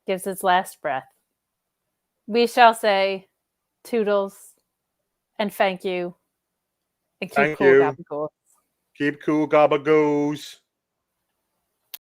gives its last breath, we shall say toodles and thank you and keep cool, gabagool. Keep cool, gabagoos.